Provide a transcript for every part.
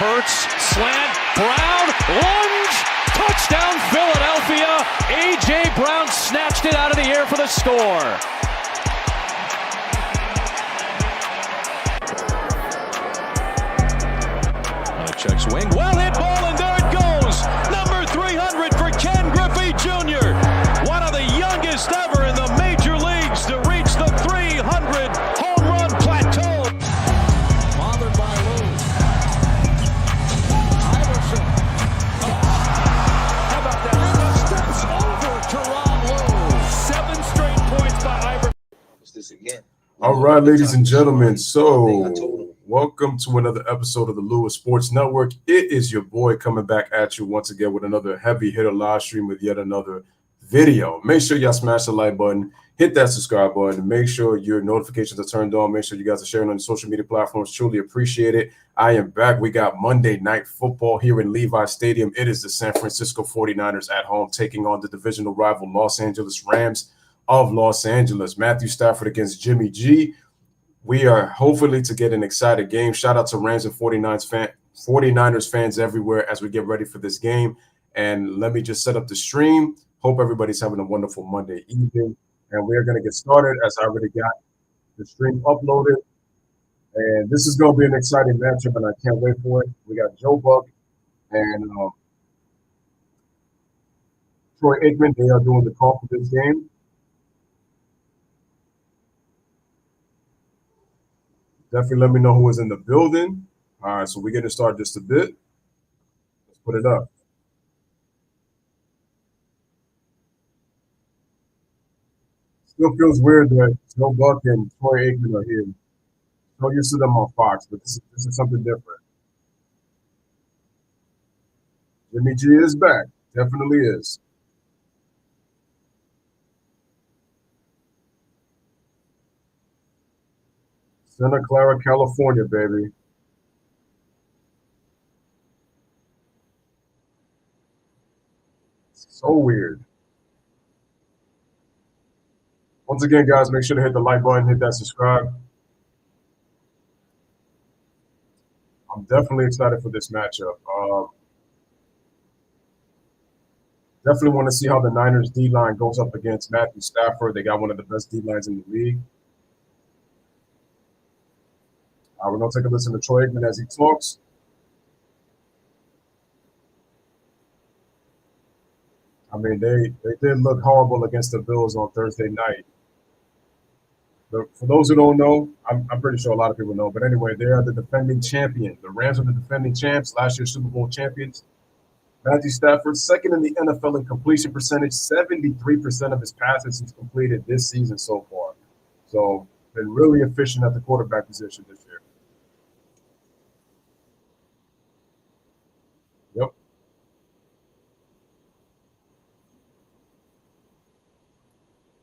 Hurts, slant, Brown, lunge, touchdown Philadelphia. A.J. Brown snatched it out of the air for the score. Checks wing, well hit ball, and there it goes. Number 300 for Ken Griffey Jr. One of the youngest ever in the major leagues to reach the 300 home run plateau. Bothered by Lou. Iverson. How about that? Steps over Teron Lou. 7 straight points by Iverson. What's this again? All right, ladies and gentlemen. So welcome to another episode of the Louis Sports Network. It is your boy coming back at you once again with another heavy hitter live stream with yet another video. Make sure y'all smash the like button, hit that subscribe button, make sure your notifications are turned on. Make sure you guys are sharing on the social media platforms. Truly appreciate it. I am back. We got Monday Night Football here in Levi Stadium. It is the San Francisco 49ers at home taking on the divisional rival Los Angeles Rams of Los Angeles. Matthew Stafford against Jimmy G. We are hopefully to get an exciting game. Shout out to Rams and 49ers fans everywhere as we get ready for this game. And let me just set up the stream. Hope everybody's having a wonderful Monday evening. And we are going to get started as I already got the stream uploaded. And this is going to be an exciting matchup, and I can't wait for it. We got Joe Buck and Troy Aikman. They are doing the call for this game. Definitely let me know who is in the building. All right, so we're getting started just a bit. Let's put it up. Still feels weird that Joe Buck and Troy Aikman are here. So used to them on Fox, but this is something different. Jimmy G is back. Definitely is. Santa Clara, California, baby. So weird. Once again, guys, make sure to hit the like button, hit that subscribe. I'm definitely excited for this matchup. Definitely want to see how the Niners D-line goes up against Matthew Stafford. They got one of the best D-lines in the league. We're going to take a listen to Troy Aikman as he talks. I mean, they did look horrible against the Bills on Thursday night. But for those who don't know, I'm pretty sure a lot of people know. But anyway, they are the defending champion. The Rams are the defending champs, last year's Super Bowl champions. Matthew Stafford, second in the NFL in completion percentage, 73% of his passes he's completed this season so far. So, been really efficient at the quarterback position this year. Yep.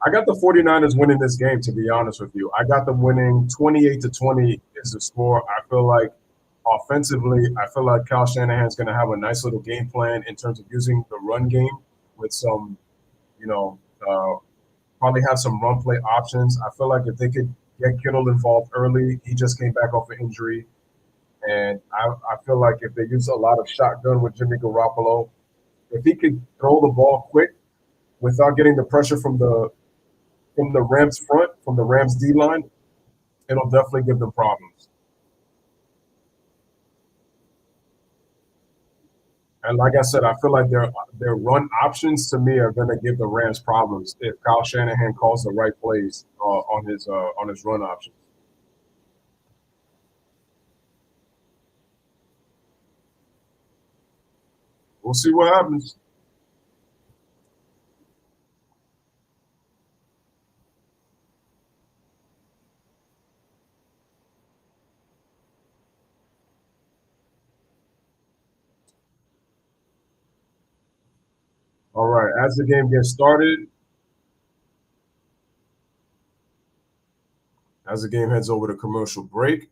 I got the 49ers winning this game, to be honest with you. I got them winning 28-20 is the score. I feel like offensively, Kyle Shanahan's going to have a nice little game plan in terms of using the run game with some, probably have some run play options. I feel like if they could get Kittle involved early, he just came back off an injury. And I feel like if they use a lot of shotgun with Jimmy Garoppolo, if he could throw the ball quick without getting the pressure from the Rams front, from the Rams D-line, it'll definitely give them problems. And like I said, I feel like their run options to me are going to give the Rams problems if Kyle Shanahan calls the right plays on his run options. We'll see what happens. All right, as the game gets started, as the game heads over to commercial break,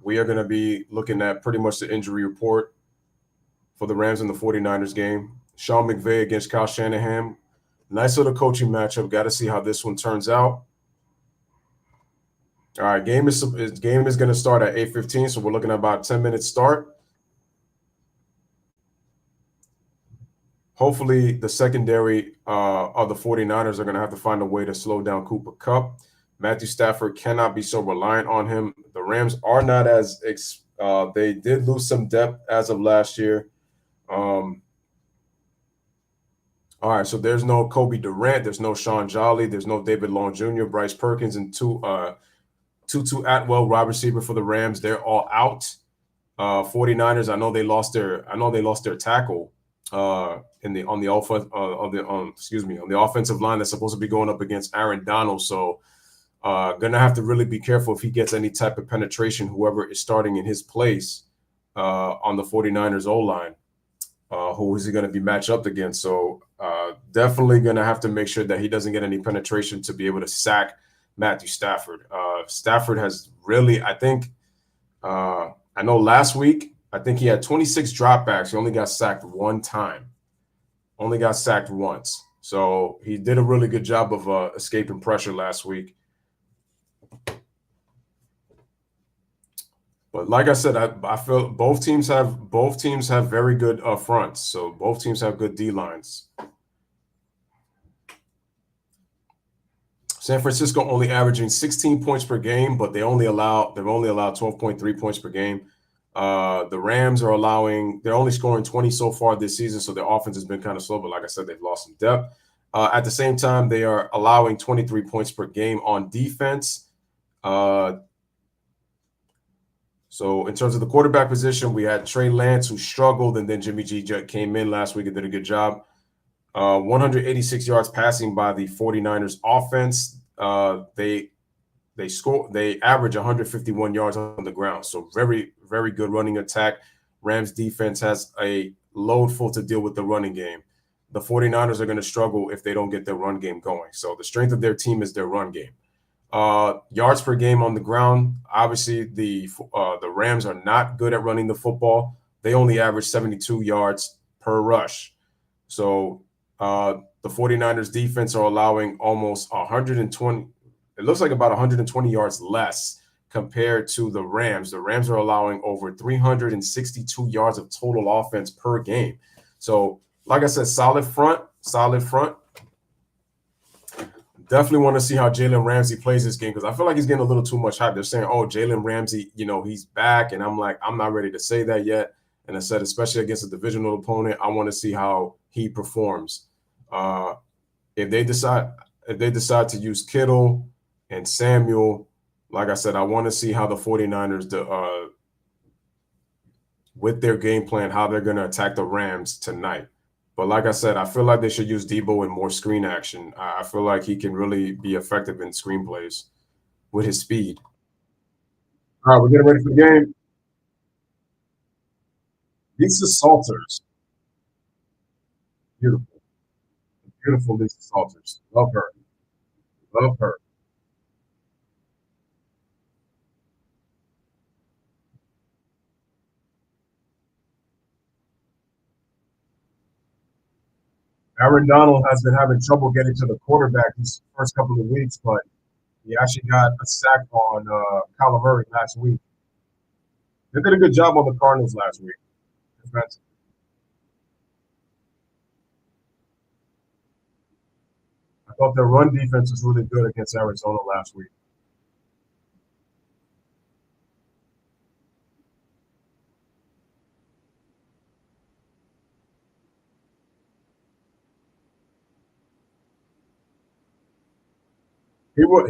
we are going to be looking at pretty much the injury report for the Rams and the 49ers game. Sean McVay against Kyle Shanahan. Nice little coaching matchup. Got to see how this one turns out. All right, game is going to start at 8:15, so we're looking at about a 10-minute start. hopefully the secondary of the 49ers are going to have to find a way to slow down Cooper Kupp. Matthew Stafford cannot be so reliant on him. The Rams are not as they did lose some depth as of last year. All right, so there's no Kobe Durant, there's no Sean Jolly, there's no David Long Jr., Bryce Perkins, and Tutu Atwell, wide receiver for the Rams. They're all out. 49ers, I know they lost their tackle on the offensive line that's supposed to be going up against Aaron Donald. So gonna have to really be careful if he gets any type of penetration, whoever is starting in his place on the 49ers O-line. Who is he going to be matched up against? So definitely going to have to make sure that he doesn't get any penetration to be able to sack Matthew Stafford. Stafford has really, I know last week, I think he had 26 dropbacks. He only got sacked one time. Only got sacked once. So he did a really good job of escaping pressure last week. But like I said, I feel both teams have very good fronts. So both teams have good D lines. San Francisco only averaging 16 points per game, but they've only allowed 12.3 points per game. The Rams they're only scoring 20 so far this season, so their offense has been kind of slow. But like I said, they've lost some depth. At the same time, they are allowing 23 points per game on defense. So in terms of the quarterback position, we had Trey Lance, who struggled, and then Jimmy G came in last week and did a good job. 186 yards passing by the 49ers offense. They average 151 yards on the ground. So very, very good running attack. Rams defense has a load full to deal with the running game. The 49ers are going to struggle if they don't get their run game going. So the strength of their team is their run game. Yards per game on the ground. Obviously, the Rams are not good at running the football. They only average 72 yards per rush. So the 49ers defense are allowing almost 120. It looks like about 120 yards less compared to the Rams. The Rams are allowing over 362 yards of total offense per game. So, like I said, solid front. Definitely want to see how Jalen Ramsey plays this game because I feel like he's getting a little too much hype. They're saying, oh, Jalen Ramsey, he's back. And I'm like, I'm not ready to say that yet. And I said, especially against a divisional opponent, I want to see how he performs. If they decide to use Kittle and Samuel, like I said, I want to see how the 49ers, with their game plan, how they're going to attack the Rams tonight. But like I said, I feel like they should use Debo in more screen action. I feel like he can really be effective in screen plays with his speed. All right, we're getting ready for the game. Lisa Salters. Beautiful. Beautiful Lisa Salters. Love her. Love her. Aaron Donald has been having trouble getting to the quarterback these first couple of weeks, but he actually got a sack on Kyler Murray last week. They did a good job on the Cardinals last week. Defensive. I thought their run defense was really good against Arizona last week.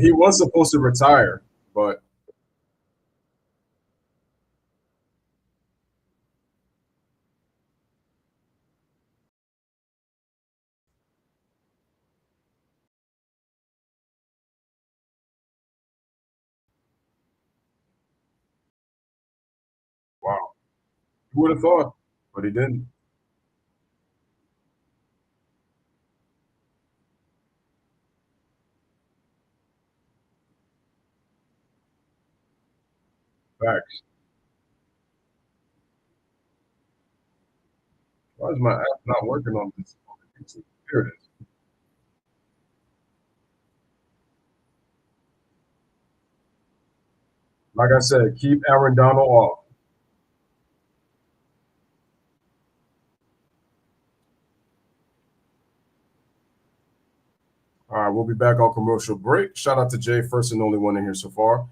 He was supposed to retire, but wow, who would have thought? But he didn't. Facts. Why is my app not working on this? Here it is. Like I said, keep Aaron Donald off. be back on commercial break. Shout out to Jay, first and only one in here so far.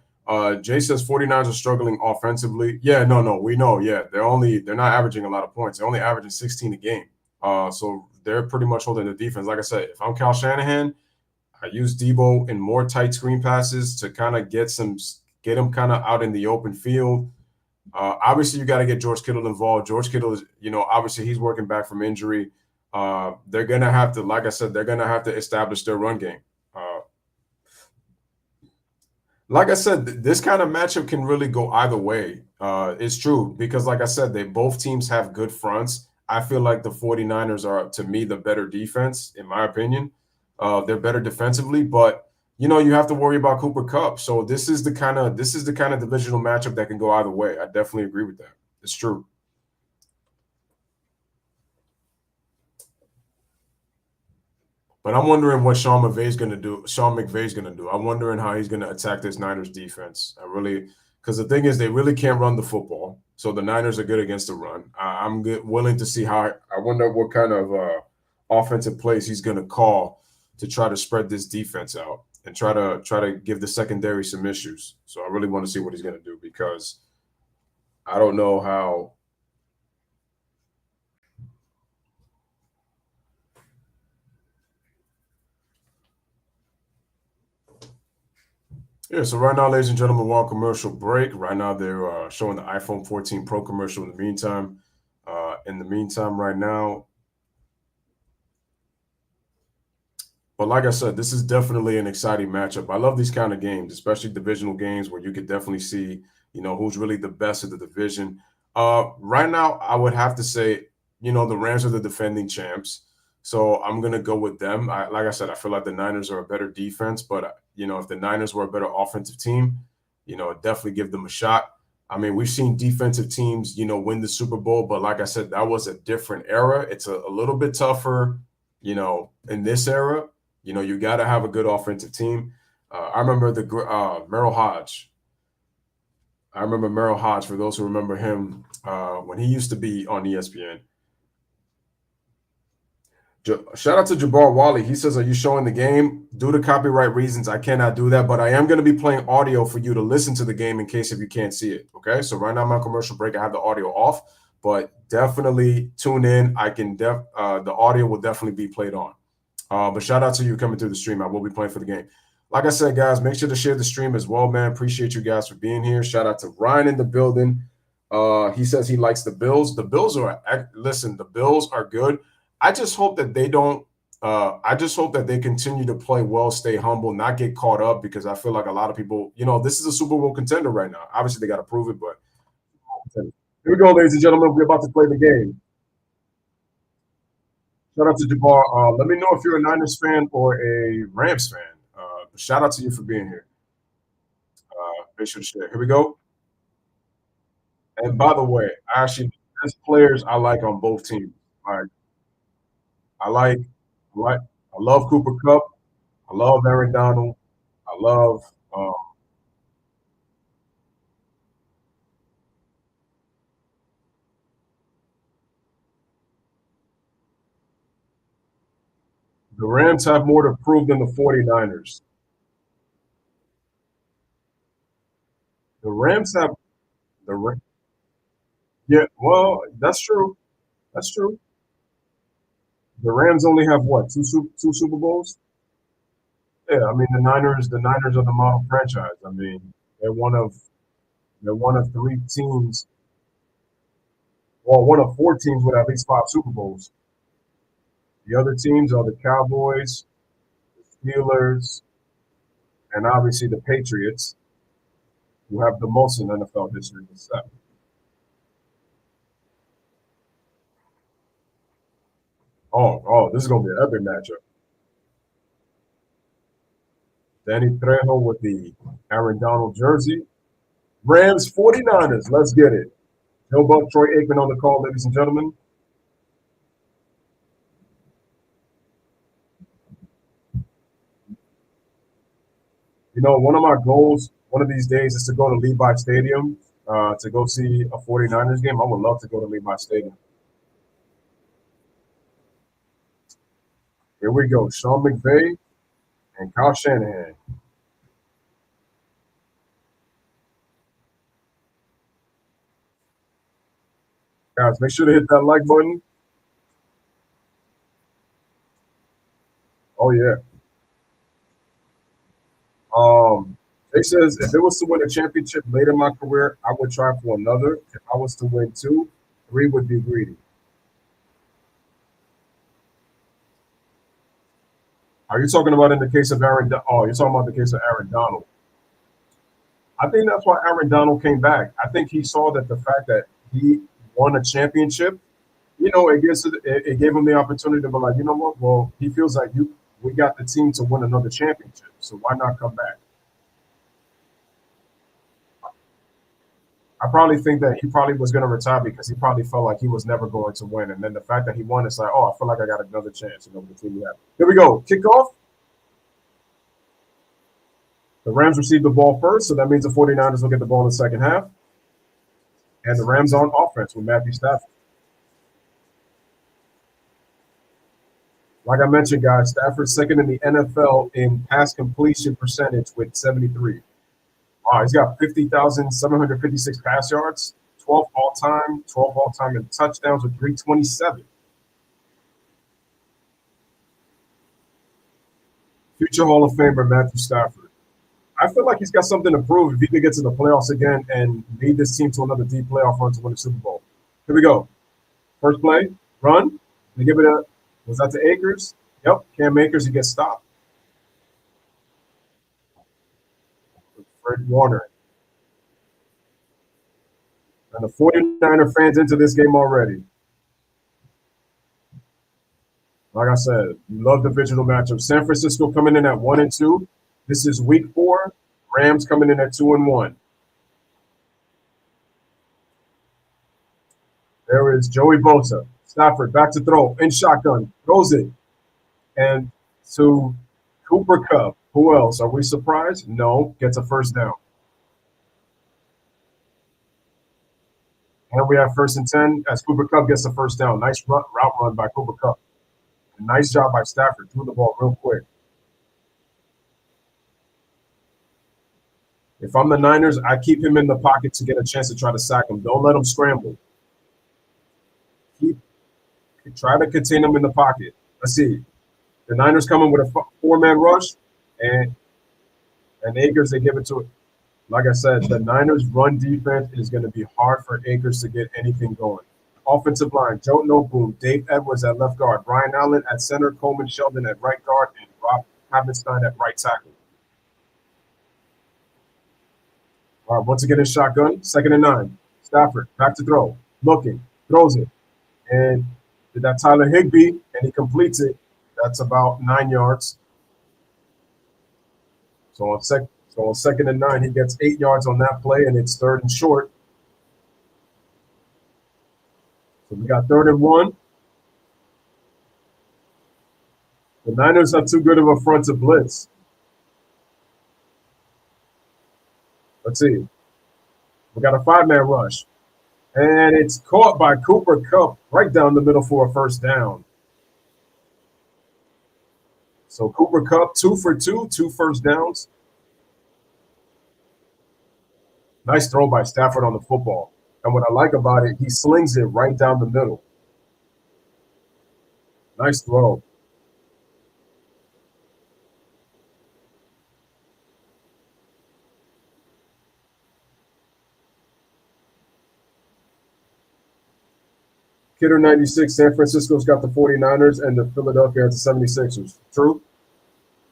Jay says 49ers are struggling offensively. Yeah, no, we know. Yeah, they're not averaging a lot of points. They're only averaging 16 a game. So they're pretty much holding the defense. Like I said, if I'm Kyle Shanahan, I use Debo in more tight screen passes to kind of get him kind of out in the open field. Obviously, you got to get George Kittle involved. George Kittle is, obviously he's working back from injury. They're going to have to, like I said, they're going to have to establish their run game. Like I said, this kind of matchup can really go either way. It's true because, like I said, both teams have good fronts. I feel like the 49ers are, to me, the better defense, in my opinion. They're better defensively, but you have to worry about Cooper Kupp. So this is the kind of divisional matchup that can go either way. I definitely agree with that. It's true. But I'm wondering what Sean McVay's going to do. I'm wondering how he's going to attack this Niners defense. Because the thing is, they really can't run the football. So the Niners are good against the run. I'm willing to see I wonder what kind of offensive plays he's going to call to try to spread this defense out and try to give the secondary some issues. So I really want to see what he's going to do because I don't know how. Yeah, so right now, ladies and gentlemen, we're on commercial break. Right now, they're showing the iPhone 14 Pro commercial in the meantime. Right now. But like I said, this is definitely an exciting matchup. I love these kind of games, especially divisional games where you could definitely see, who's really the best of the division. Right now, I would have to say, the Rams are the defending champs. So I'm going to go with them. Like I said, I feel like the Niners are a better defense. But, if the Niners were a better offensive team, definitely give them a shot. I mean, we've seen defensive teams, win the Super Bowl. But like I said, that was a different era. It's a little bit tougher, in this era. You got to have a good offensive team. I remember Merrill Hodge. For those who remember him, when he used to be on ESPN. Shout out to Jabbar Wally. He says, are you showing the game? Due to copyright reasons, I cannot do that, but I am going to be playing audio for you to listen to the game in case if you can't see it. Okay, so right now I'm on commercial break. I have the audio off, but definitely tune in. The audio will definitely be played on. But shout out to you coming through the stream. I will be playing for the game. Like I said, guys, make sure to share the stream as well, man. Appreciate you guys for being here. Shout out to Ryan in the building. He says he likes the Bills. The Bills are good. I just hope that they don't. I just hope that they continue to play well, stay humble, not get caught up because I feel like a lot of people, this is a Super Bowl contender right now. Obviously, they got to prove it, but here we go, ladies and gentlemen. We're about to play the game. Shout out to Jabbar. Let me know if you're a Niners fan or a Rams fan. Shout out to you for being here. Make sure to share. Here we go. And by the way, there's players I like on both teams. I love Cooper Kupp. I love Aaron Donald. I love the Rams have more to prove than the 49ers. The Rams have well, that's true. That's true. The Rams only have what, two Super Bowls? Yeah, I mean the Niners are the model franchise. I mean, they're one of three teams, well, one of four teams with at least 5 Super Bowls. The other teams are the Cowboys, the Steelers, and obviously the Patriots, who have the most in NFL history with 7. Oh, this is gonna be an epic matchup. Danny Trejo with the Aaron Donald jersey. Rams 49ers. Let's get it. Joe Buck, Troy Aikman on the call, ladies and gentlemen. One of my goals one of these days is to go to Levi Stadium to go see a 49ers game. I would love to go to Levi Stadium. Here we go. Sean McVay and Kyle Shanahan. Guys, make sure to hit that like button. Oh, yeah. It says if it was to win a championship late in my career, I would try for another. If I was to win two, three would be greedy. Are you talking about in the case of Aaron? Oh, you're talking about the case of Aaron Donald. I think that's why Aaron Donald came back. I think he saw that the fact that he won a championship, it gave him the opportunity to be like, you know what? Well, he feels like we got the team to win another championship, so why not come back? I probably think that he probably was going to retire because he probably felt like he was never going to win, and then the fact that he won, it's like, oh, I feel like I got another chance. With the team we have. Here we go. Kickoff. The Rams received the ball first, so that means the 49ers will get the ball in the second half. And the Rams on offense with Matthew Stafford. Like I mentioned, guys, Stafford's second in the NFL in pass completion percentage with 73. He's got 50,756 pass yards, 12 all-time in touchdowns with 327. Future Hall of Famer Matthew Stafford. I feel like he's got something to prove if he could get to the playoffs again and lead this team to another deep playoff run to win the Super Bowl. Here we go. First play, run. They give it was that to Akers? Yep, Cam Akers, he gets stopped. Fred Warner. And the 49er fans into this game already. Like I said, you love divisional matchups. San Francisco coming in at 1-2. This is week 4. Rams coming in at 2-1. There is Joey Bosa. Stafford back to throw in shotgun. Throws it. And to Cooper Kupp. Who else? Are we surprised? No. Gets a first down. And we have 1st and 10 as Cooper Kupp gets the first down. Nice route run by Cooper Kupp. Nice job by Stafford. Threw the ball real quick. If I'm the Niners, I keep him in the pocket to get a chance to try to sack him. Don't let him scramble. Try to contain him in the pocket. Let's see. The Niners coming with a 4-man rush, and Akers, they give it to it. Like I said, the Niners' run defense is going to be hard for Akers to get anything going. Offensive line, Joe Noteboom, Dave Edwards at left guard, Brian Allen at center, Coleman Sheldon at right guard, and Rob Havenstein at right tackle. All right, once again in shotgun, 2nd and 9. Stafford, back to throw, looking, throws it. And did that Tyler Higbee, and he completes it. That's about 9 yards. So on 2nd and 9, he gets 8 yards on that play, and it's 3rd and short. So we got 3rd and 1. The Niners are too good of a front to blitz. Let's see. We got a 5-man rush. And it's caught by Cooper Kupp right down the middle for a first down. So Cooper Kupp, 2 for 2, 2 first downs. Nice throw by Stafford on the football. And what I like about it, he slings it right down the middle. Nice throw. Kidder 96, San Francisco's got the 49ers, and the Philadelphia has the 76ers. True?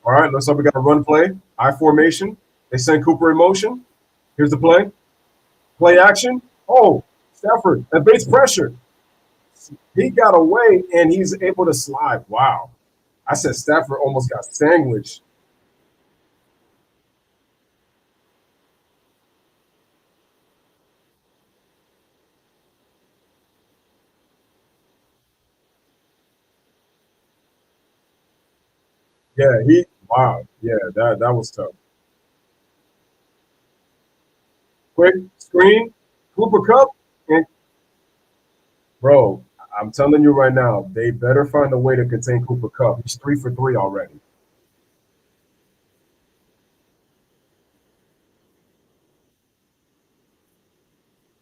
All right, looks like we got a run play. I formation. They send Cooper in motion. Here's the play. Play action. Oh, Stafford evades pressure. He got away, and he's able to slide. Wow. I said Stafford almost got sandwiched. Yeah, wow. Yeah, that was tough. Quick screen, Cooper Kupp, and bro, I'm telling you right now, they better find a way to contain Cooper Kupp. He's 3 for 3 already.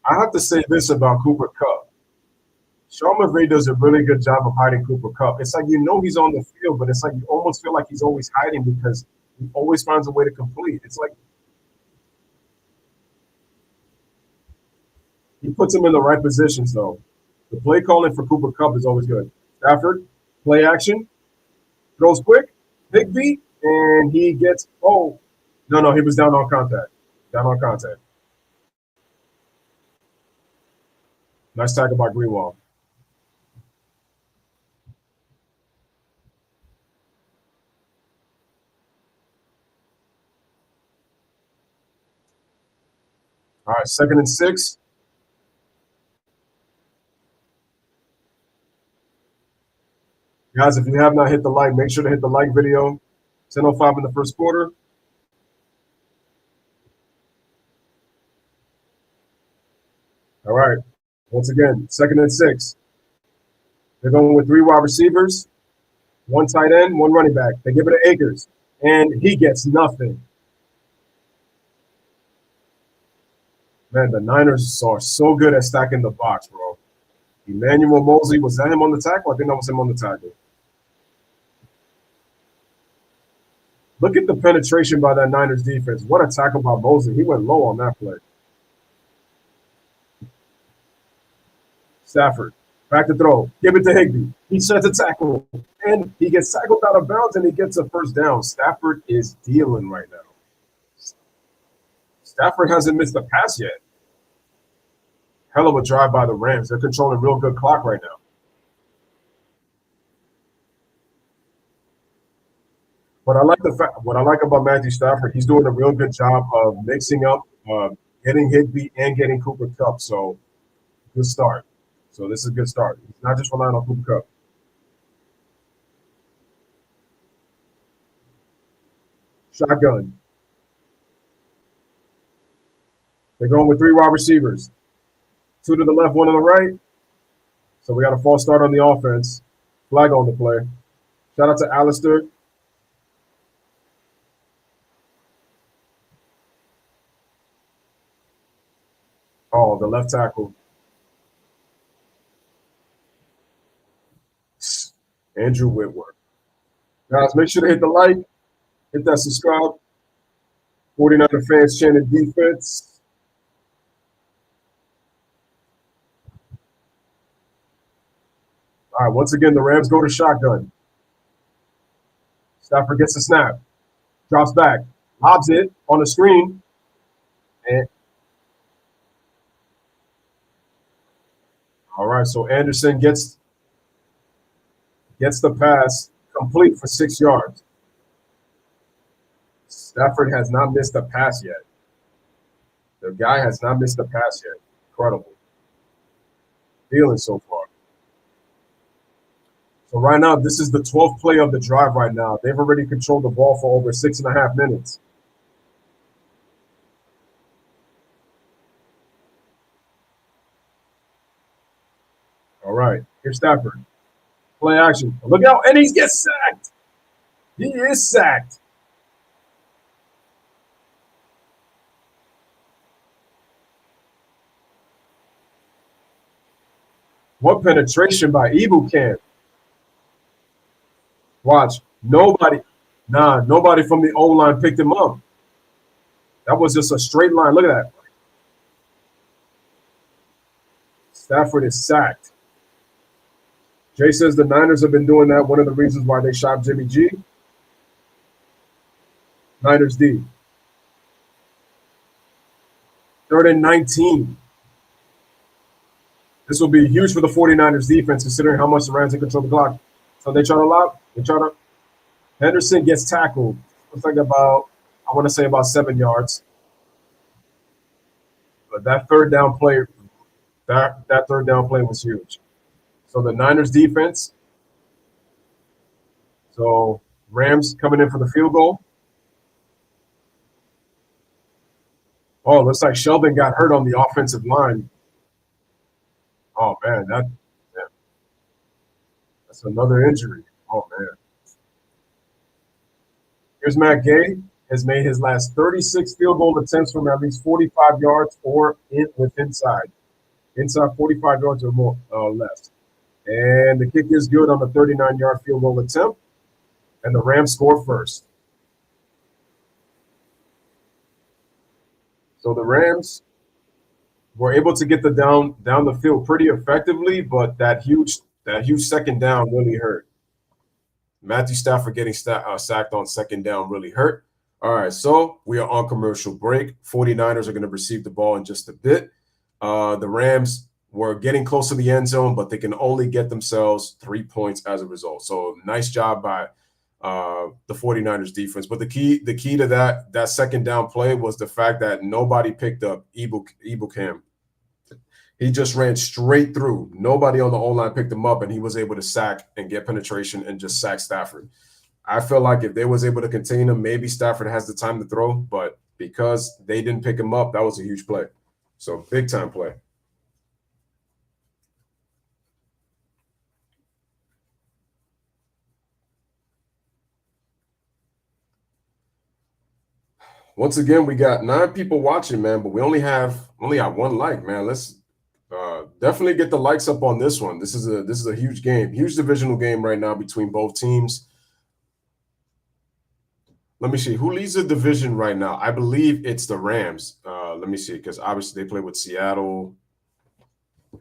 I have to say this about Cooper Kupp. Sean McVay does a really good job of hiding Cooper Kupp. It's like he's on the field, but it's like you almost feel like he's always hiding because he always finds a way to complete. It's like he puts him in the right positions, though. The play calling for Cooper Kupp is always good. Stafford, play action, throws quick, Higbee, and he gets – no, he was down on contact. Down on contact. Nice tackle by Greenwald. All right, 2nd and 6. Guys, if you have not hit the like, make sure to hit the like video. 10:05 in the first quarter. All right. Once again, 2nd and 6. They're going with 3 wide receivers, 1 tight end, 1 running back. They give it to Akers, and he gets nothing. Man, the Niners are so good at stacking the box, bro. Emmanuel Mosley, was that him on the tackle? I think that was him on the tackle. Look at the penetration by that Niners defense. What a tackle by Mosley. He went low on that play. Stafford, back to throw. Give it to Higbee. He sets a tackle, and he gets tackled out of bounds, and he gets a first down. Stafford is dealing right now. Stafford hasn't missed a pass yet. Hell of a drive by the Rams. They're controlling real good clock right now. What I like about Matthew Stafford, he's doing a real good job of mixing up, getting Higbee and getting Cooper Kupp. So, good start. So this is a good start. He's not just relying on Cooper Kupp. Shotgun. They're going with 3 wide receivers. 2 to the left, 1 to the right. So we got a false start on the offense. Flag on the play. Shout out to Alistair. Oh, the left tackle. Andrew Whitworth. Guys, make sure to hit the like, hit that subscribe. 49er fans chanting defense. All right, once again, the Rams go to shotgun. Stafford gets a snap. Drops back. Lobs it on the screen. And all right, so Anderson gets the pass complete for 6 yards. Stafford has not missed a pass yet. The guy has not missed a pass yet. Incredible. Feeling so far. So right now, this is the 12th play of the drive right now. They've already controlled the ball for over 6.5 minutes. All right, here's Stafford. Play action. Look out, and he gets sacked. He is sacked. What penetration by Ebukam. Watch. Nobody from the O-line picked him up. That was just a straight line. Look at that. Stafford is sacked. Jay says the Niners have been doing that. One of the reasons why they shot Jimmy G. Niners D. 3rd and 19. This will be huge for the 49ers defense, considering how much the Rams can control the clock. So they try to lock. Henderson gets tackled. Looks like about 7 yards. But that third down play was huge. So the Niners defense. So Rams coming in for the field goal. Oh, looks like Sheldon got hurt on the offensive line. Oh, man, that's another injury. Oh, man. Here's Matt Gay. has made his last 36 field goal attempts from at least 45 yards or inside 45 yards or more less. And the kick is good on the 39-yard field goal attempt, and the Rams score first. So the Rams were able to get the down the field pretty effectively, but that huge second down really hurt. Matthew Stafford getting sacked on second down really hurt. All right, so we are on commercial break. 49ers are going to receive the ball in just a bit. The Rams were getting close to the end zone, but they can only get themselves 3 points as a result. So nice job by the 49ers defense. But the key to that second down play was the fact that nobody picked up Ibukam. He just ran straight through. Nobody on the O-line picked him up, and he was able to sack and get penetration and just sack Stafford. I feel like if they was able to contain him, maybe Stafford has the time to throw, but because they didn't pick him up, that was a huge play. So big-time play. Once again, we got 9 people watching, man, but we only have 1 like, man. Let's definitely get the likes up on this one. This is a huge game, huge divisional game right now between both teams. Let me see who leads the division right now. I believe it's the Rams. Let me see, because obviously they play with Seattle.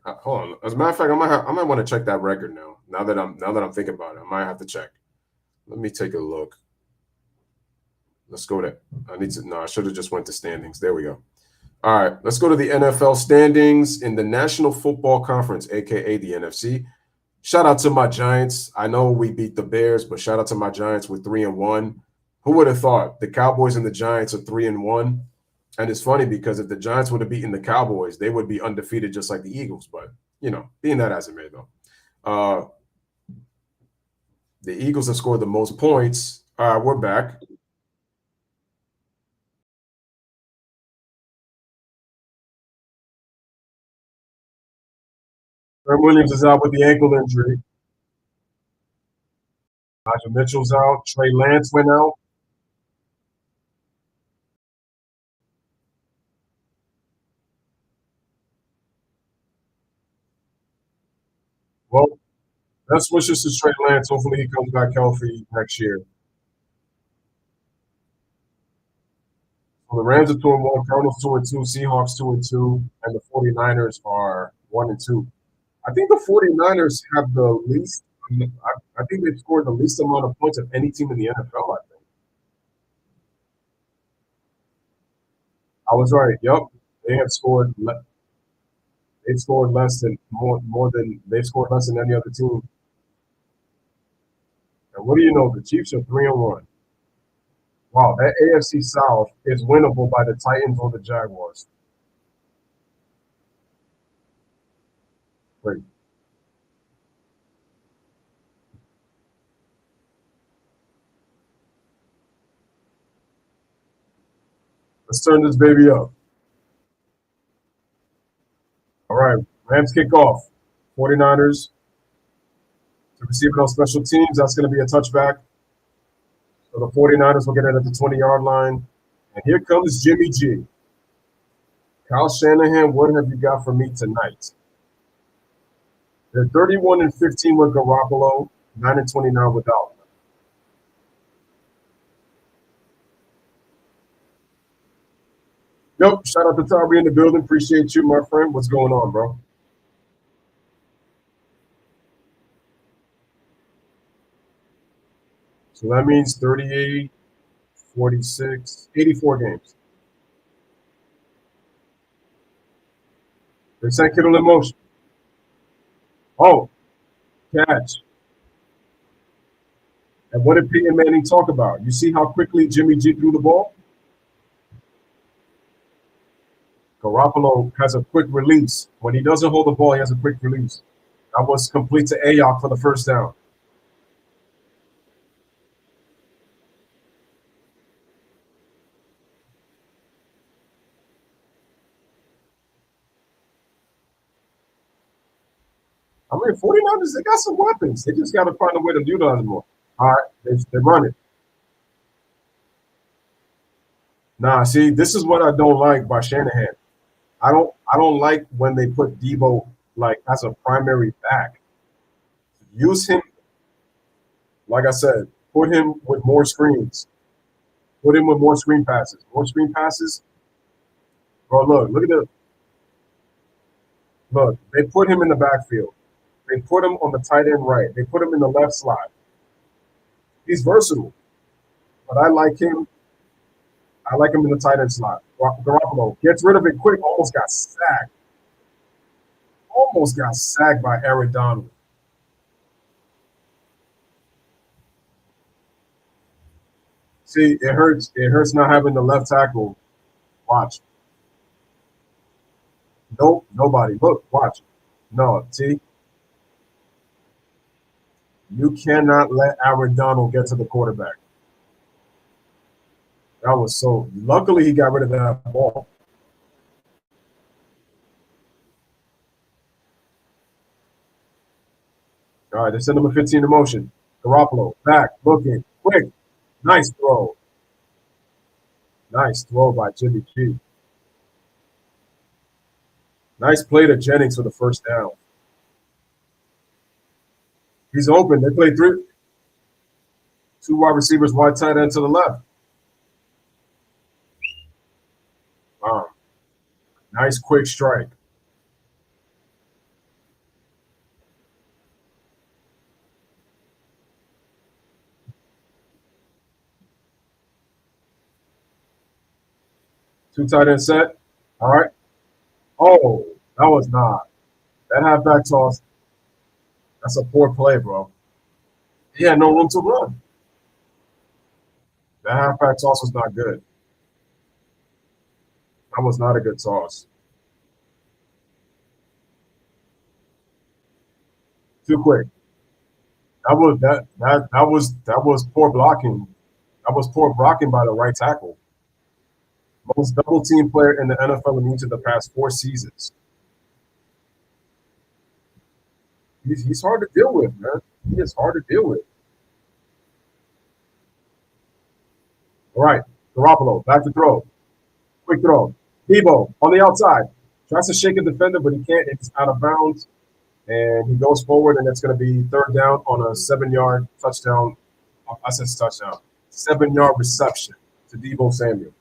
Hold on. As a matter of fact, I might want to check that record now. Now that I'm thinking about it, I might have to check. Let me take a look. Let's go there. I should have just went to standings. There we go. All right, let's go to the NFL standings in the National Football Conference, aka the NFC. Shout out to my Giants. I know we beat the Bears, but shout out to my Giants with 3-1. Who would have thought the Cowboys and the Giants are 3-1? And it's funny because if the Giants would have beaten the Cowboys, they would be undefeated just like the Eagles. But, being that as it may, though. The Eagles have scored the most points. All right, we're back. Trent Williams is out with the ankle injury. Elijah Mitchell's out. Trey Lance went out. Well, best wishes to Trey Lance. Hopefully he comes back healthy next year. So the Rams are 2-1, Cardinals 2-2, Seahawks 2-2, and the 49ers are 1-2. I think the 49ers have the least. I think they've scored the least amount of points of any team in the NFL. I think I was right. Yep, they have scored. They've scored less than they've scored less than any other team. And what do you know? The Chiefs are 3-1. Wow, that AFC South is winnable by the Titans or the Jaguars. Great. Let's turn this baby up. All right, Rams kick off. 49ers to receive it on special teams. That's going to be a touchback. So the 49ers will get it at the 20-yard line. And here comes Jimmy G. Kyle Shanahan, what have you got for me tonight? They're 31-15 with Garoppolo, 9-29 without. Nope. Shout out to Tyree in the building. Appreciate you, my friend. What's going on, bro? So that means 38, 46, 84 games. They sent Kittle in motion. Oh, catch. And what did Peyton Manning talk about? You see how quickly Jimmy G threw the ball? Garoppolo has a quick release. When he doesn't hold the ball, he has a quick release. That was complete to Ayuk for the first down. I mean, 49ers, they got some weapons. They just got to find a way to utilize them more. All right, they run it. Nah, see, this is what I don't like by Shanahan. I don't like when they put Debo like as a primary back. Use him, like I said, put him with more screens. Put him with more screen passes. More screen passes. Bro, look at the look. They put him in the backfield. They put him on the tight end right. They put him in the left slot. He's versatile, but I like him. I like him in the tight end slot. Garoppolo gets rid of it quick. Almost got sacked. Almost got sacked by Aaron Donald. See, it hurts. It hurts not having the left tackle. Watch. Nope, nobody. Look, watch. No, see? You cannot let Aaron Donald get to the quarterback. That was so. Luckily, he got rid of that ball. All right, they send number 15 in motion. Garoppolo, back, looking, quick. Nice throw. Nice throw by Jimmy G. Nice play to Jennings for the first down. He's open. They play three. Two wide receivers, wide tight end to the left. Wow. Nice quick strike. Two tight end set. All right. Oh, that was not. That halfback toss. That's a poor play, bro. He had no room to run. That halfback toss was not good. That was not a good toss. Too quick. That was poor blocking. That was poor blocking by the right tackle. Most double team player in the NFL in each of the past 4 seasons. He's hard to deal with, man. He is hard to deal with. All right, Garoppolo, back to throw. Quick throw. Debo on the outside. Tries to shake a defender, but he can't. It's out of bounds. And he goes forward, and it's going to be third down on a 7-yard touchdown. I said touchdown. 7-yard reception to Debo Samuel.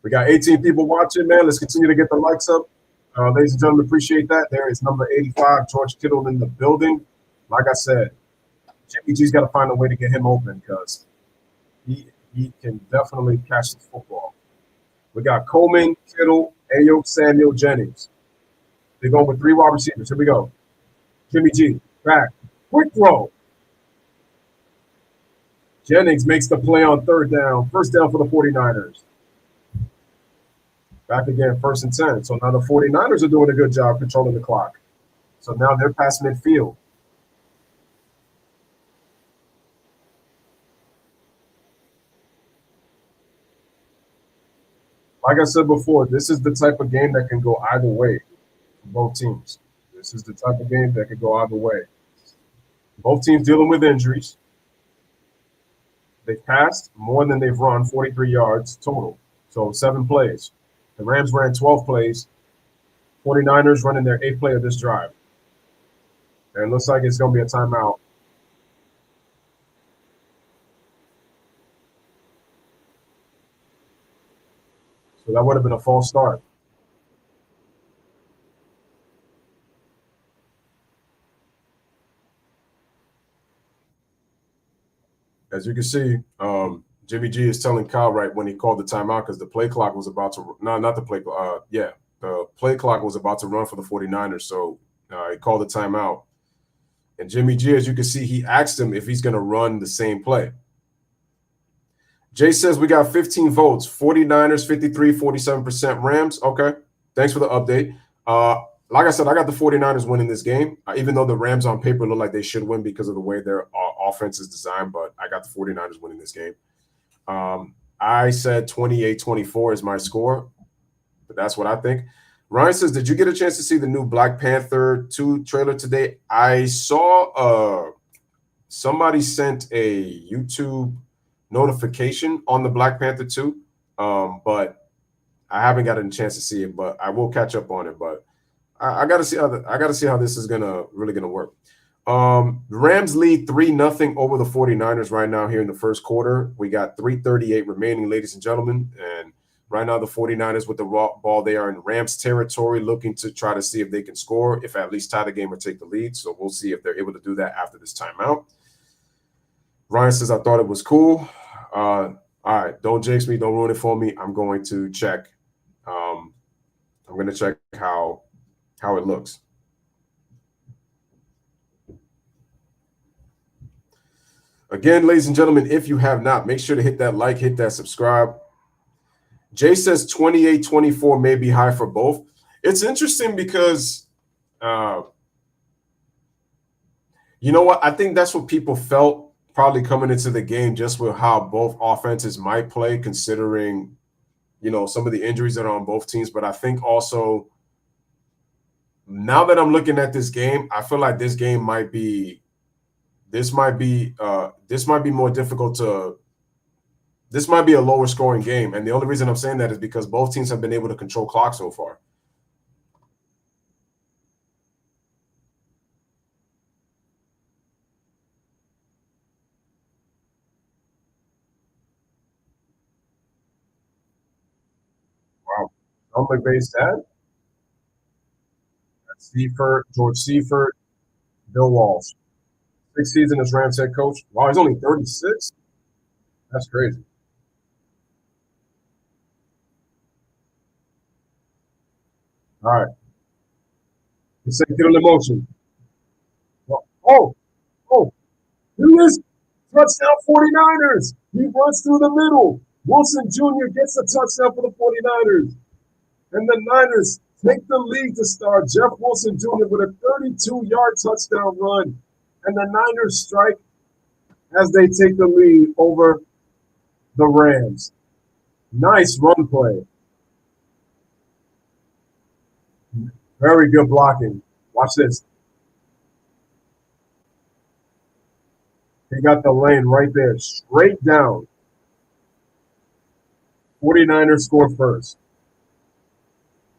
We got 18 people watching, man. Let's continue to get the likes up. Ladies and gentlemen, appreciate that. There is number 85, George Kittle, in the building. Like I said, Jimmy G's got to find a way to get him open because he can definitely catch the football. We got Coleman, Kittle, Ayo, Samuel, Jennings. They're going with 3 wide receivers. Here we go. Jimmy G, back. Quick throw. Jennings makes the play on third down. First down for the 49ers. Back again, 1st and 10. So now the 49ers are doing a good job controlling the clock. So now they're past midfield. Like I said before, this is the type of game that can go either way for both teams. This is the type of game that can go either way. Both teams dealing with injuries. They've passed more than they've run, 43 yards total. So 7 plays. The Rams ran 12 plays. 49ers running their 8th play of this drive. And it looks like it's going to be a timeout. So that would have been a false start. As you can see, Jimmy G is telling Kyle right when he called the timeout because the play clock was about to – no, not the play clock. The play clock was about to run for the 49ers. So he called the timeout. And Jimmy G, as you can see, he asked him if he's going to run the same play. Jay says we got 15 votes, 49ers, 53, 47% Rams. Okay, thanks for the update. Like I said, I got the 49ers winning this game, even though the Rams on paper look like they should win because of the way their offense is designed, but I got the 49ers winning this game. I said 28-24 is my score, but that's what I think. Ryan says, did you get a chance to see the new Black Panther 2 trailer today? I saw somebody sent a YouTube notification on the Black Panther 2, but I haven't gotten a chance to see it. But I will catch up on it. But I got to see how this is really gonna work. The Rams lead 3-0 over the 49ers right now here in the first quarter. We got 3:38 remaining, ladies and gentlemen. And right now the 49ers with the ball, they are in Rams territory looking to try to see if they can score, if at least tie the game or take the lead. So we'll see if they're able to do that after this timeout. Ryan says, I thought it was cool. All right, don't jinx me. Don't ruin it for me. I'm going to check. I'm going to check how it looks. Again, ladies and gentlemen, if you have not, make sure to hit that like, hit that subscribe. Jay says 28-24 may be high for both. It's interesting because, you know what? I think that's what people felt probably coming into the game, just with how both offenses might play, considering, you know, some of the injuries that are on both teams. But I think also, now that I'm looking at this game, I feel like this game might be more difficult to. This might be a lower scoring game, and the only reason I'm saying that is because both teams have been able to control clock so far. Wow, Sean McVay's dad, George Seifert, Bill Walsh, 6 seasons as Rams head coach. Wow, he's only 36. That's crazy. All right. He said, get an emotion. Oh, do this. Touchdown 49ers. He runs through the middle. Wilson Jr. gets a touchdown for the 49ers. And the Niners take the lead to start. Jeff Wilson Jr. with a 32-yard touchdown run. And the Niners strike as they take the lead over the Rams. Nice run play. Very good blocking. Watch this. They got the lane right there, straight down. 49ers score first.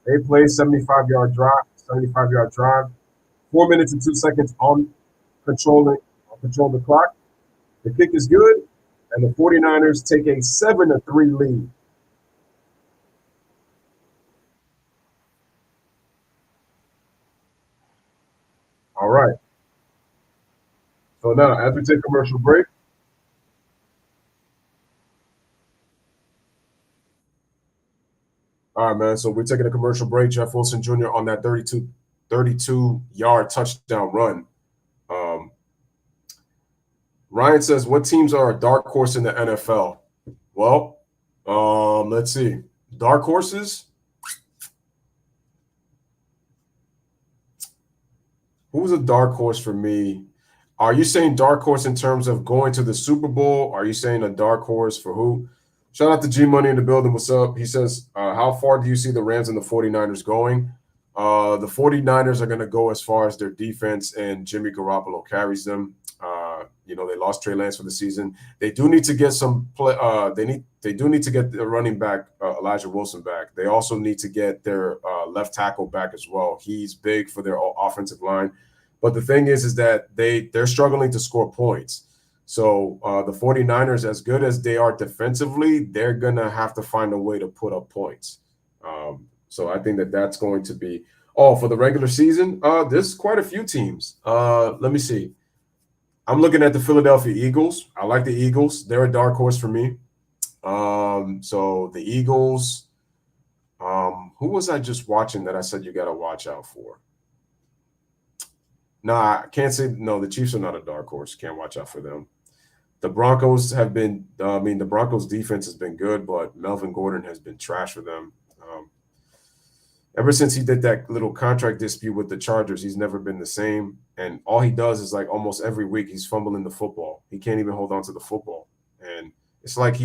They play 75-yard drive. 4 minutes and 2 seconds on control the clock. The kick is good, and the 49ers take a 7-3 lead. All right. So now, as we take commercial break, all right, man. So we're taking a commercial break. Jeff Wilson Jr. on that 32-yard touchdown run. Ryan says, what teams are a dark horse in the NFL? Well, let's see. Dark horses. Who's a dark horse for me? Are you saying dark horse in terms of going to the Super Bowl? Are you saying a dark horse for who? Shout out to G Money in the building. What's up? He says, how far do you see the Rams and the 49ers going? The 49ers are going to go as far as their defense, and Jimmy Garoppolo carries them. You know, they lost Trey Lance for the season. They do need to get some play. They do need to get the running back Elijah Wilson back. They also need to get their left tackle back as well. He's big for their offensive line. But the thing is that they're struggling to score points. So the 49ers, as good as they are defensively, they're going to have to find a way to put up points. So I think that's going to be for the regular season. There's quite a few teams. Let me see. I'm looking at the Philadelphia Eagles. I like the Eagles. They're a dark horse for me. So the Eagles, who was I just watching that I said you got to watch out for? Nah, I can't say no. The Chiefs are not a dark horse. Can't watch out for them. The Broncos have been. The Broncos defense has been good, but Melvin Gordon has been trash for them. Ever since he did that little contract dispute with the Chargers, he's never been the same. And all he does is, like, almost every week he's fumbling the football. He can't even hold on to the football. And it's like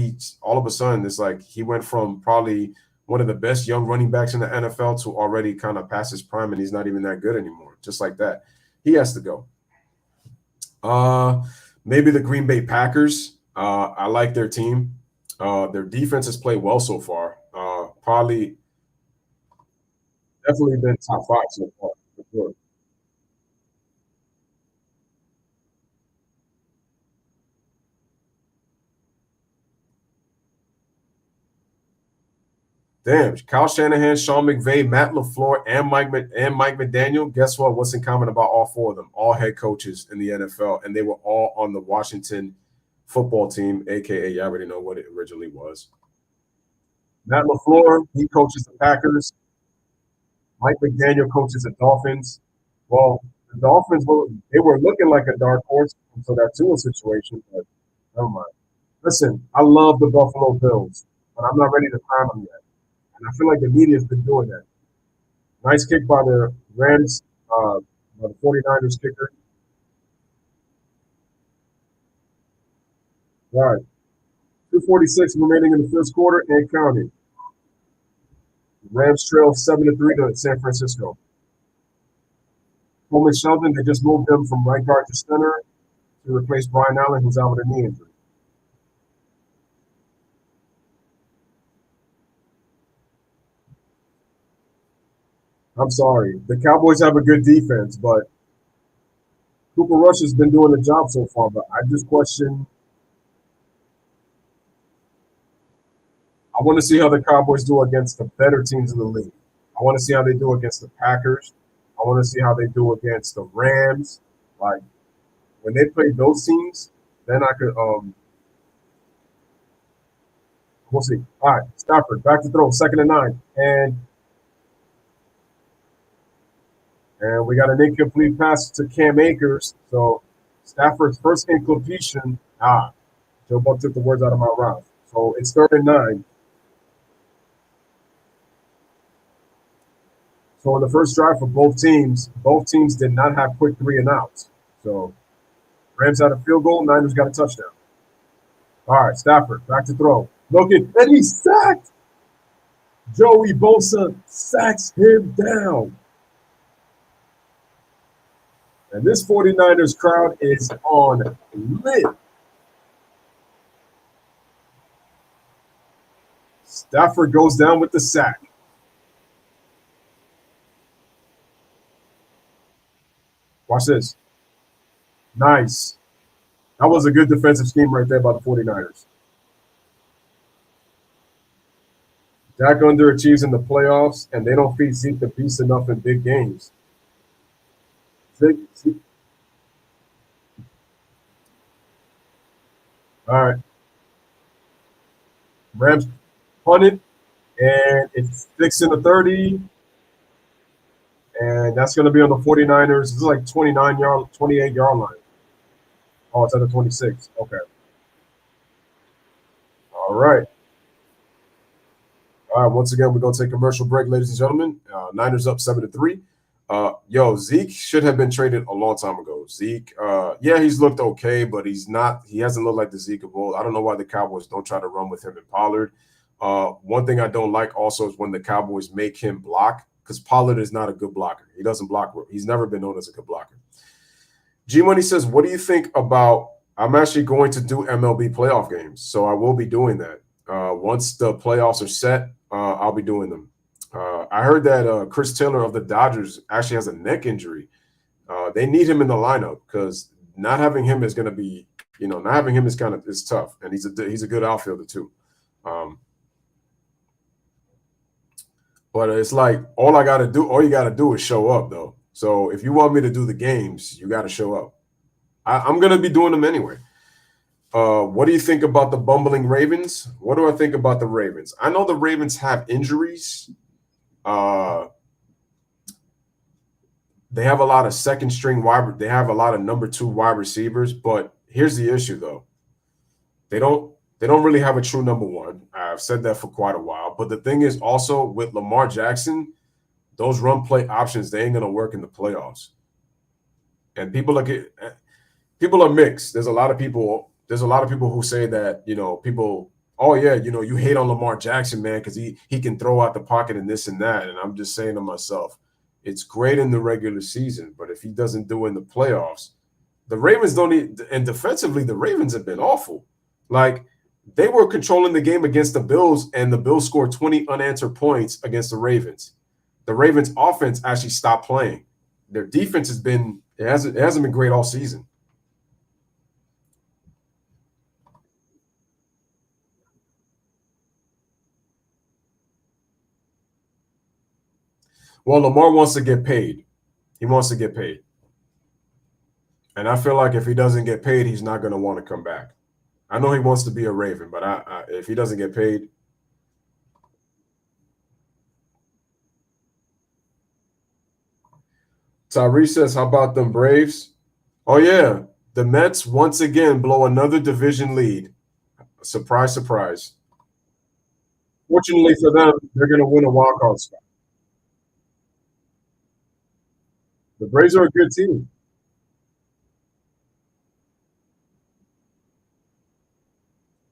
all of a sudden, it's like he went from probably one of the best young running backs in the NFL to already kind of past his prime, and he's not even that good anymore. Just like that. He has to go. Maybe the Green Bay Packers. I like their team. Their defense has played well so far. Probably definitely been top 5 so far. For sure. Damn, Kyle Shanahan, Sean McVay, Matt LaFleur, and Mike McDaniel. Guess what? What's in common about all 4 of them? All head coaches in the NFL, and they were all on the Washington football team, aka you already know what it originally was. Matt LaFleur, he coaches the Packers. Mike McDaniel coaches the Dolphins. Well, the Dolphins were looking like a dark horse until that Tua situation, but never mind. Listen, I love the Buffalo Bills, but I'm not ready to crown them yet. And I feel like the media's been doing that. Nice kick by the Rams, by the 49ers kicker. All right. 2:46 remaining in the first quarter and counting. Rams trail 7-3 to San Francisco. Coleman Shelton, they just moved him from right guard to center to replace Brian Allen, who's out with a knee injury. I'm sorry. The Cowboys have a good defense, but Cooper Rush has been doing the job so far. But I just question. I want to see how the Cowboys do against the better teams in the league. I want to see how they do against the Packers. I want to see how they do against the Rams. Like when they play those teams, then I could. We'll see. All right, Stafford back to throw, 2nd and 9, and we got an incomplete pass to Cam Akers. So Stafford's first incompletion. Joe Buck took the words out of my mouth. So it's 3rd and 9. So in the first drive for both teams did not have quick 3 and outs. So Rams had a field goal, Niners got a touchdown. All right, Stafford back to throw. Look at, and he's sacked. Joey Bosa sacks him down. And this 49ers crowd is on lit. Stafford goes down with the sack. Watch this. Nice. That was a good defensive scheme right there by the 49ers. Dak underachieves in the playoffs, and they don't feed Zeke the beast enough in big games. Zeke. All right. Rams punted, and it's 6 in the 30. And that's going to be on the 49ers. This is like 28-yard line. Oh, it's at the 26. Okay. All right. All right. Once again, we're going to take a commercial break, ladies and gentlemen. Niners up 7-3. Zeke should have been traded a long time ago. Zeke, yeah, he's looked okay, but he hasn't looked like the Zeke of old. I don't know why the Cowboys don't try to run with him and Pollard. One thing I don't like also is when the Cowboys make him block, because Pollard is not a good blocker. He doesn't block. He's never been known as a good blocker. G-Money says, what do you think about – I'm actually going to do MLB playoff games, so I will be doing that. Once the playoffs are set, I'll be doing them. I heard that Chris Taylor of the Dodgers actually has a neck injury. They need him in the lineup because not having him is going to be – not having him is tough, and he's a good outfielder too. But it's like all you got to do is show up, though. So if you want me to do the games, you got to show up. I'm going to be doing them anyway. What do you think about the bumbling Ravens? What do I think about the Ravens? I know the Ravens have injuries. They have a lot of second-string wide. They have a lot of number 2 wide receivers. But here's the issue, though. They don't really have a true number 1. I've said that for quite a while. But the thing is also with Lamar Jackson, those run play options, they ain't going to work in the playoffs. And people are mixed. There's a lot of people who say that, you hate on Lamar Jackson, man, because he can throw out the pocket and this and that. And I'm just saying to myself, it's great in the regular season, but if he doesn't do it in the playoffs, the Ravens don't need – and defensively, the Ravens have been awful. Like, they were controlling the game against the Bills, and the Bills scored 20 unanswered points against the Ravens. The Ravens offense actually stopped playing. Their defense hasn't been great all season. Well, Lamar wants to get paid. He wants to get paid. And I feel like if he doesn't get paid, he's not going to want to come back. I know he wants to be a Raven, but if he doesn't get paid. Tyree says, how about them Braves? Oh, yeah. The Mets once again blow another division lead. Surprise, surprise. Fortunately for them, they're going to win a wild card spot. The Braves are a good team.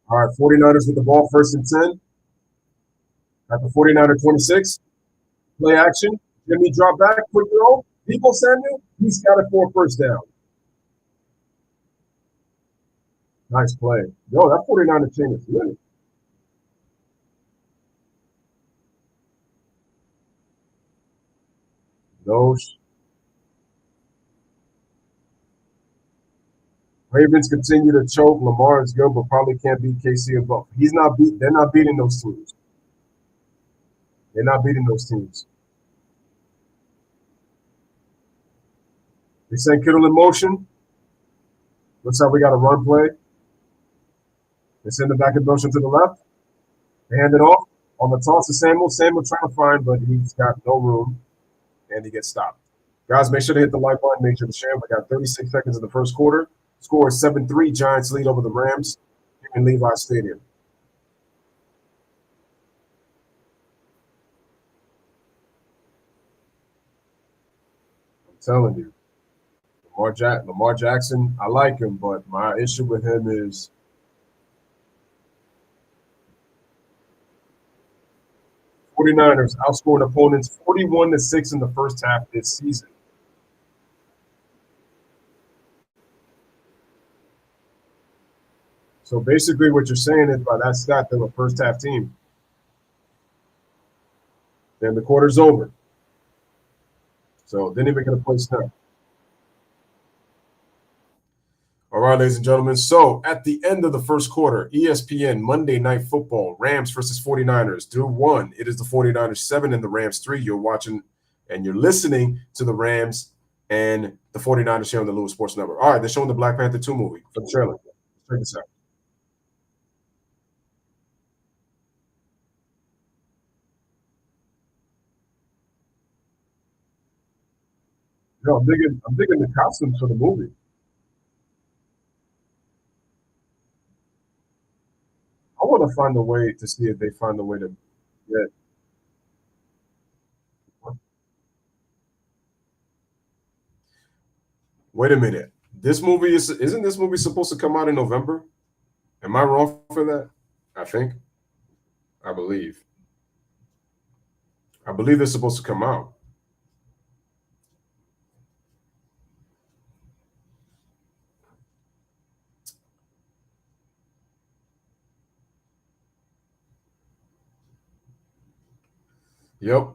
All right, 49ers with the ball, 1st and 10. At the 49er 26. Play action. Jimmy drop back, quick throw. Debo Samuel, he's got it for a 1st down. Nice play. Yo, that 49er team is good. Those Ravens continue to choke. Lamar is good, but probably can't beat KC and Buff. They're not beating those teams. They're not beating those teams. They send Kittle in motion. Looks like we got a run play. They send the back in motion to the left. They hand it off on the toss to Samuel. Samuel trying to find, but he's got no room, and he gets stopped. Guys, make sure to hit the like button. Make sure to share. We got 36 seconds in the 1st quarter. Score is 7-3. Giants lead over the Rams here in Levi Stadium. I'm telling you, Lamar Jackson, I like him, but my issue with him is '49ers outscored opponents 41-6 in the 1st half this season. So basically what you're saying is by that stat, they're a 1st half team. Then the quarter's over. So didn't even get a play snap. All right, ladies and gentlemen. So at the end of the 1st quarter, ESPN Monday Night Football, Rams versus 49ers. Through 1, it is the 49ers 7 and the Rams 3. You're watching and you're listening to the Rams and the 49ers here on the Louis Sports Network. All right, they're showing the Black Panther 2 movie for the trailer. Check this out. Yo, I'm digging the costumes for the movie. I want to find a way to see if they find a way to get. Wait a minute. Isn't this movie supposed to come out in November? Am I wrong for that? I think. I believe. I believe it's supposed to come out. Yep.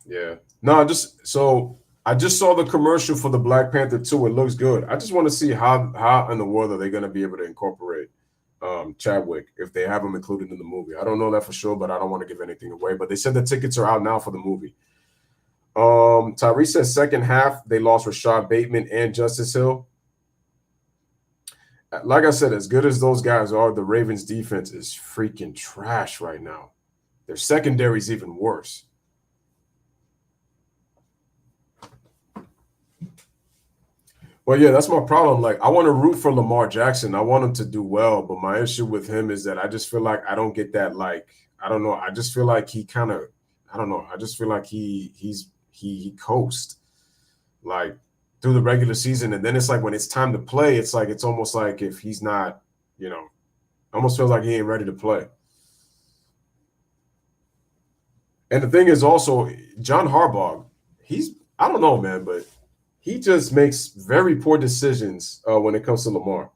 Yeah. No, I just saw the commercial for the Black Panther 2. It looks good. I just want to see how in the world are they going to be able to incorporate Chadwick if they have him included in the movie. I don't know that for sure, but I don't want to give anything away. But they said the tickets are out now for the movie. Tyree says 2nd half they lost Rashad Bateman and Justice Hill. Like I said, as good as those guys are, the Ravens defense is freaking trash right now. Their secondary is even worse. Well, yeah, that's my problem. Like, I want to root for Lamar Jackson. I want him to do well, but my issue with him is that I just feel like I don't get that. Like, I don't know. I just feel like he kind of, I don't know. I just feel like he coasts like through the regular season, and then it's like when it's time to play, it's like it's almost like if he's not, almost feels like he ain't ready to play. And the thing is also John Harbaugh. I don't know, man, but he just makes very poor decisions when it comes to Lamar.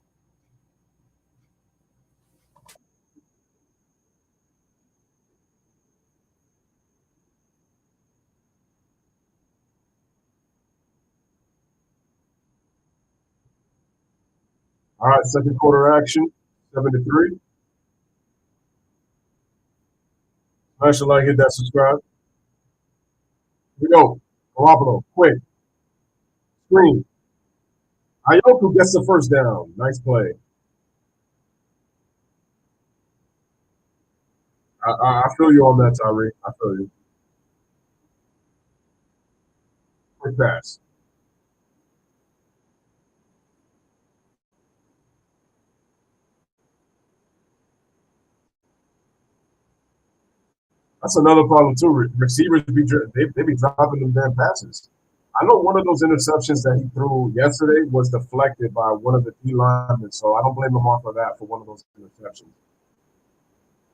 All right, second quarter action, 7-3. Smash the like, hit that subscribe. Here we go. Garoppolo, quick. Screen. Ayoku gets the first down. Nice play. I feel you on that, Tyree. I feel you. Quick pass. That's another problem too. Receivers they be dropping them damn passes. I know one of those interceptions that he threw yesterday was deflected by one of the D linemen, so I don't blame him for that for one of those interceptions.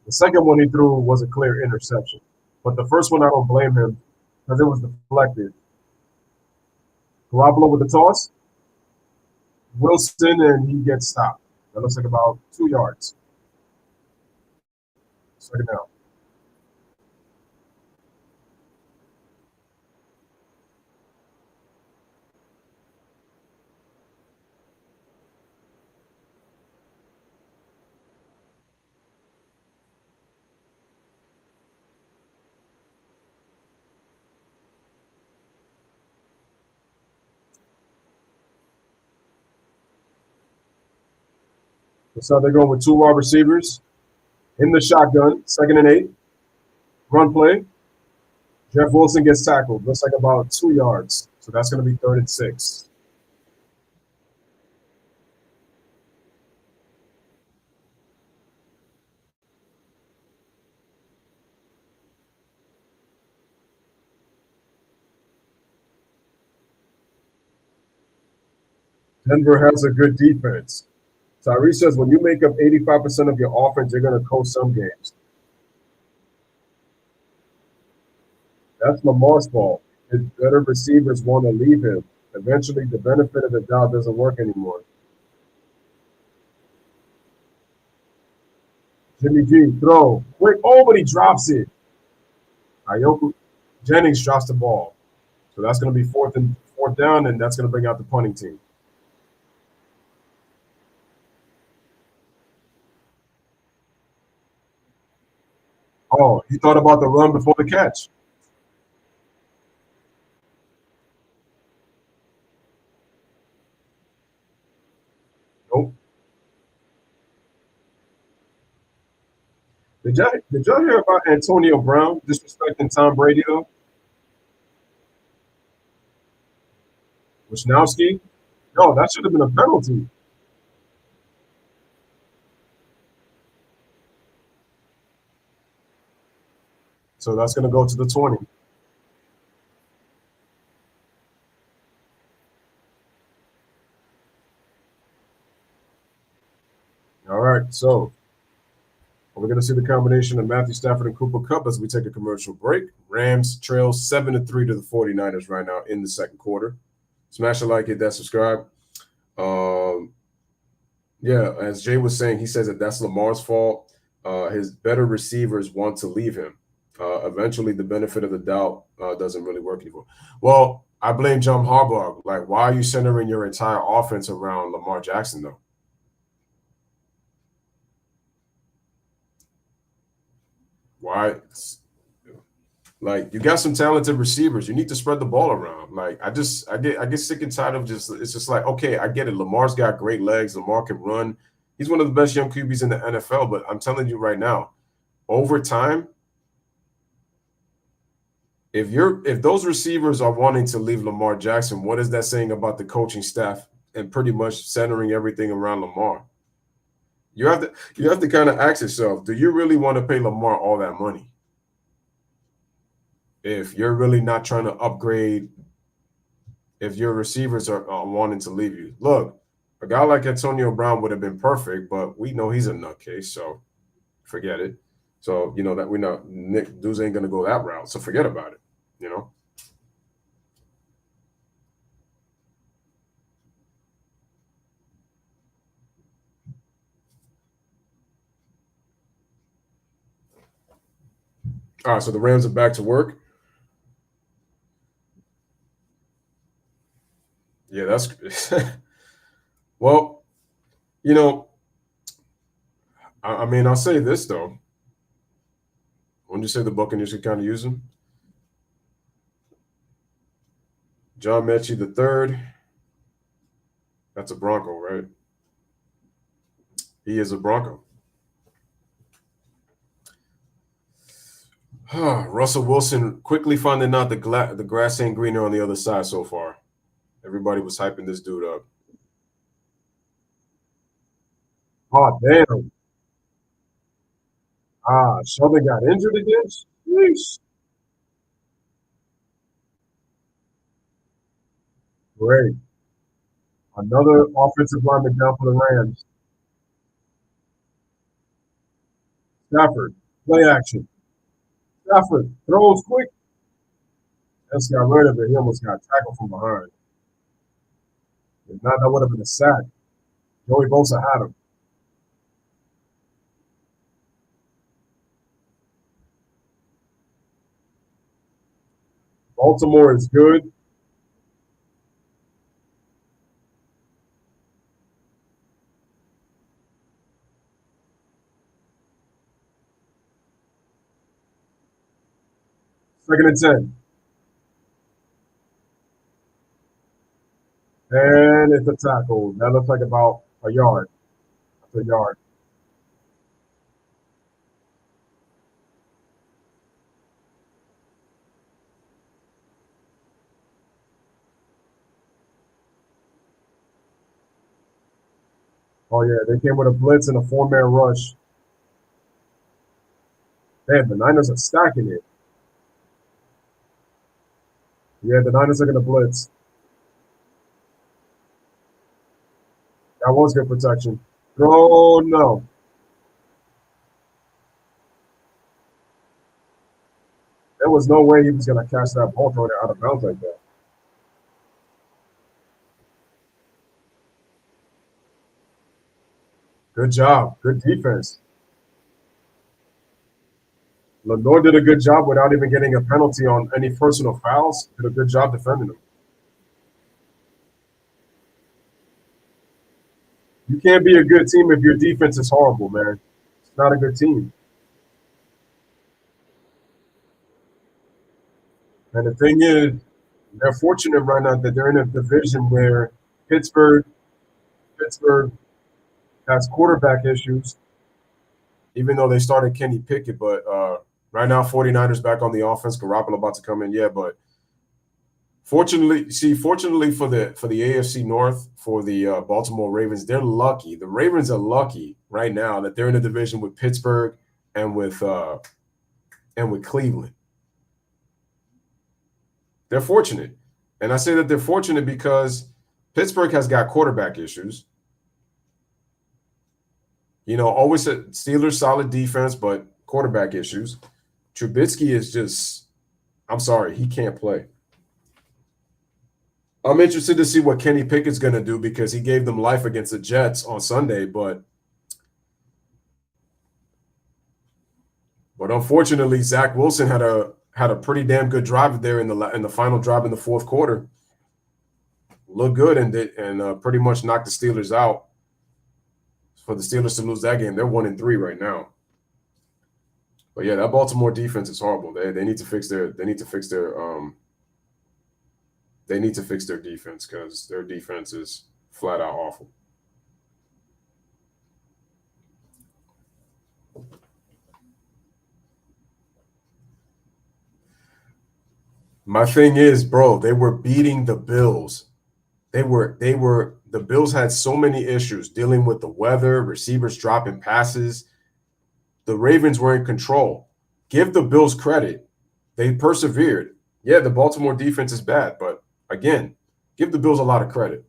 The second one he threw was a clear interception, but the first one I don't blame him because it was deflected. Garoppolo with the toss, Wilson, and he gets stopped. That looks like about 2 yards. Second down. So they're going with 2 wide receivers in the shotgun, 2nd and 8. Run play. Jeff Wilson gets tackled. Looks like about 2 yards. So that's going to be 3rd and 6. Denver has a good defense. Tyree says when you make up 85% of your offense, you're going to coast some games. That's Lamar's fault. His better receivers want to leave him. Eventually, the benefit of the doubt doesn't work anymore. Jimmy G, throw. Quick. Oh, but he drops it. Ayoku Jennings drops the ball. So that's going to be fourth down, and that's going to bring out the punting team. Oh, he thought about the run before the catch. Nope. Did y'all hear about Antonio Brown disrespecting Tom Brady though? Wisnowski? No, that should have been a penalty. So that's going to go to the 20. All right, so we're going to see the combination of Matthew Stafford and Cooper Kupp as we take a commercial break. Rams trail 7-3 to the 49ers right now in the second quarter. Smash a like, hit that subscribe. Yeah, as Jay was saying, he says that that's Lamar's fault. His better receivers want to leave him. Eventually, the benefit of the doubt doesn't really work anymore. Well, I blame John Harbaugh. Like, why are you centering your entire offense around Lamar Jackson, though? Why? Like, you got some talented receivers. You need to spread the ball around. Like, I get sick and tired of it's just like, okay, I get it. Lamar's got great legs. Lamar can run. He's one of the best young QBs in the NFL. But I'm telling you right now, over time, if those receivers are wanting to leave Lamar Jackson, what is that saying about the coaching staff and pretty much centering everything around Lamar? You have to kind of ask yourself, do you really want to pay Lamar all that money? If you're really not trying to upgrade, if your receivers are wanting to leave you. Look, a guy like Antonio Brown would have been perfect, but we know he's a nutcase, so forget it. So, you know, that we know Nick Dudes ain't going to go that route, so forget about it, you know? All right, so the Rams are back to work. Yeah, that's well, You know, I mean, I'll say this though. When you say the Buccaneers could kind of use him, John Mechie the third. That's a Bronco, right? He is a Bronco. Russell Wilson quickly finding out the grass ain't greener on the other side so far. Everybody was hyping this dude up. Oh, damn. Sheldon got injured again? Yeesh. Great. Another offensive lineman down for the Rams. Stafford, play action. Stafford throws quick. That's got rid of it. He almost got tackled from behind. If not, that would have been a sack. Joey Bosa had him. Baltimore is good. Second and 10. And it's a tackle. That looks like about a yard. That's a yard. Oh, yeah. They came with a blitz and a four-man rush. Man, the Niners are stacking it. Yeah, the Niners are going to blitz. That was good protection. Oh, no. There was no way he was going to catch that ball throwing it out of bounds like that. Good job. Good defense. Lenore did a good job without even getting a penalty on any personal fouls. Did a good job defending him. You can't be a good team if your defense is horrible, man. It's not a good team. And the thing is, they're fortunate right now that they're in a division where Pittsburgh has quarterback issues, even though they started Kenny Pickett. But right now, 49ers back on the offense. Garoppolo about to come in, yeah. But fortunately for the AFC North, for the Baltimore Ravens, they're lucky. The Ravens are lucky right now that they're in a division with Pittsburgh and with Cleveland. They're fortunate. And I say that they're fortunate because Pittsburgh has got quarterback issues. You know, always a Steelers solid defense, but quarterback issues. Trubisky is just, I'm sorry, he can't play. I'm interested to see what Kenny Pickett's going to do because he gave them life against the Jets on Sunday, but unfortunately, Zach Wilson had a pretty damn good drive there in the final drive in the fourth quarter. Looked good and pretty much knocked the Steelers out. For the Steelers to lose that game, they're 1-3 right now. But yeah, that Baltimore defense is horrible. They need to fix their defense because their defense is flat out awful. My thing is, bro, they were beating the Bills. The Bills had so many issues dealing with the weather, receivers dropping passes. The Ravens were in control. Give the Bills credit. They persevered. Yeah, the Baltimore defense is bad, but again, give the Bills a lot of credit.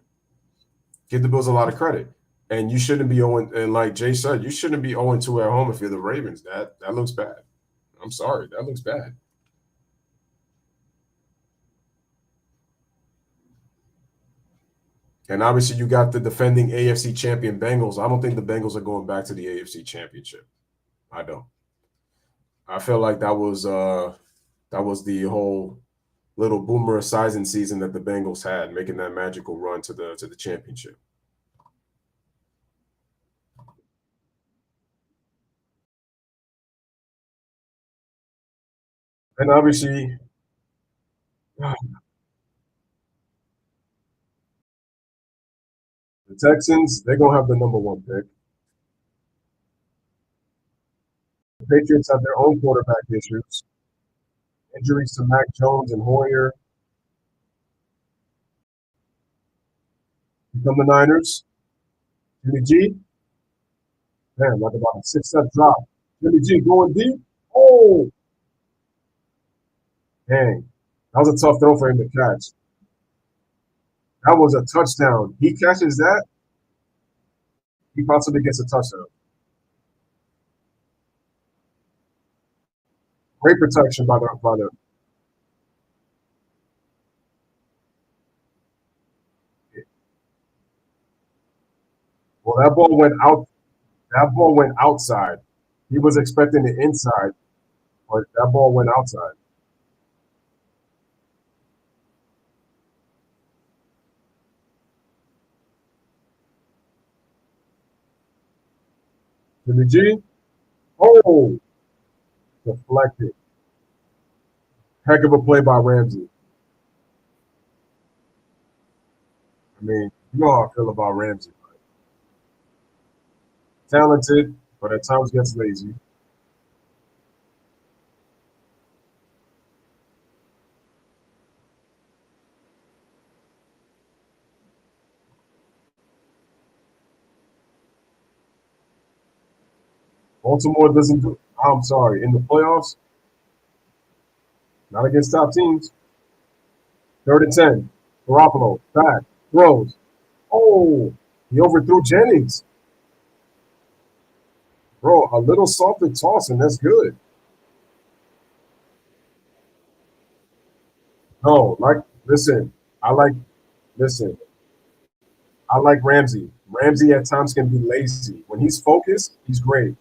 Give the Bills a lot of credit. And you shouldn't be 0, and like Jay said, you shouldn't be 0-2 at home if you're the Ravens. That looks bad. I'm sorry. That looks bad. And obviously, you got the defending AFC champion Bengals. I don't think the Bengals are going back to the AFC championship. I don't. I feel like that was the whole little Boomer Esiason season that the Bengals had, making that magical run to the championship. And obviously, the Texans, they're going to have the number one pick. The Patriots have their own quarterback issues. Injuries to Mac Jones and Hoyer become the Niners. Jimmy G, man, like about a 6-step drop. Jimmy G going deep. Oh, dang. That was a tough throw for him to catch. That was a touchdown. He catches that, he possibly gets a touchdown. Great protection by the. Well, that ball went out. That ball went outside. He was expecting the inside, but that ball went outside. Jimmy G. Oh, deflected. Heck of a play by Ramsey. I mean, you know how I feel about Ramsey. Talented, but at times gets lazy. Baltimore doesn't do. I'm sorry. In the playoffs, not against top teams. 3rd and 10. Garoppolo back throws. Oh, he overthrew Jennings. Bro, a little salted toss, and that's good. No, like, listen, I like, listen, I like Ramsey. Ramsey at times can be lazy. When he's focused, he's great.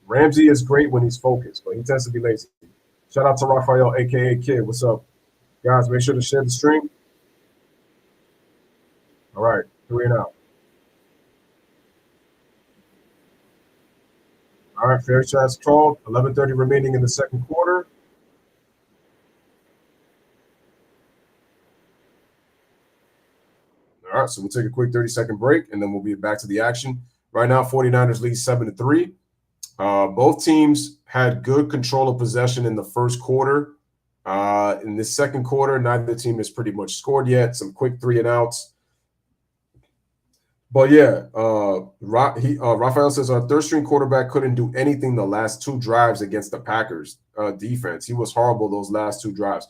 Ramsey is great when he's focused, but he tends to be lazy. Shout out to Raphael, aka Kid. What's up, guys? Make sure to share the stream. All right, 3 and out. All right, fair shots called. 11:30 remaining in the second quarter. All right, so we'll take a quick 30-second break, and then we'll be back to the action. Right now, 49ers lead 7-3. Both teams had good control of possession in the first quarter. In the second quarter, neither team has pretty much scored yet. Some quick 3-and-outs. But yeah, Raphael says our third-string quarterback couldn't do anything the last 2 drives against the Packers defense. He was horrible those last 2 drives.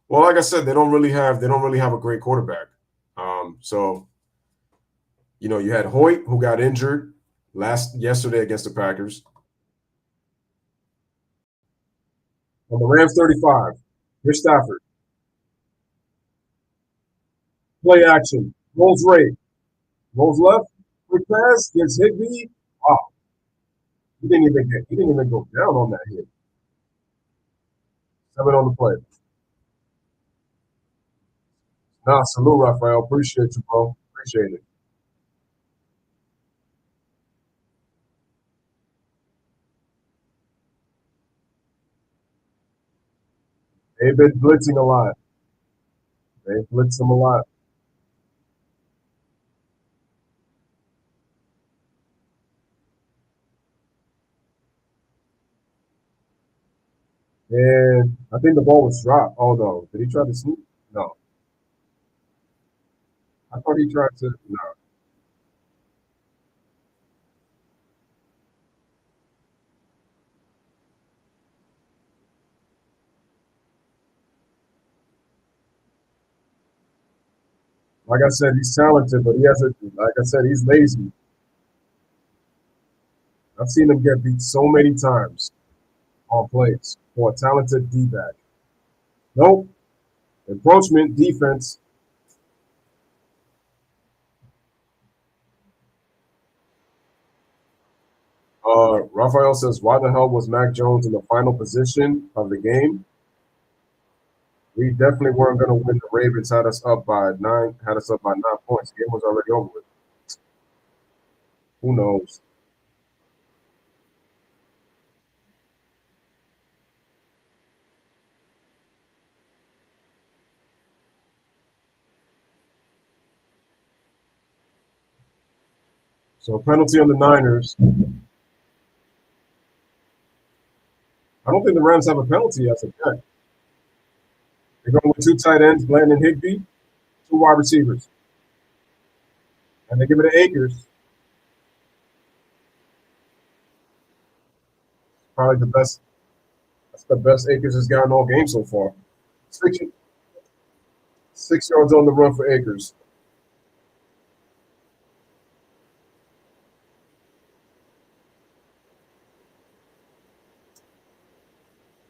Well, like I said, they don't really have a great quarterback. So you had Hoyt, who got injured yesterday against the Packers. On the Rams 35, here's Stafford. Play action. Rolls right. Rolls left. Quick pass. Gets Higbee. Wow. He didn't even go down on that hit. 7 on the play. Nah, salute, Raphael. Appreciate you, bro. Appreciate it. They've been blitzing a lot. They blitz him a lot. And I think the ball was dropped. Oh, no. Did he try to sneak? No. I thought he tried to. No. Like I said, he's talented, but like I said, he's lazy. I've seen him get beat so many times on plays for a talented D-back. Nope. Encroachment defense. Raphael says, why the hell was Mac Jones in the final position of the game? We definitely weren't going to win. The Ravens had us up by 9 points. The game was already over with. Who knows? So penalty on the Niners. I don't think the Rams have a penalty as of yet. They're going with 2 tight ends, Bland and Higbee, 2 wide receivers. And they give it to Akers. Probably the best. That's the best Akers has gotten all game so far. 6 yards on the run for Akers.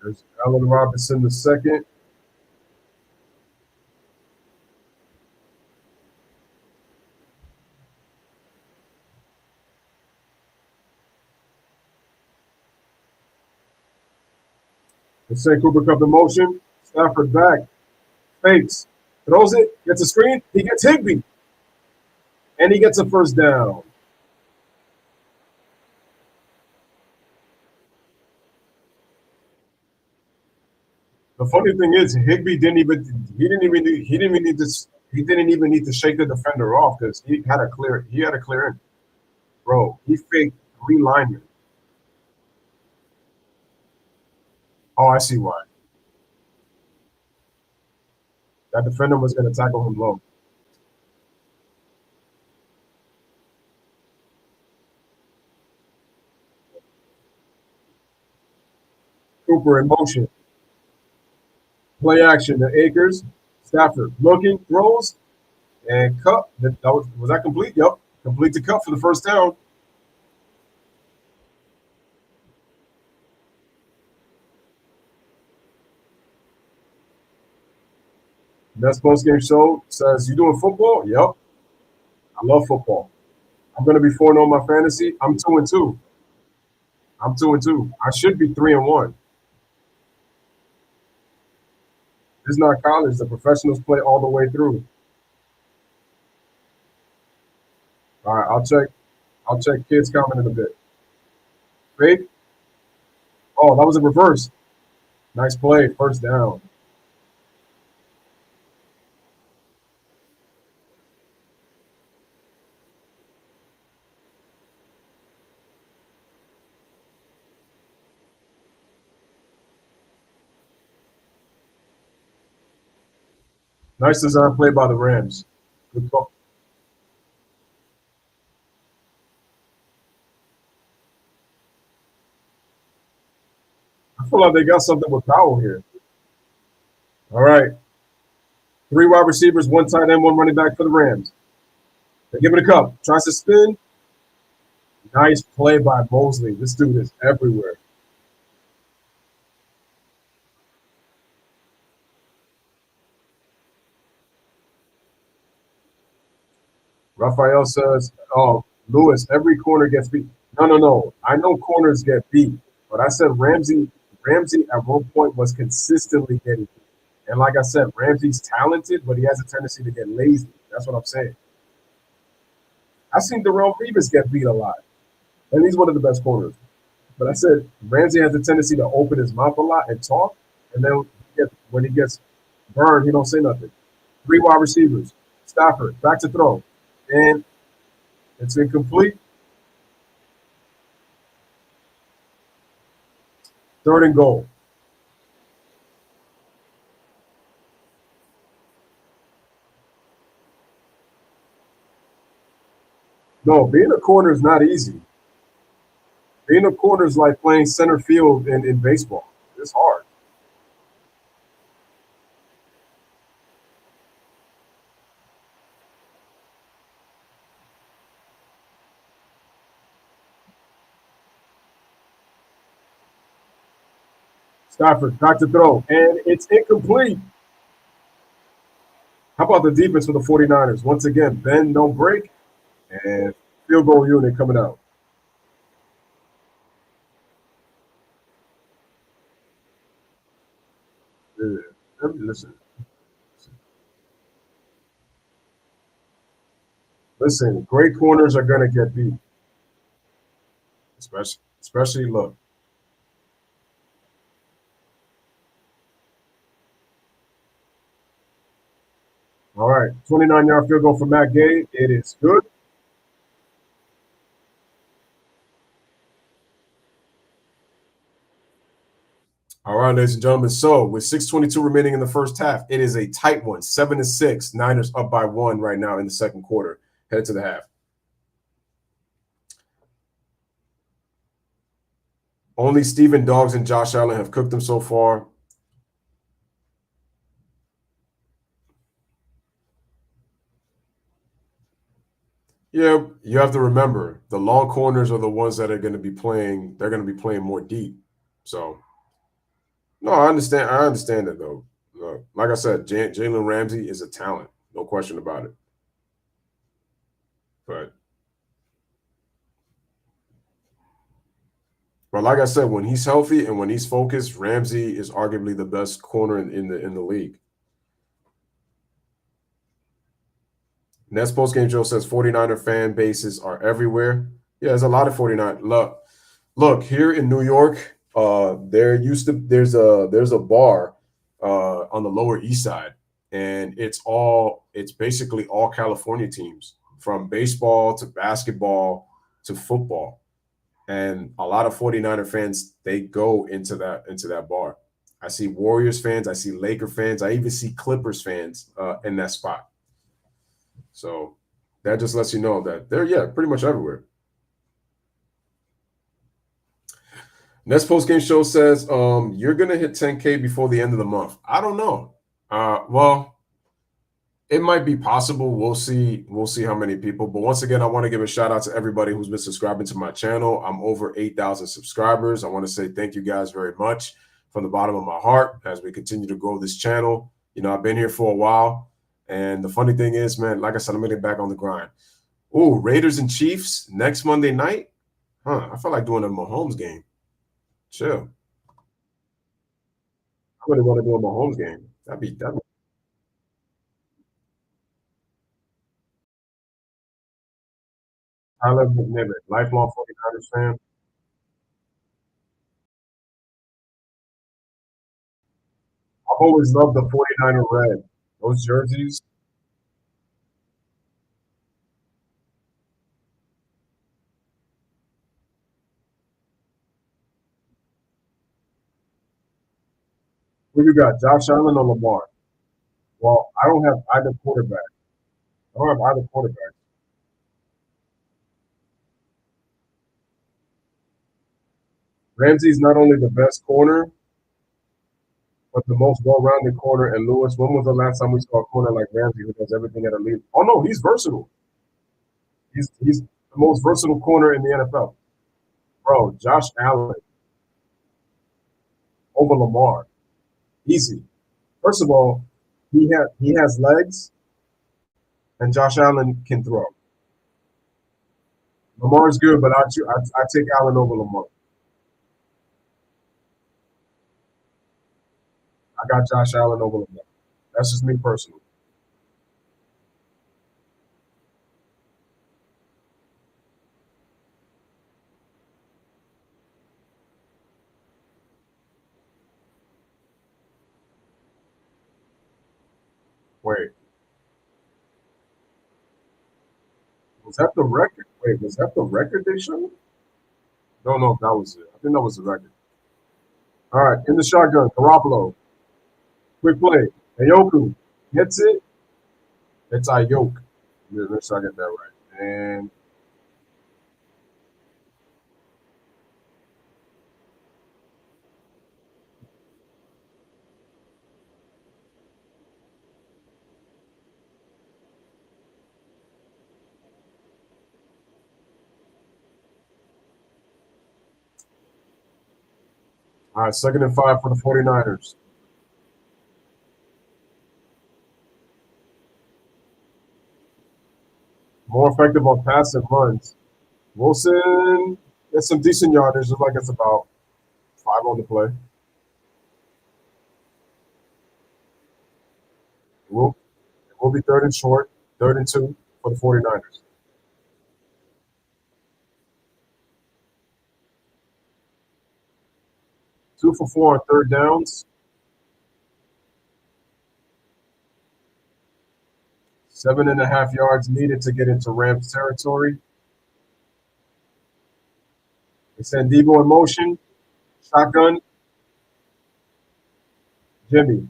There's Allen Robinson the second. The St. Cooper Cup in motion. Stafford back. Fakes. Throws it. Gets a screen. He gets Higbee. And he gets a first down. The funny thing is, Higbee didn't even need to shake the defender off because he had a clear in. Bro, he faked 3 linemen. Oh, I see why. That defender was going to tackle him low. Cooper in motion. Play action to Akers. Stafford looking, throws, and cut. Was that complete? Yep. Complete to cut for the first down. That's post-game show says, "You doing football?" Yep. I love football. I'm going to be 4-0 on my fantasy. I'm 2-2. I'm 2-2. I should be 3-1. This is not college. The professionals play all the way through. All right, I'll check kids comment in a bit. Fake. Oh, that was a reverse. Nice play. First down. Nice design play by the Rams. Good call. I feel like they got something with Powell here. All right. 3 wide receivers, 1 tight end, 1 running back for the Rams. They give it a cup. Tries to spin. Nice play by Mosley. This dude is everywhere. Raphael says, "Oh, Louis, every corner gets beat." No. I know corners get beat, but I said Ramsey at one point was consistently getting beat. And like I said, Ramsey's talented, but he has a tendency to get lazy. That's what I'm saying. I've seen Darrell Revis get beat a lot, and he's one of the best corners. But I said Ramsey has a tendency to open his mouth a lot and talk, and then when he gets burned, he don't say nothing. 3 wide receivers. Stafford, back to throw. And it's incomplete. 3rd and goal. No, being a corner is not easy. Being a corner is like playing center field in baseball. It's hard. Stafford, back to throw. And it's incomplete. How about the defense for the 49ers? Once again, bend, don't break, and field goal unit coming out. Yeah. Listen, great corners are going to get beat. Especially look. All right, 29-yard field goal for Matt Gay. It is good. All right, ladies and gentlemen. So with 6:22 remaining in the first half, it is a tight one, 7-6. Niners up by 1 right now in the second quarter. Headed to the half. Only Steven Dogs and Josh Allen have cooked them so far. Yeah, you have to remember the long corners are the ones that are going to be playing. They're going to be playing more deep. So, no, I understand. I understand it though. Like I said, Jalen Ramsey is a talent, no question about it. But like I said, when he's healthy and when he's focused, Ramsey is arguably the best corner in the league. Nets postgame Joe says 49er fan bases are everywhere. Yeah, there's a lot of 49. Look here in New York, there's a bar on the Lower East Side, and it's basically all California teams, from baseball to basketball to football. And a lot of 49er fans, they go into that bar. I see Warriors fans, I see Laker fans, I even see Clippers fans in that spot. So that just lets you know that they're pretty much everywhere. Next post game show says you're gonna hit 10K before the end of the month. I don't know. Well, it might be possible. We'll see. We'll see how many people. But once again, I want to give a shout out to everybody who's been subscribing to my channel. I'm over 8,000 subscribers. I want to say thank you guys very much from the bottom of my heart as we continue to grow this channel. You know, I've been here for a while. And the funny thing is, man, like I said, I'm going to get back on the grind. Ooh, Raiders and Chiefs next Monday night? Huh, I feel like doing a Mahomes game. Chill. I really want to do a Mahomes game. That'd be Tyler McNiven, lifelong 49ers fan. I've always loved the 49er red. Those jerseys. Who you got, Josh Allen or Lamar? Well, I don't have either quarterback. I don't have either quarterback. Ramsey's not only the best corner, but the most well-rounded corner. And Lewis, when was the last time we saw a corner like Ramsey who does everything at a lead? Oh no, he's versatile. He's the most versatile corner in the NFL. Bro, Josh Allen over Lamar. Easy. First of all, he has legs, and Josh Allen can throw. Lamar's good, but I take Allen over Lamar. I got Josh Allen over Lamar. That's just me personally. Wait, was that the record? Wait, was that the record they showed? Don't know if that was it. I think that was the record. All right, in the shotgun, Garoppolo. Quick play. Ayoku gets it. It's Ayok. Make sure I get that right. And all right, 2nd and 5 for the 49ers. More effective on pass and runs. Wilson gets some decent yardage. Looks like it's about 5 on the play. It will be 3rd and short, 3rd and 2 for the 49ers. 2 for 4 on 3rd downs. 7.5 yards needed to get into Rams territory. They send Debo in motion. Shotgun. Jimmy,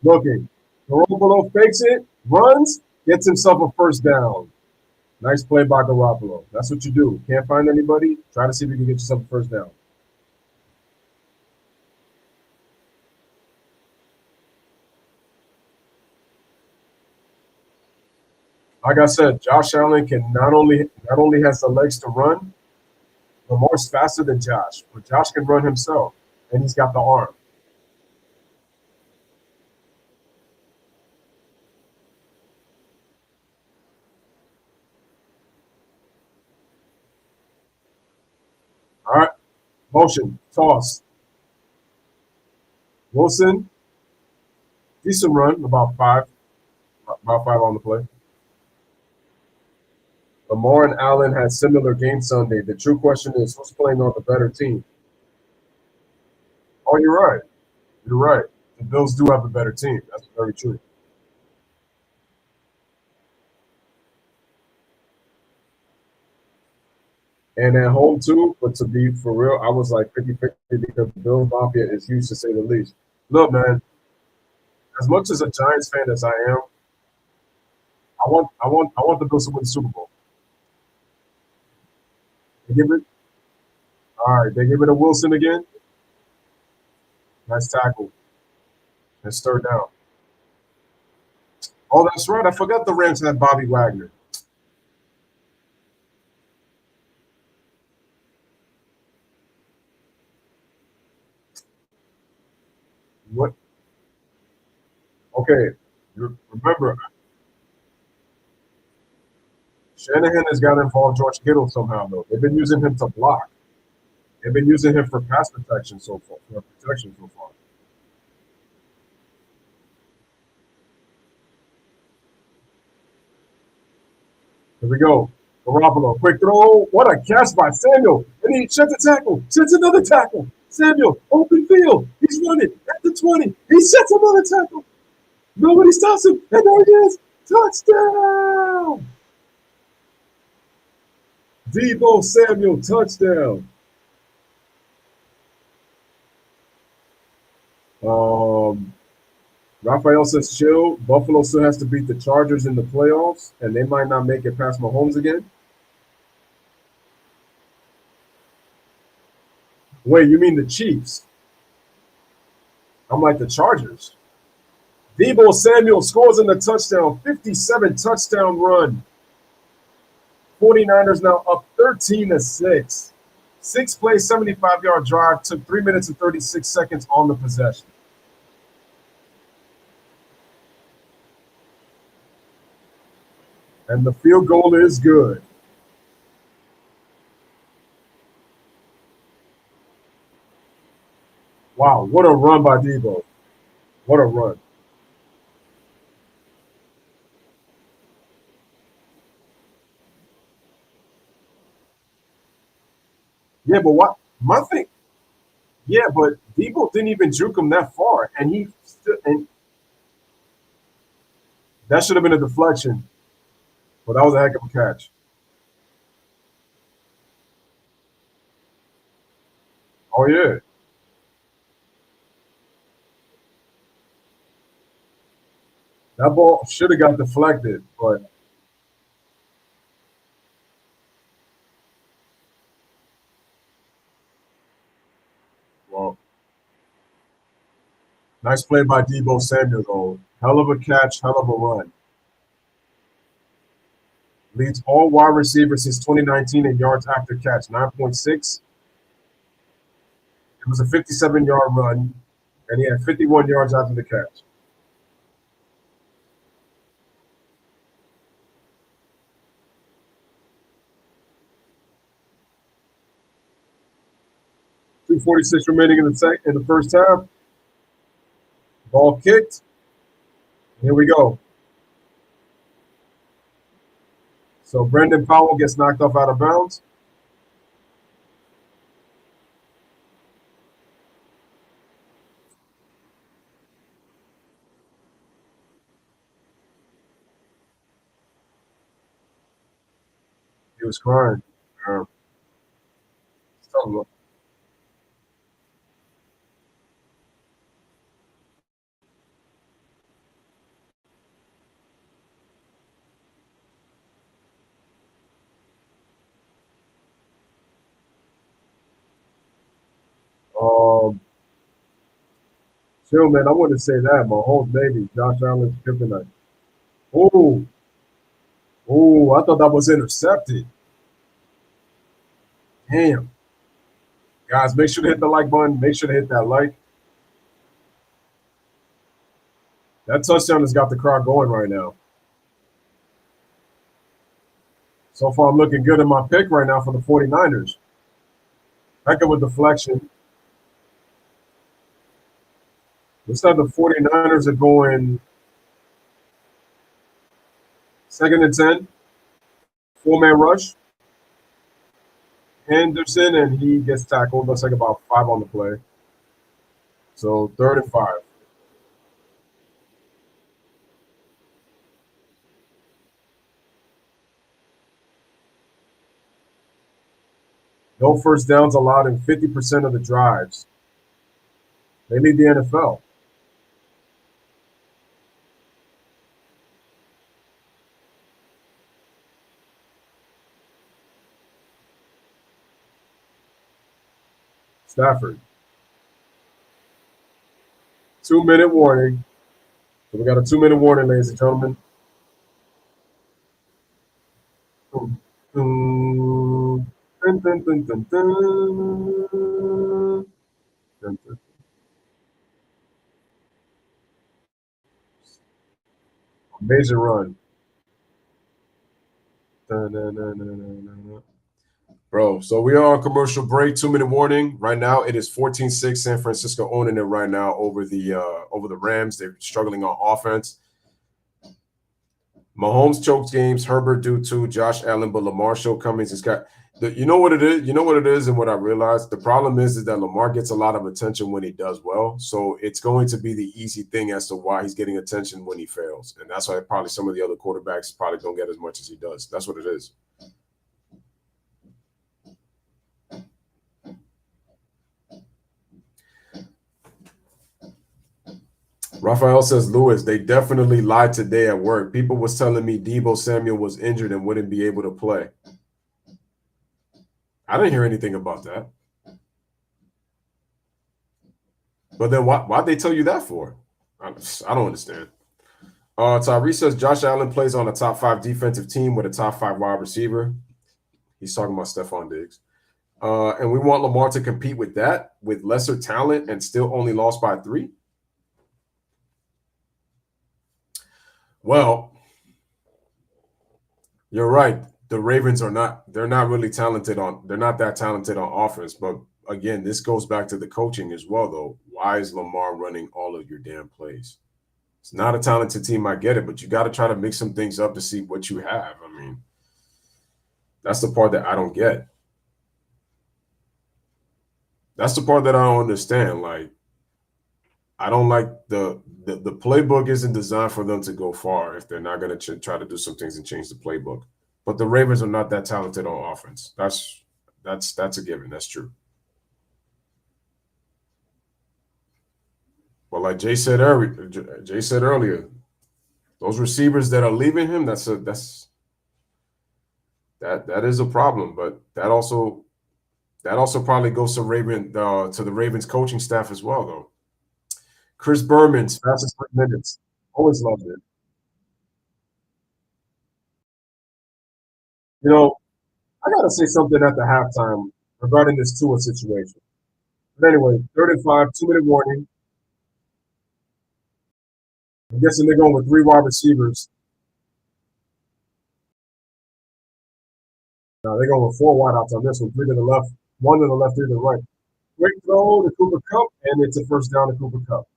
looking. Garoppolo fakes it, runs, gets himself a first down. Nice play by Garoppolo. That's what you do. Can't find anybody? Try to see if you can get yourself a first down. Like I said, Josh Allen can not only has the legs to run, Lamar's faster than Josh, but Josh can run himself, and he's got the arm. All right, motion, toss. Wilson, decent run, about five on the play. Lamar and Allen had similar games Sunday. The true question is, who's playing on the better team? Oh, you're right. You're right. The Bills do have a better team. That's very true. And at home too, but to be for real, I was like 50-50 because the Bills Mafia is huge to say the least. Look, man, as much as a Giants fan as I am, I want the Bills to win the Super Bowl. They give it all right, they give it to Wilson again. Nice tackle. And third down. Oh, that's right. I forgot the Rams had Bobby Wagner. What? Okay. Remember, Shanahan has got to involve George Kittle somehow, though. They've been using him to block. They've been using him for pass protection so far. For protection so far. Here we go. Garoppolo, quick throw. What a catch by Samuel. And he sets a tackle. Sets another tackle. Samuel, open field. He's running at the 20. He sets another tackle. Nobody stops him. And there he is. Touchdown. Deebo Samuel, touchdown. Raphael says chill. Buffalo still has to beat the Chargers in the playoffs, and they might not make it past Mahomes again. Wait, you mean the Chiefs? I'm like the Chargers. Deebo Samuel scores in the touchdown, 57 touchdown run. 49ers now up 13-6. 6-play, 75-yard drive, took 3 minutes and 36 seconds on the possession. And the field goal is good. Wow, what a run by Deebo. What a run. Yeah, but what my thing, yeah, but Deebo didn't even juke him that far, and and that should have been a deflection, but that was a heck of a catch. Oh yeah, that ball should have got deflected, but well, nice play by Deebo Samuel though. Hell of a catch, hell of a run. Leads all wide receivers since 2019 in yards after catch, 9.6. It was a 57-yard run, and he had 51 yards after the catch. 2:46 remaining in the first half. Ball kicked. Here we go. So Brendan Powell gets knocked off out of bounds. He was crying. Uh, Chill, man. I wouldn't say that. Mahomes, maybe. Josh Allen's kryptonite. Oh, oh, I thought that was intercepted. Damn. Guys, make sure to hit the like button. Make sure to hit that like. That touchdown has got the crowd going right now. So far, I'm looking good in my pick right now for the 49ers. Heck of a deflection. Looks like the 49ers are going 2nd and 10. 4-man rush. Henderson, and he gets tackled. Looks like about 5 on the play. So 3rd and 5. No first downs allowed in 50% of the drives. They lead the NFL. Stafford. 2-minute warning. So we got a 2-minute warning, ladies and gentlemen. Dun, dun, dun, dun, dun, dun. Dun, dun. Amazing run. Dun, dun, dun, dun, dun, dun. Bro, so we are on commercial break. 2-minute warning. Right now, it is 14-6. San Francisco owning it right now over the Rams. They're struggling on offense. Mahomes choked games. Herbert due to Josh Allen, but Lamar shortcomings. He's got you know what it is. You know what it is, and what I realized. The problem is that Lamar gets a lot of attention when he does well. So it's going to be the easy thing as to why he's getting attention when he fails, and that's why probably some of the other quarterbacks probably don't get as much as he does. That's what it is. Raphael says, Louis, they definitely lied today at work. People was telling me Deebo Samuel was injured and wouldn't be able to play. I didn't hear anything about that. But then why'd they tell you that for? I don't understand. Tyree says Josh Allen plays on a top 5 defensive team with a top 5 wide receiver. He's talking about Stephon Diggs. And we want Lamar to compete with that, with lesser talent and still only lost by 3. Well, you're right. The Ravens they're not that talented on offense. But again, this goes back to the coaching as well, though. Why is Lamar running all of your damn plays? It's not a talented team, I get it, but you got to try to mix some things up to see what you have. I mean, that's the part that I don't get. That's the part that I don't understand. Like, I don't like the playbook isn't designed for them to go far if they're not going to try to do some things and change the playbook. But the Ravens are not that talented on offense. That's a given. That's true. But like Jay said earlier, those receivers that are leaving him, that is a problem. But that also probably goes to the Ravens coaching staff as well, though. Chris Berman's fastest 3 minutes. Always loved it. You know, I got to say something at the halftime regarding this Tua situation. But anyway, 3rd and 5, 2-minute warning. I'm guessing they're going with 3 wide receivers. No, they're going with 4 wideouts on this one. 3 to the left, 1 to the left, 3 to the right. Quick throw to Cooper Kupp, and it's a first down to Cooper Kupp.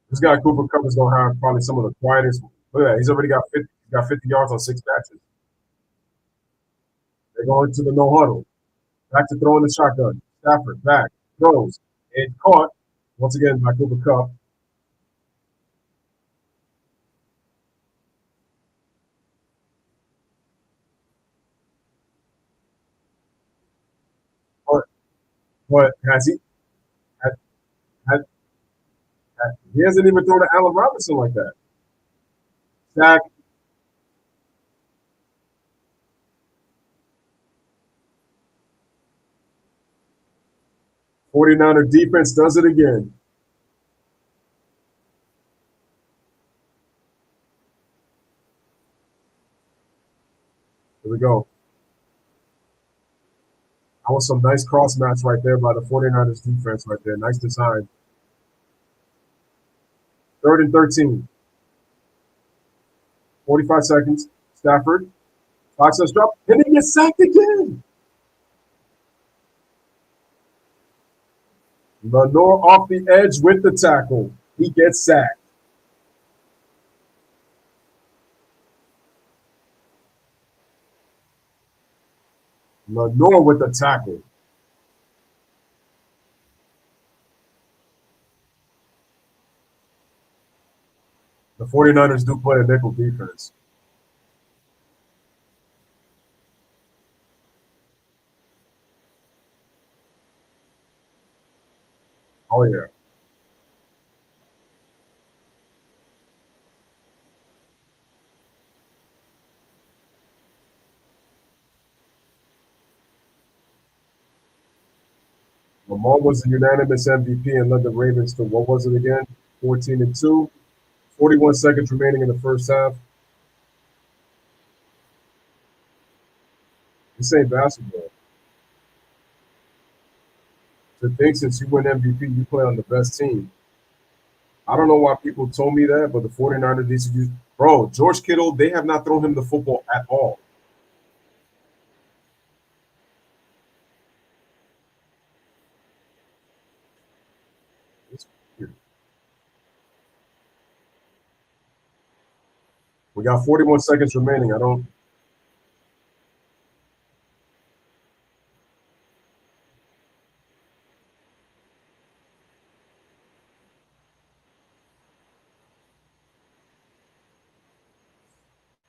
This guy Cooper Kupp is going to have probably some of the quietest. Look at that. He's already got 50 yards on 6 catches. They're going to the no huddle. Back to throwing the shotgun. Stafford back, throws, and caught once again by Cooper Kupp. But has he? He hasn't even thrown to Allen Robinson like that. Sack. 49er defense does it again. Here we go. That was some nice cross match right there by the 49ers defense right there. Nice design. 3rd and 13. 45 seconds. Stafford. Clock says drop. And he gets sacked again. Lenore off the edge with the tackle. He gets sacked. Lenore with the tackle. The 49ers do play a nickel defense. Oh, yeah. Lamar was the unanimous MVP and led the Ravens to, what was it again? 14-2. 41 seconds remaining in the first half. This ain't basketball. To think since you win MVP, you play on the best team. I don't know why people told me that, but the 49ers need to use. Bro, George Kittle, they have not thrown him the football at all. It's weird. We got 41 seconds remaining. I don't.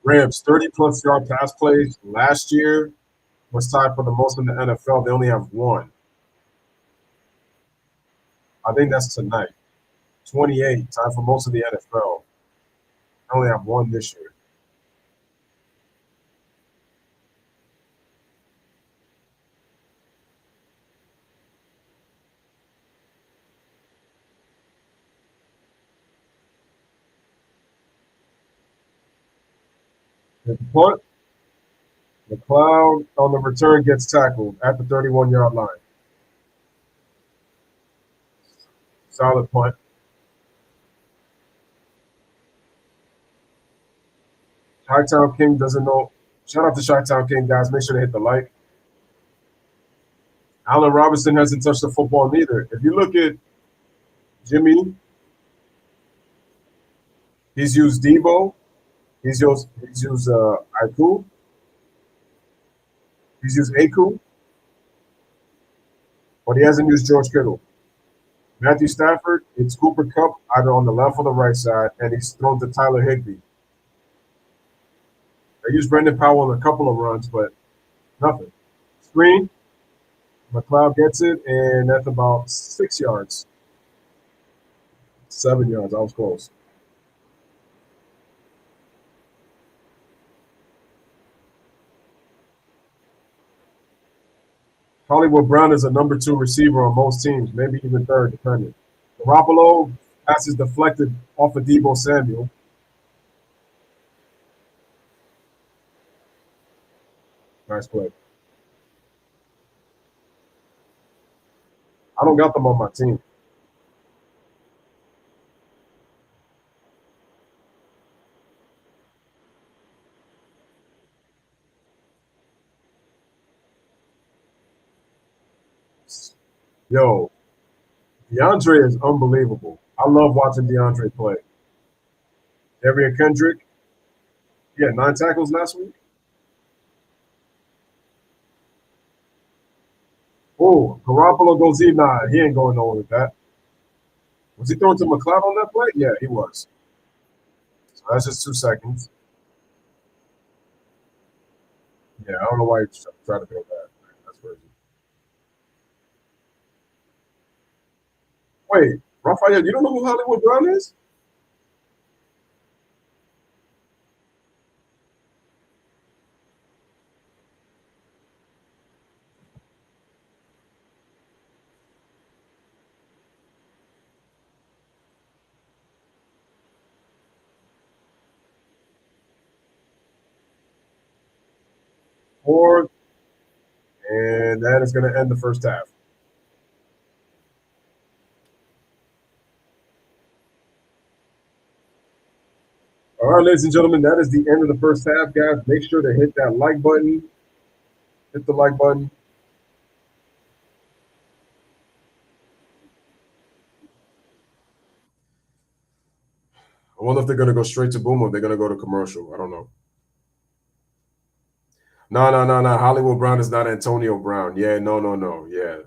Rams, 30-plus yard pass plays last year was tied for the most in the NFL. They only have one. I think that's tonight. 28, tied for most of the NFL. They only have one this year. The punt, the cloud on the return gets tackled at the 31-yard line. Solid punt. Chi-Town King doesn't know. Shout out to Chi-Town King, guys. Make sure to hit the like. Allen Robinson hasn't touched the football neither. If you look at Jimmy, he's used Debo. He's used Aiku. He's used Aku. But he hasn't used George Kittle. Matthew Stafford, it's Cooper Kupp either on the left or the right side, and he's thrown to Tyler Higbee. They used Brendan Powell in a couple of runs, but nothing. Screen. McLeod gets it, and that's about 6 yards. 7 yards. I was close. Hollywood Brown is a number 2 receiver on most teams, maybe even third, depending. Garoppolo passes deflected off of Debo Samuel. Nice play. I don't got them on my team. Yo, DeAndre is unbelievable. I love watching DeAndre play. Darian Kendrick, he had 9 tackles last week. Oh, Garoppolo goes E9. He ain't going nowhere with that. Was he throwing to McLeod on that play? Yeah, he was. So that's just 2 seconds. Yeah, I don't know why he tried to throw that. That's crazy. Wait, Raphael, you don't know who Hollywood Brown is? fourth. And that is going to end the first half. All right, ladies and gentlemen, that is the end of the first half, guys. Make sure to hit that like button. Hit the like button. I wonder if they're going to go straight to boom or they're going to go to commercial. I don't know. No. Hollywood Brown is not Antonio Brown. Yeah, no. Yeah.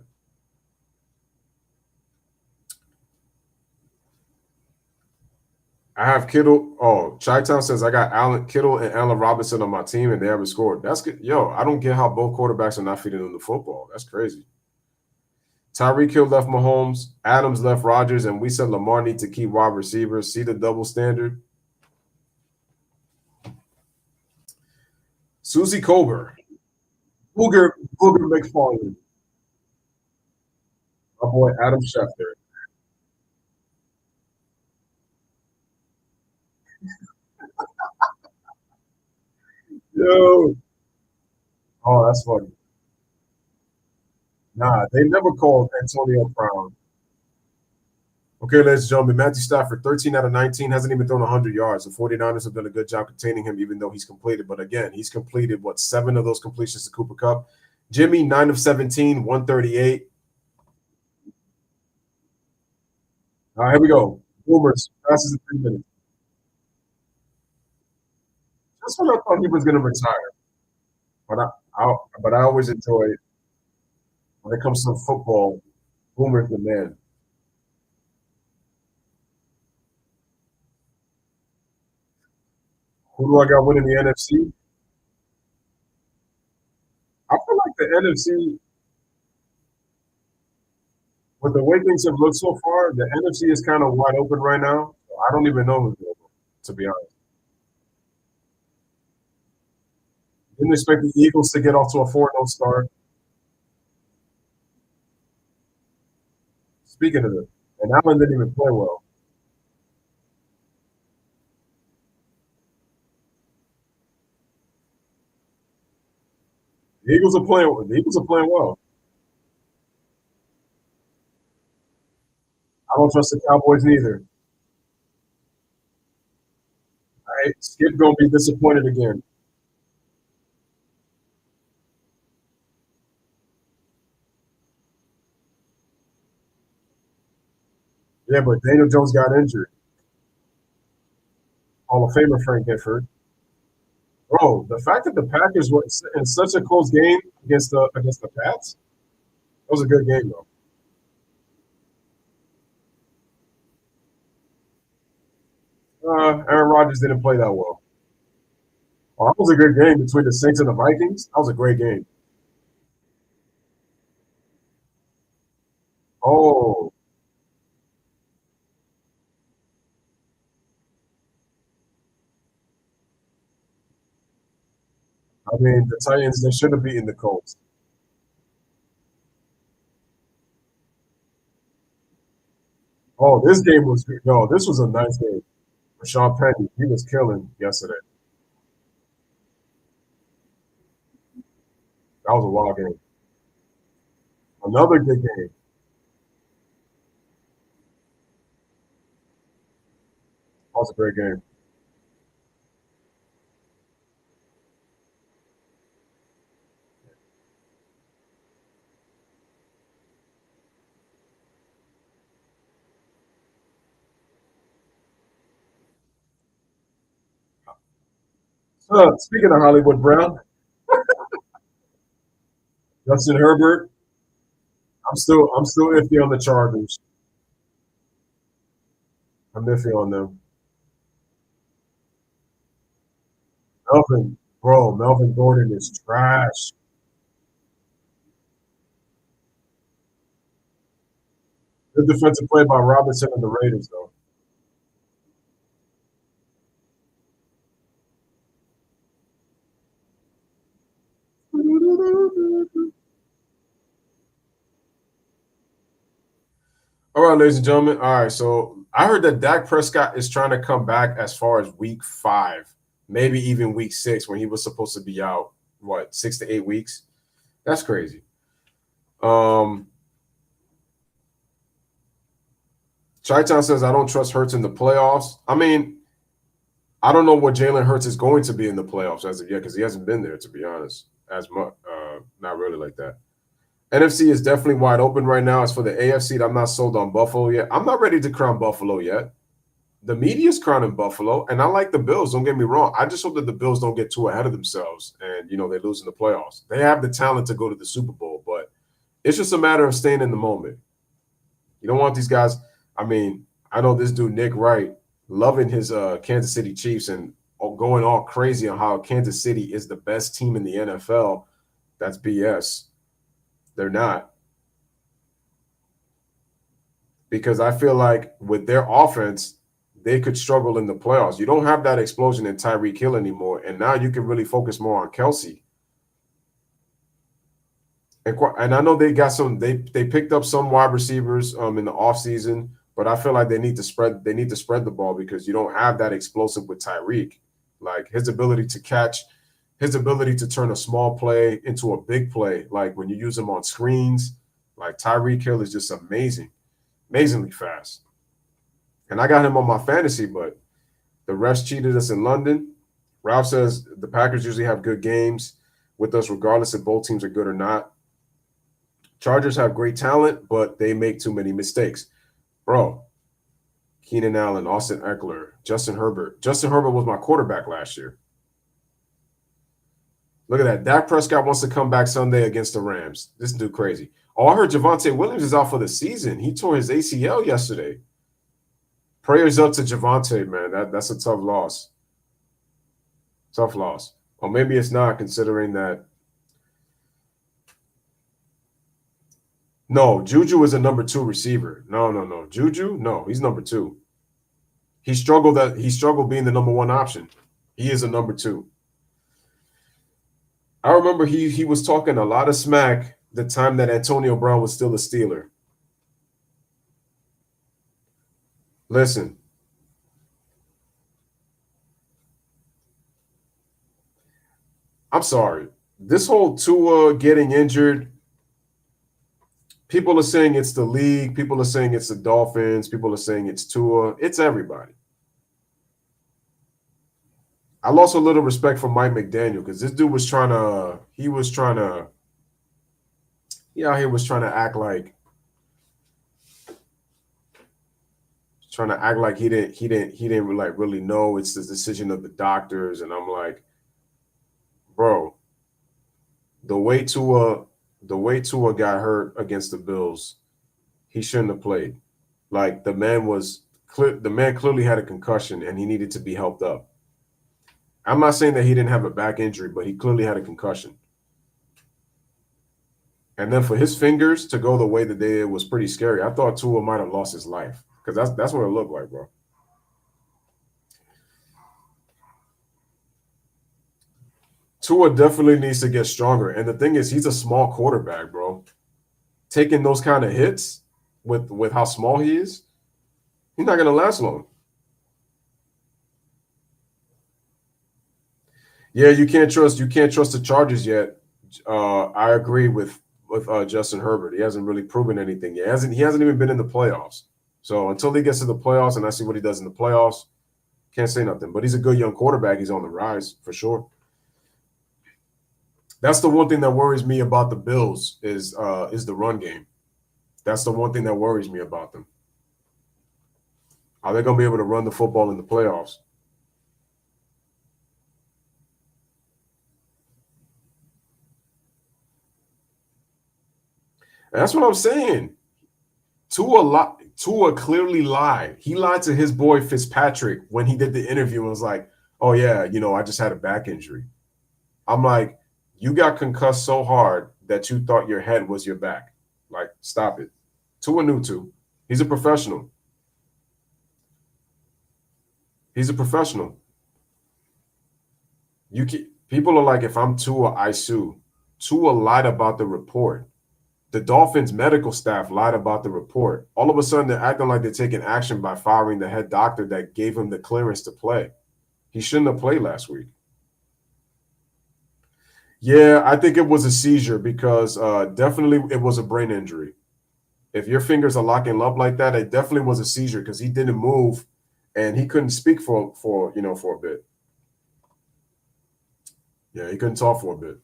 I have Kittle. Oh, Chi-Town says I got Allen Kittle and Allen Robinson on my team, and they haven't scored. That's good. Yo, I don't get how both quarterbacks are not feeding them the football. That's crazy. Tyreek Hill left Mahomes. Adams left Rodgers, and we said Lamar needs to keep wide receivers. See the double standard? Susie Colbert. Booger McFarland. My boy Adam Schefter. Yo. Oh, that's funny. Nah, they never called Antonio Brown. Okay, ladies and gentlemen, Matthew Stafford, 13 out of 19, hasn't even thrown 100 yards. The 49ers have done a good job containing him, even though he's completed. But again, he's completed, 7 of those completions to Cooper Kupp. Jimmy, 9 of 17, 138. All right, here we go. Boomers, fastest in 3 minutes. That's when I thought he was going to retire. But I always enjoy it. When it comes to football, Boomer's the man. Who do I got winning the NFC? I feel like the NFC, with the way things have looked so far, the NFC is kind of wide open right now. I don't even know who's going to be honest. Didn't expect the Eagles to get off to a 4-0 start. Speaking of it, and Allen didn't even play well. The Eagles are playing well. I don't trust the Cowboys neither. All right, Skip gonna be disappointed again. Yeah, but Daniel Jones got injured. Hall of Famer Frank Gifford. Bro, the fact that the Packers were in such a close game against the Pats, that was a good game though. Aaron Rodgers didn't play that well. Oh, that was a good game between the Saints and the Vikings. That was a great game. Oh, I mean, the Titans, they should have beaten the Colts. Oh, this game was good. No, this was a nice game. Rashawn Penny, he was killing yesterday. That was a wild game. Another good game. That was a great game. Speaking of Hollywood Brown, Justin Herbert, I'm still iffy on the Chargers. I'm iffy on them. Melvin Gordon is trash. Good defensive play by Robinson and the Raiders, though. All right, ladies and gentlemen. All right, so I heard that Dak Prescott is trying to come back as far as week 5, maybe even week 6 when he was supposed to be out 6 to 8 weeks. That's crazy. Chi-Town says, I don't trust Hurts in the playoffs. I mean, I don't know what Jalen Hurts is going to be in the playoffs as of yet because he hasn't been there, to be honest, as much. Not really like that. NFC is definitely wide open right now. As for the AFC, I'm not sold on Buffalo yet. I'm not ready to crown Buffalo yet. The media is crowning Buffalo, and I like the Bills. Don't get me wrong. I just hope that the Bills don't get too ahead of themselves and, they lose in the playoffs. They have the talent to go to the Super Bowl, but it's just a matter of staying in the moment. You don't want these guys. I mean, I know this dude, Nick Wright, loving his Kansas City Chiefs and going all crazy on how Kansas City is the best team in the NFL. That's BS. They're not. Because I feel like with their offense, they could struggle in the playoffs. You don't have that explosion in Tyreek Hill anymore, and now you can really focus more on Kelsey. And I know they got some. They picked up some wide receivers in the offseason, but I feel like they need to spread the ball because you don't have that explosive with Tyreek. Like his ability to catch, his ability to turn a small play into a big play, like when you use him on screens, like Tyreek Hill is just amazingly fast. And I got him on my fantasy, but the refs cheated us in London. Ralph says the Packers usually have good games with us, regardless if both teams are good or not. Chargers have great talent, but they make too many mistakes. Bro, Keenan Allen, Austin Eckler, Justin Herbert. Justin Herbert was my quarterback last year. Look at that. Dak Prescott wants to come back Sunday against the Rams. This dude crazy. Oh, I heard Javonte Williams is out for the season. He tore his ACL yesterday. Prayers up to Javonte, man. That's a tough loss. Tough loss. Or maybe it's not, considering that. No, Juju is a number 2 receiver. No. Juju? No, he's number 2. He struggled being the number 1 option. He is a number 2. I remember he was talking a lot of smack the time that Antonio Brown was still a Steeler. Listen. I'm sorry. This whole Tua getting injured, people are saying it's the league. People are saying it's the Dolphins. People are saying it's Tua. It's everybody. I lost a little respect for Mike McDaniel because this dude was trying to act like he didn't like really know it's the decision of the doctors. And I'm like, bro, the way Tua got hurt against the Bills, he shouldn't have played. Like the man clearly had a concussion and he needed to be helped up. I'm not saying that he didn't have a back injury, but he clearly had a concussion. And then for his fingers to go the way that they did was pretty scary. I thought Tua might have lost his life because that's what it looked like, bro. Tua definitely needs to get stronger. And the thing is, he's a small quarterback, bro. Taking those kind of hits with how small he is, he's not going to last long. Yeah, you can't trust the Chargers yet. I agree with Justin Herbert. He hasn't really proven anything yet. He hasn't even been in the playoffs. So until he gets to the playoffs and I see what he does in the playoffs, can't say nothing. But he's a good young quarterback. He's on the rise for sure. That's the one thing that worries me about the Bills is the run game. That's the one thing that worries me about them. Are they going to be able to run the football in the playoffs? And that's what I'm saying. Tua clearly lied. He lied to his boy Fitzpatrick when he did the interview and was like, oh, yeah, I just had a back injury. I'm like, you got concussed so hard that you thought your head was your back. Like, stop it. Tua knew to. He's a professional. People are like, if I'm Tua, I sue. Tua lied about the report. The Dolphins medical staff lied about the report. All of a sudden, they're acting like they're taking action by firing the head doctor that gave him the clearance to play. He shouldn't have played last week. Yeah, I think it was a seizure because definitely it was a brain injury. If your fingers are locking up like that, it definitely was a seizure because he didn't move and he couldn't speak for a bit. Yeah, he couldn't talk for a bit.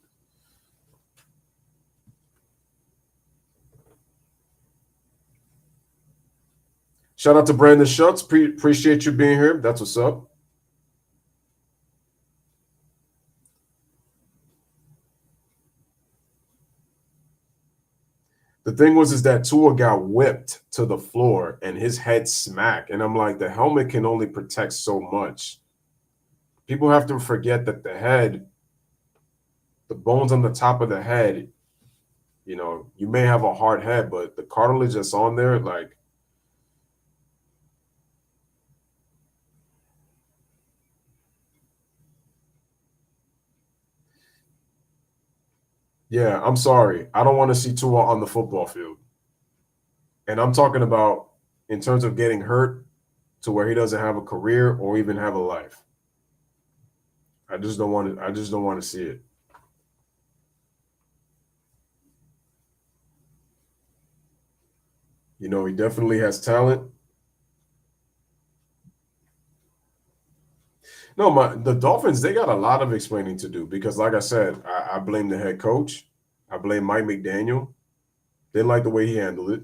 Shout out to Brandon Schultz. Appreciate you being here. That's what's up. The thing is that Tua got whipped to the floor and his head smacked. And I'm like, the helmet can only protect so much. People have to forget that the head, the bones on the top of the head, you may have a hard head, but the cartilage that's on there, like, yeah, I'm sorry. I don't want to see Tua on the football field. And I'm talking about in terms of getting hurt to where he doesn't have a career or even have a life. I just don't want to see it. He definitely has talent. No, the Dolphins, they got a lot of explaining to do because, like I said, I blame the head coach. I blame Mike McDaniel. Didn't like the way he handled it.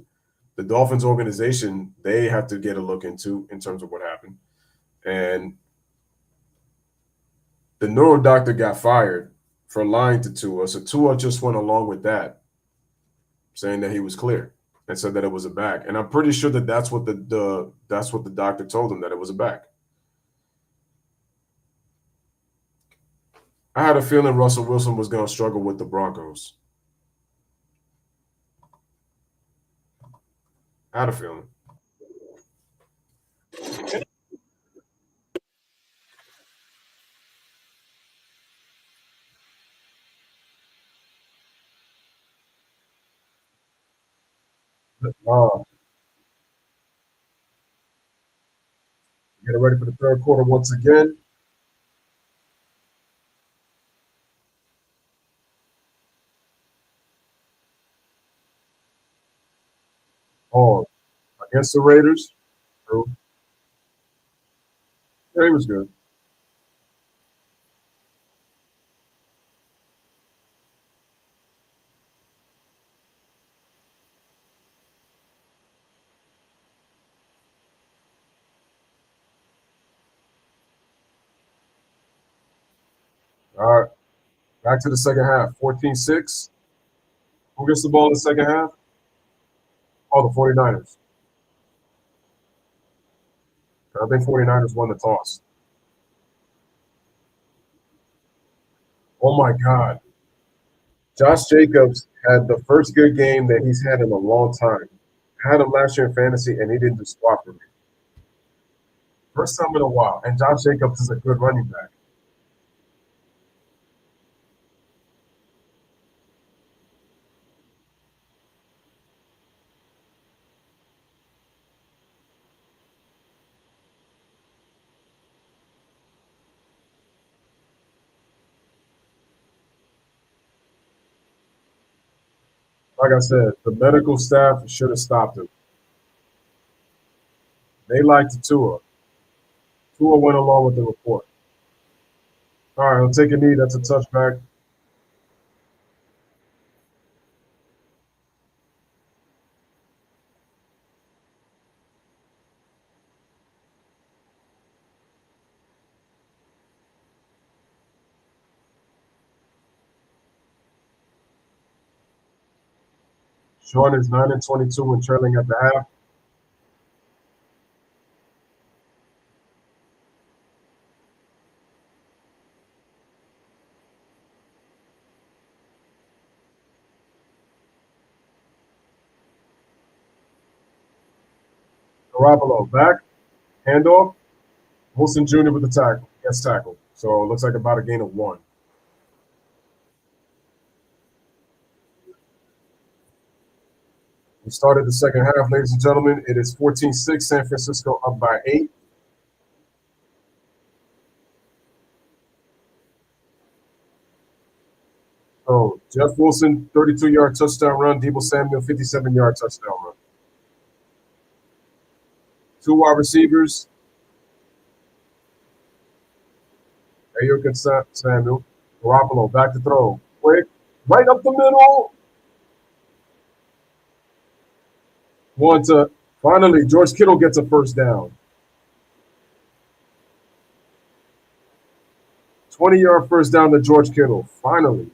The Dolphins organization, they have to get a look into in terms of what happened. And the neuro doctor got fired for lying to Tua. So Tua just went along with that, saying that he was clear and said that it was a back. And I'm pretty sure that that's what the doctor told him, that it was a back. I had a feeling Russell Wilson was going to struggle with the Broncos. I had a feeling. Getting ready for the third quarter once again. Oh, against the Raiders. True. Yeah, he was good. All right, back to the second half. 14-6. Who gets the ball in the second half? Oh, the 49ers. I think 49ers won the toss. Oh, my God. Josh Jacobs had the first good game that he's had in a long time. I had him last year in fantasy, and he didn't do squat for me. First time in a while. And Josh Jacobs is a good running back. Like I said, the medical staff should have stopped him. They liked Tua. Tua went along with the report. All right, he'll take a knee. That's a touchback. Sean is 9-22 and trailing at the half. Garoppolo back, handoff. Wilson Jr. with the tackle. Gets tackled. So it looks like about a gain of 1. We started the second half, ladies and gentlemen. It is 14-6, San Francisco up by 8. Jeff Wilson, 32-yard touchdown run. Deebo Samuel, 57-yard touchdown run. 2 wide receivers. Ayuk Samuel. Garoppolo, back to throw. Quick. Right up the middle. Finally, George Kittle gets a first down. 20-yard first down to George Kittle. Finally.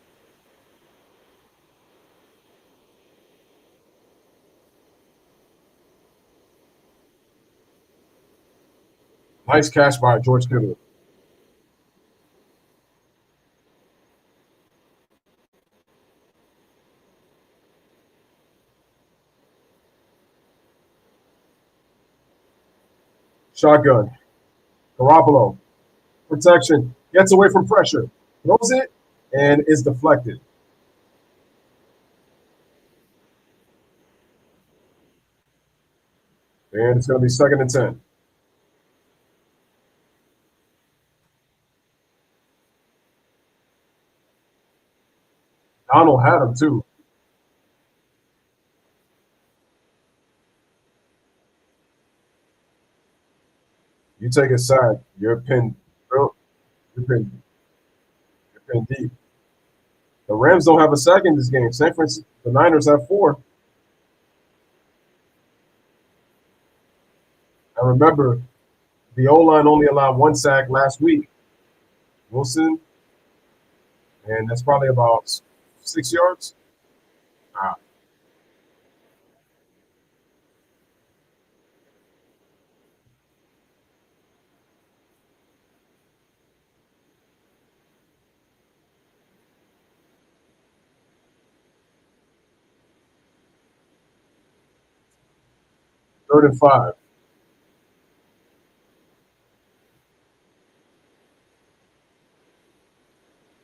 Nice catch by George Kittle. Shotgun. Garoppolo. Protection. Gets away from pressure. Throws it and is deflected. And it's going to be 2nd and 10. Donald had him too. You take a sack, you're pinned deep. The Rams don't have a sack in this game. The Niners have 4. And remember, the O-line only allowed 1 sack last week. Wilson, and that's probably about 6 yards. Ah. Third and 5.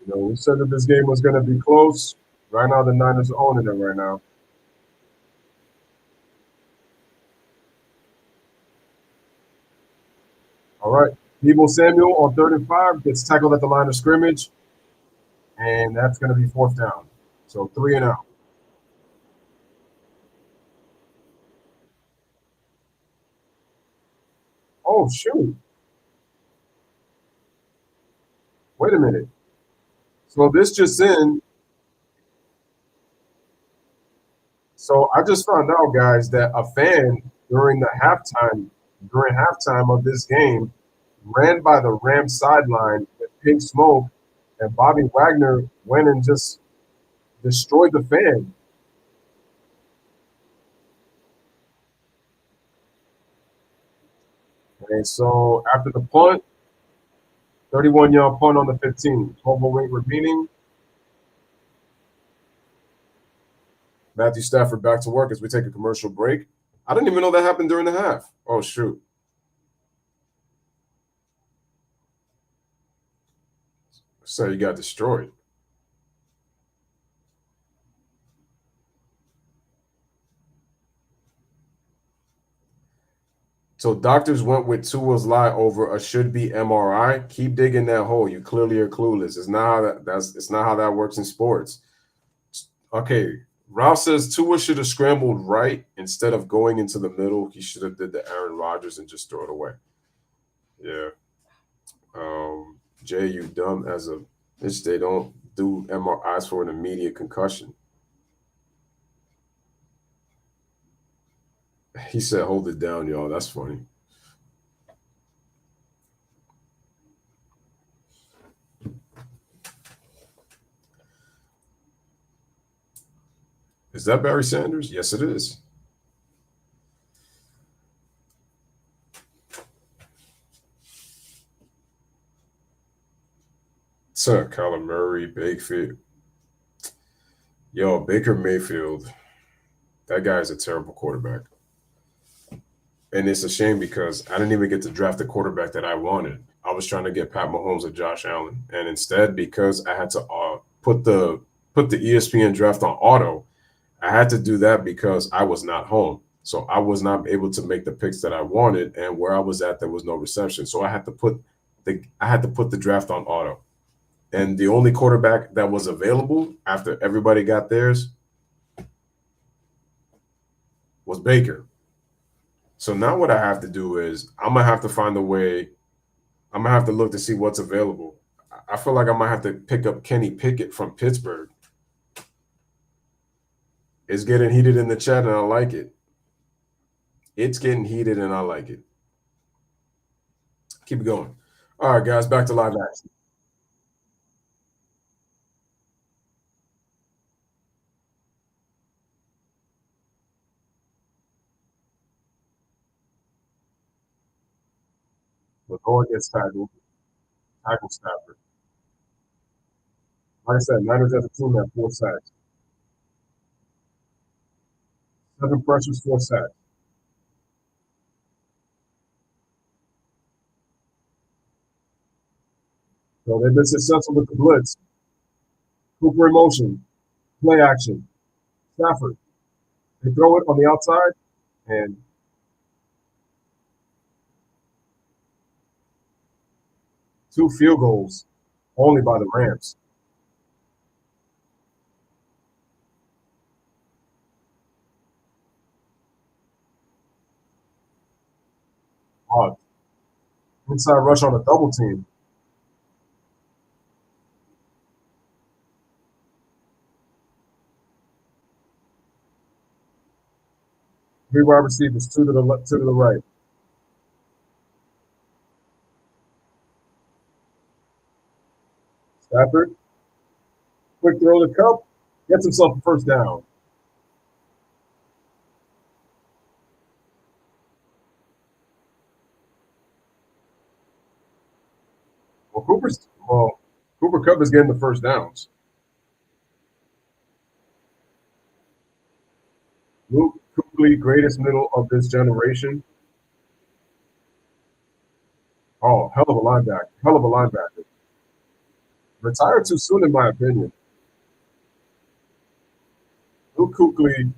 We said that this game was going to be close. Right now, the Niners are owning it right now. All right. Deebo Samuel on 3rd and 5 gets tackled at the line of scrimmage, and that's going to be 4th down. So 3 and out. Oh, shoot. Wait a minute. So this just in. So I just found out, guys, that a fan during halftime of this game ran by the Rams sideline with pink smoke, and Bobby Wagner went and just destroyed the fan. And so after the punt, 31-yard punt on the 15. 12:08 remaining. Matthew Stafford back to work as we take a commercial break. I didn't even know that happened during the half. Oh, shoot. So you got destroyed. So doctors went with Tua's lie over a should-be MRI. Keep digging that hole. You clearly are clueless. It's not how that works in sports. Okay, Ralph says Tua should have scrambled right instead of going into the middle. He should have did the Aaron Rodgers and just throw it away. Yeah. Jay, you dumb as a bitch. They don't do MRIs for an immediate concussion. He said, hold it down, y'all. That's funny. Is that Barry Sanders? Yes, it is. Sir, Kyler Murray, Baker. Yo, Baker Mayfield. That guy is a terrible quarterback. And it's a shame because I didn't even get to draft the quarterback that I wanted. I was trying to get Pat Mahomes or Josh Allen. And instead, because I had to put the ESPN draft on auto, I had to do that because I was not home. So I was not able to make the picks that I wanted. And where I was at, there was no reception. So I had to put the draft on auto. And the only quarterback that was available after everybody got theirs was Baker. So now what I have to do is I'm going to have to find a way. I'm going to have to look to see what's available. I feel like I might have to pick up Kenny Pickett from Pittsburgh. It's getting heated in the chat, and I like it. It's getting heated, and I like it. Keep it going. All right, guys, back to live action. Lamar gets tackled Stafford. Like I said, Niners as a team have 4 sacks. 7 pressures, 4 sacks. So they've been successful with the blitz. Cooper in motion. Play action. Stafford. They throw it on the outside, and 2 field goals only by the Rams. Odd. Inside rush on a double team. Three wide receivers, 2 to the left, 2 to the right. Stafford, quick throw to Cup, gets himself a first down. Cooper Cup is getting the first downs. Luke Kuechly, greatest middle of this generation. Oh, hell of a linebacker. Hell of a linebacker. Retired too soon, in my opinion. Luke Kuechly,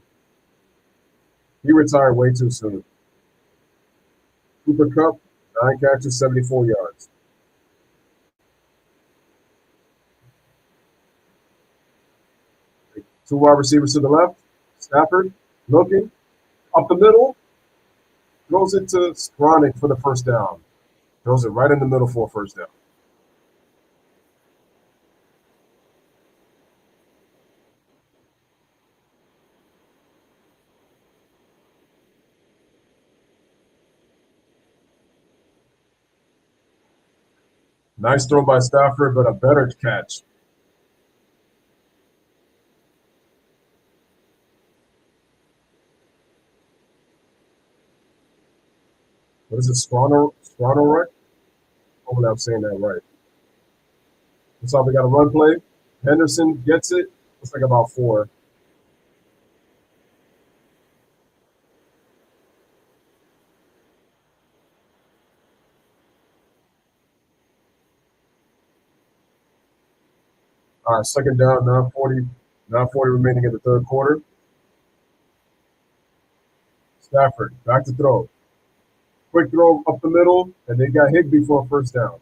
he retired way too soon. Cooper Cup, 9 catches, 74 yards. Two wide receivers to the left. Stafford looking up the middle. Throws it to Skronik for the first down. Throws it right in the middle for a first down. Nice throw by Stafford, but a better catch. What is it, Skronik? Hopefully I'm saying that right. That's how we got a run play. Henderson gets it. Looks like about 4. All right, second down, 9:40 remaining in the third quarter. Stafford, back to throw. Quick throw up the middle, and they got Higbee for a first down.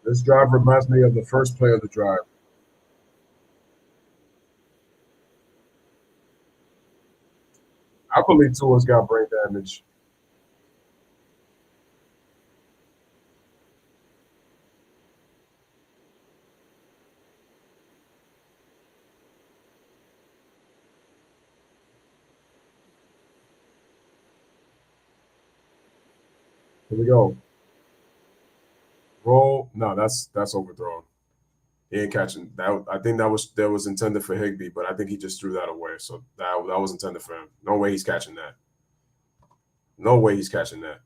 This drive reminds me of the first play of the drive. I believe Tua's got brain damage. Here we go. Roll. No, that's overthrown. He ain't catching that. I think that was intended for Higbee, but I think he just threw that away. So that was intended for him. No way he's catching that. No way he's catching that.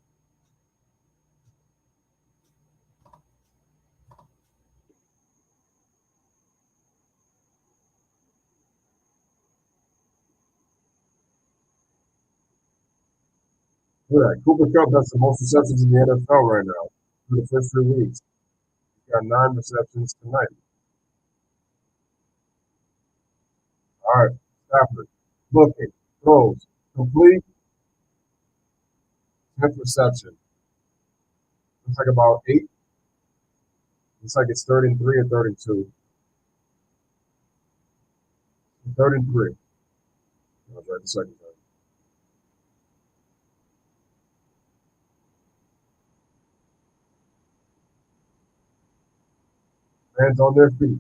Look at that. Cooper Kupp has the most receptions in the NFL right now through the first 3 weeks. He's got 9 receptions tonight. All right, Stafford looking, throws, Complete, 10th reception. Looks like about 8. Looks like it's 3rd and 3 or 3rd and 2. 3rd and 3. I was right the second time. Hands on their feet.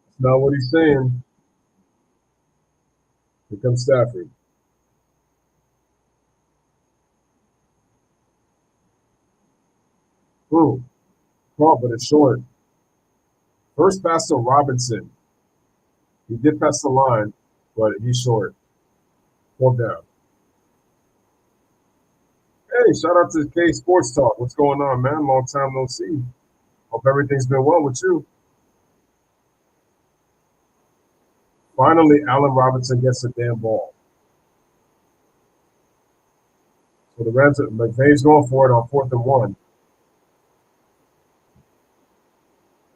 That's not what he's saying. Here comes Stafford. Ooh, caught, but it's short. First pass to Robinson. He did pass the line, but he's short. 4th down. Hey, shout out to K Sports Talk. What's going on, man? Long time no see. Hope everything's been well with you. Finally, Allen Robinson gets the damn ball. So the Reds, McVay's going for it on 4th and 1.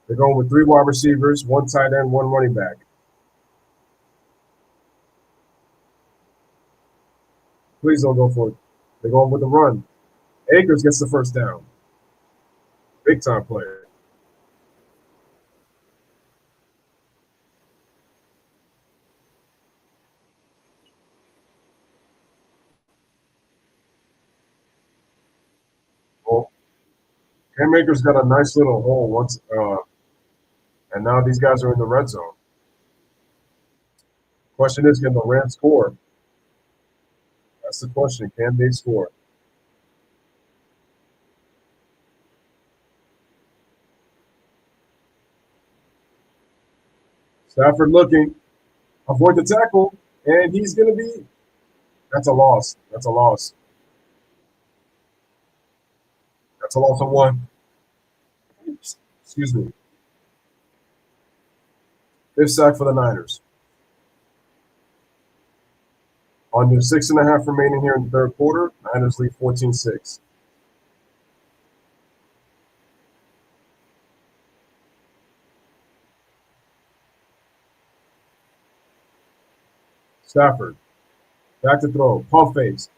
They're going with 3 wide receivers, 1 tight end, 1 running back. Please don't go for it. They're going with the run. Akers gets the first down. Big time player. Well, Cam Akers got a nice little hole once, and now these guys are in the red zone. Question is, can the Rams score? That's the question. Can they score? Stafford looking. Avoid the tackle, and he's going to be – that's a loss. That's a loss. That's a loss of 1. Excuse me. 5th sack for the Niners. Under 6.5 remaining here in the 3rd quarter. Niners lead 14-6. Stafford. Back to throw. Pump fakes.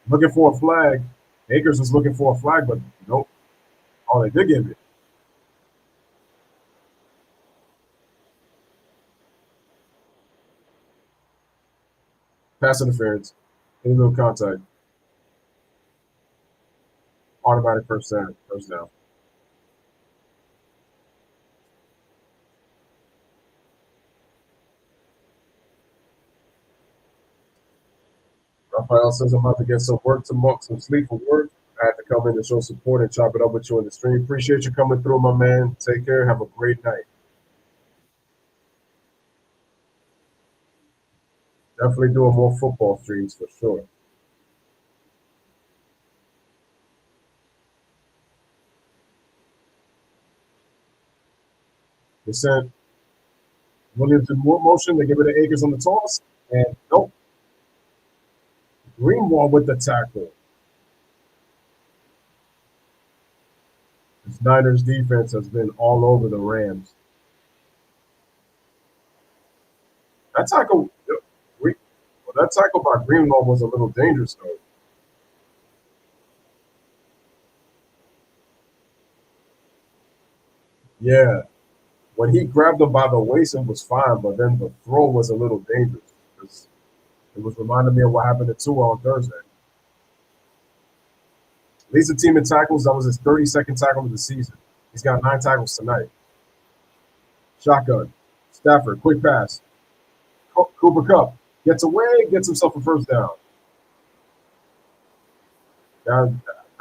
Looking for a flag. Akers was looking for a flag, but nope. Oh, they did give it. Pass interference. Illegal contact. Automatic first down. First down. Raphael says I'm about to get some work tomorrow, some sleep for work. I had to come in to show support and chop it up with you in the stream. Appreciate you coming through, my man. Take care. Have a great night. Definitely doing more football streams for sure. They sent Williams in more motion. They give it to Akers on the toss. And nope. Greenwald with the tackle. This Niners defense has been all over the Rams. That tackle by Greenwald was a little dangerous, though. Yeah. When he grabbed him by the waist, it was fine, but then the throw was a little dangerous. It was reminding me of what happened to Tua on Thursday. Leads the team in tackles. That was his 32nd tackle of the season. He's got 9 tackles tonight. Shotgun. Stafford, quick pass. Cooper Kupp gets away, gets himself a first down. That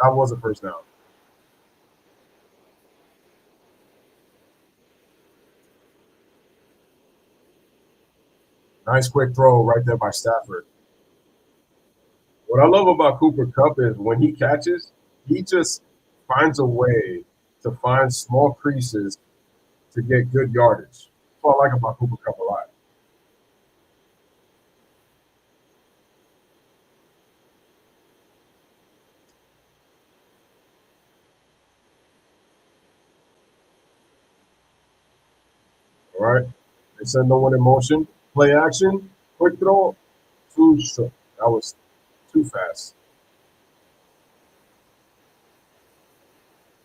was a first down. Nice quick throw right there by Stafford. What I love about Cooper Kupp is when he catches, he just finds a way to find small creases to get good yardage. That's what I like about Cooper Kupp a lot. right? They send no one in motion. Play action. Quick throw. Too short. That was too fast.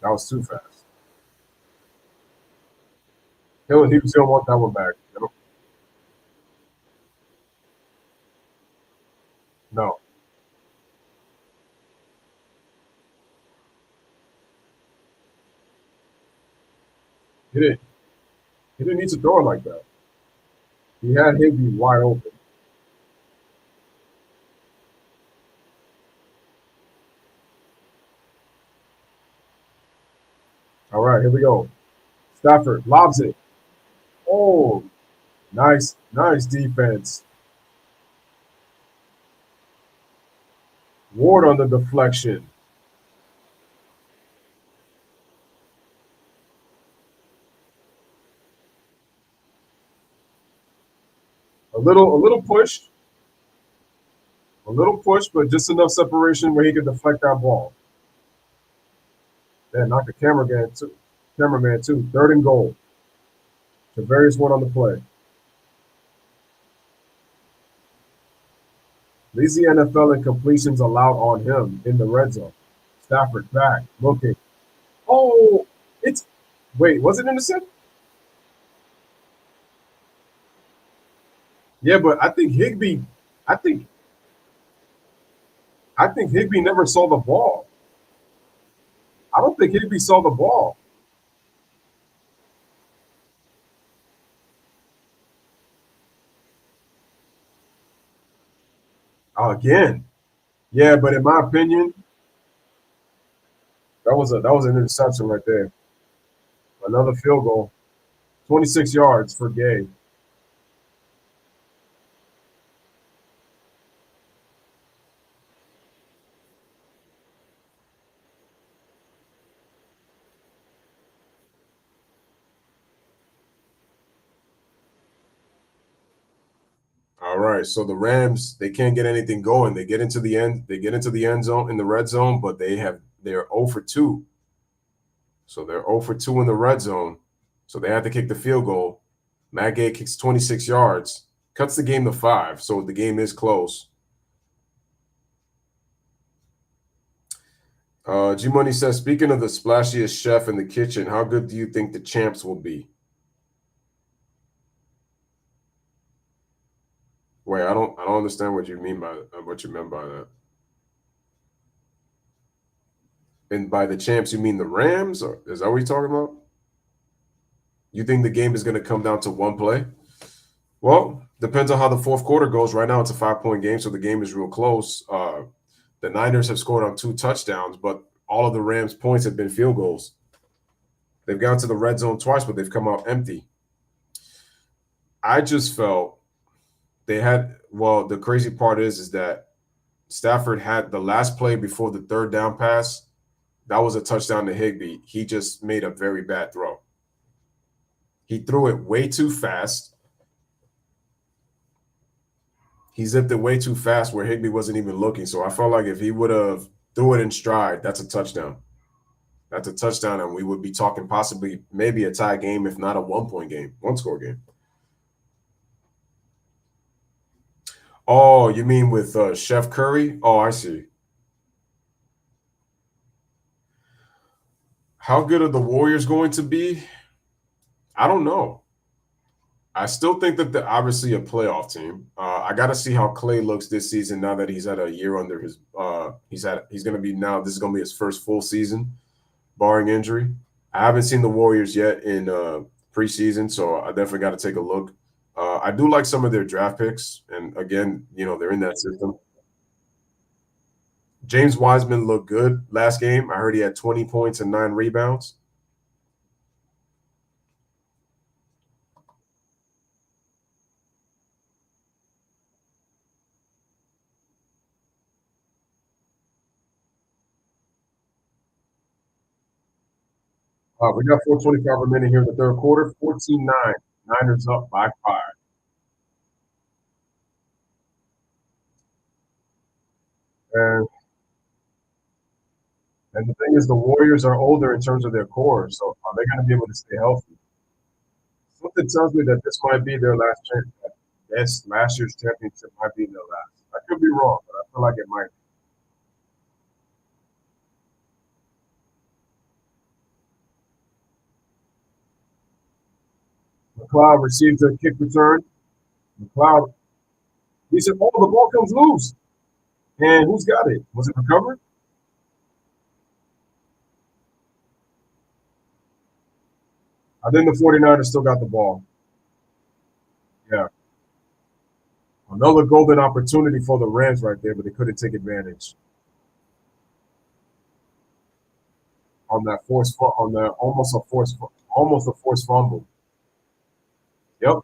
That was too fast. He was going to want that one back. You know? No. He didn't. He didn't need to throw it like that. He had Higbee wide open. All right, here we go. Stafford lobs it. Oh, nice defense. Ward on the deflection. A little push, but just enough separation where he could deflect that ball. Then knock the cameraman too. 3rd and goal. Tavarius Ward on the play. Leads the NFL in completions allowed on him in the red zone. Stafford back, looking. Oh, was it intercepted? Yeah, but I think Higbee never saw the ball. I don't think Higbee saw the ball. Again. Yeah, but in my opinion, that was an interception right there. Another field goal. 26 yards for Gay. All right. So the Rams, they can't get anything going. They get into the end zone in the red zone, but they're 0 for 2. So they're 0 for 2 in the red zone. So they have to kick the field goal. Matt Gay kicks 26 yards, cuts the game to 5. So the game is close. G Money says, speaking of the splashiest chef in the kitchen, how good do you think the champs will be? Wait, I don't understand what you mean by what you meant by that. And by the champs, you mean the Rams? Or is that what you're talking about? You think the game is going to come down to one play? Well, depends on how the fourth quarter goes. Right now, it's a 5-point game, so the game is real close. The Niners have scored on 2 touchdowns, but all of the Rams' points have been field goals. They've gone to the red zone twice, but they've come out empty. I just felt the crazy part is that Stafford had the last play before the 3rd down pass. That was a touchdown to Higbee. He just made a very bad throw. He threw it way too fast. He zipped it way too fast where Higbee wasn't even looking. So I felt like if he would have threw it in stride, that's a touchdown. That's a touchdown, and we would be talking possibly maybe a tie game, if not a 1-point game, 1-score game. Oh, you mean with Chef Curry? Oh, I see. How good are the Warriors going to be? I don't know. I still think that they're obviously a playoff team. I got to see how Clay looks this season now that he's had a year under his. He's going to be now. This is going to be his first full season, barring injury. I haven't seen the Warriors yet in preseason, so I definitely got to take a look. I do like some of their draft picks, and again, they're in that system. James Wiseman looked good last game. I heard he had 20 points and 9 rebounds. We got 4:25 remaining here in the third quarter. 14-9. Niners up by 5. And the thing is, the Warriors are older in terms of their core, so are they going to be able to stay healthy? Something tells me that this might be their last chance. Yes, last year's championship might be their last. I could be wrong, but I feel like it might be. McLeod receives a kick return. McLeod, he said, oh, the ball comes loose. And who's got it? Was it recovered? I think the 49ers still got the ball. Yeah. Another golden opportunity for the Rams right there, but they couldn't take advantage on that almost a forced fumble. Yep.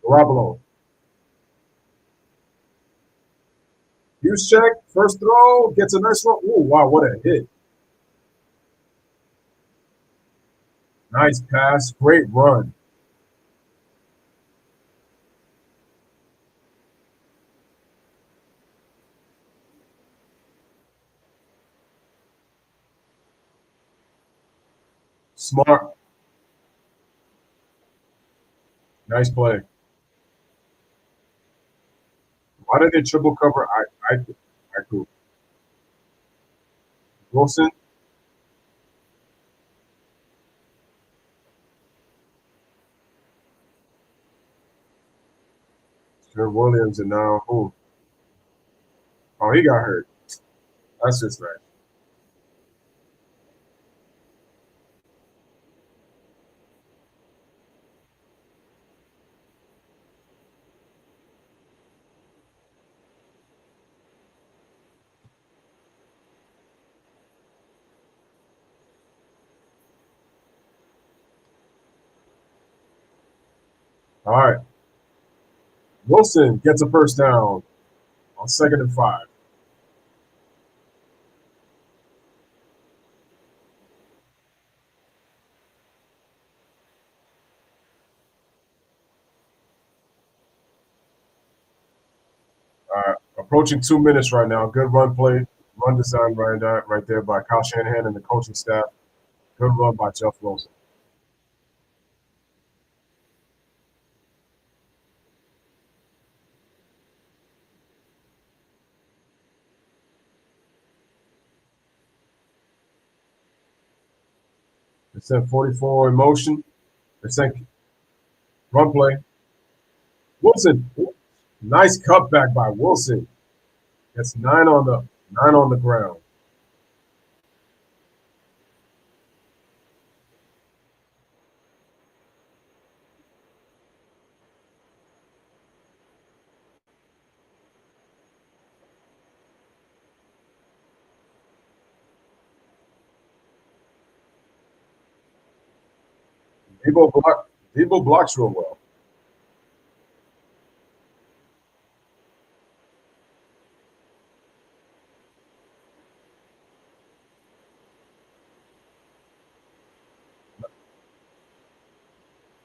Garoppolo. Use check, first throw, gets a nice run. Ooh, wow, what a hit. Nice pass, great run. Smart. Nice play. Why did they triple cover? I cool. Wilson. Jared Williams, and now who? Oh, he got hurt. That's just right. All right. Wilson gets a first down on 2nd and 5. All right. Approaching 2 minutes right now. Good run play, run design right there by Kyle Shanahan and the coaching staff. Good run by Jeff Wilson. They sent 44 in motion. They sent run play. Wilson, nice cutback by Wilson. That's 9 on the ground. Debo blocks real well.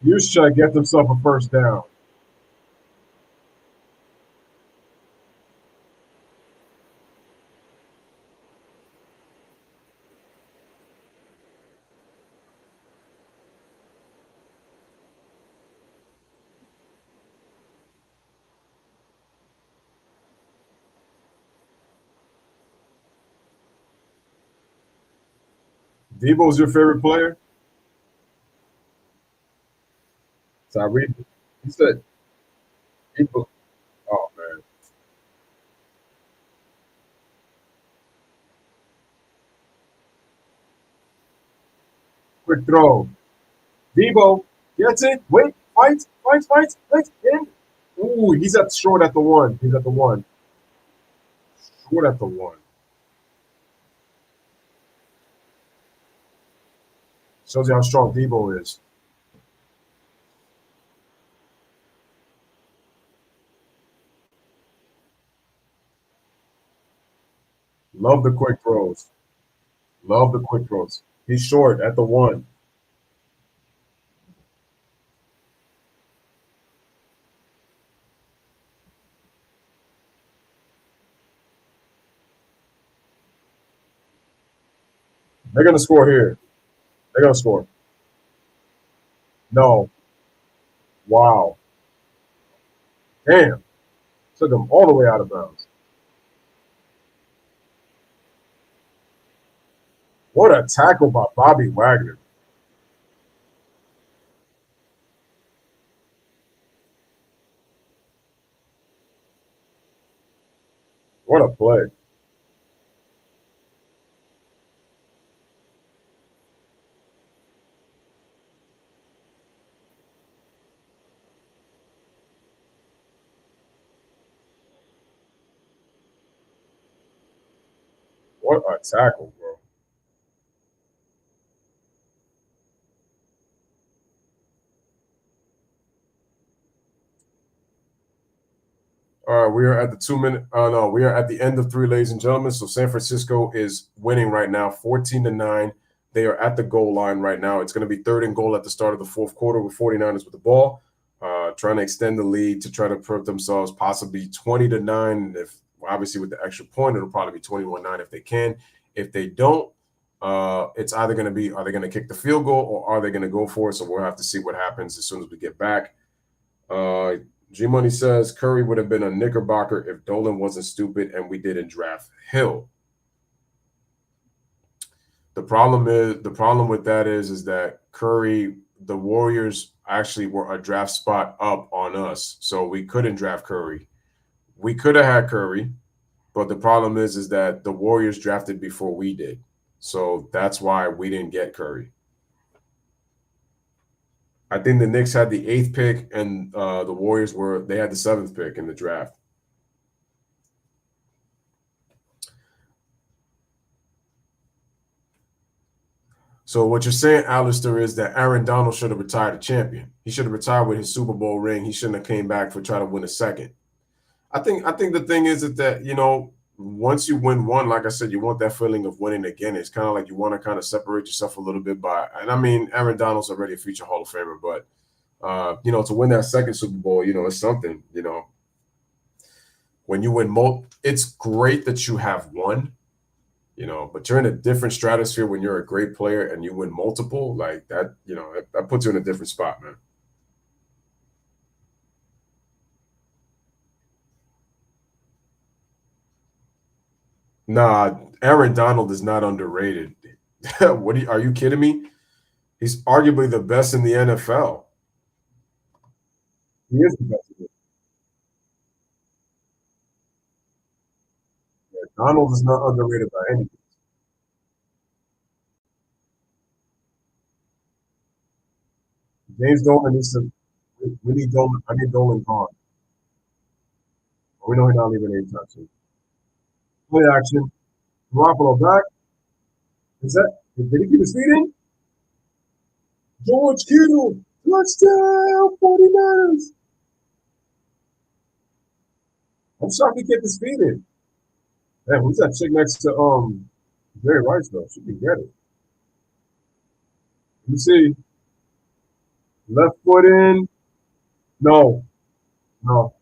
Juszczyk gets himself a first down. Debo's your favorite player? So I read. He said, Debo. Oh man, quick throw. Debo gets it. Wait, fights. In. Ooh, he's short at the 1. He's at the 1. Short at the 1. Shows you how strong Debo is. Love the quick throws. Love the quick throws. He's short at the 1. They're going to score here. They're going to score. No. Wow. Damn. Took them all the way out of bounds. What a tackle by Bobby Wagner. What a play. What a tackle, bro. All right, we are at the 2 minute. No, we are at the end of three, ladies and gentlemen. So San Francisco is winning right now, 14-9. They are at the goal line right now. It's going to be 3rd and goal at the start of the fourth quarter with 49ers with the ball, trying to extend the lead to try to put themselves possibly 20-9. If obviously with the extra point, it'll probably be 21-9 if they can. If they don't, it's either going to be, are they going to kick the field goal or are they going to go for it? So we'll have to see what happens as soon as we get back. G Money says Curry would have been a Knickerbocker if Dolan wasn't stupid and we didn't draft Hill. The problem with that is that Curry, the Warriors actually were a draft spot up on us, so we couldn't draft Curry. We could have had Curry, but the problem is that the Warriors drafted before we did, so that's why we didn't get Curry. I think the Knicks had the 8th pick, and the Warriors they had the 7th pick in the draft. So what you're saying, Alistair, is that Aaron Donald should have retired a champion. He should have retired with his Super Bowl ring. He shouldn't have came back for trying to win a second. I think the thing is that, you know, once you win one, like I said, you want that feeling of winning again. It's kind of like you want to kind of separate yourself a little bit and I mean, Aaron Donald's already a future Hall of Famer, but you know, to win that second Super Bowl, you know, it's something, you know. When you win it's great that you have won, you know, but you're in a different stratosphere when you're a great player and you win multiple, like that, you know, that puts you in a different spot, man. Nah, Aaron Donald is not underrated. Are you kidding me? He's arguably the best in the NFL. He is the best. Yeah, Donald is not underrated by any. James Dolan needs to. We need Dolan. I need Dolan gone. We know he's not leaving anytime soon. Play action. Garoppolo back. Is that? Did he get his feet in? George Kittle. Touchdown, 49ers. I'm shocked he kept his feet in. Man, who's that chick next to Jerry Rice though? She can get it. Let me see. Left foot in. No. No.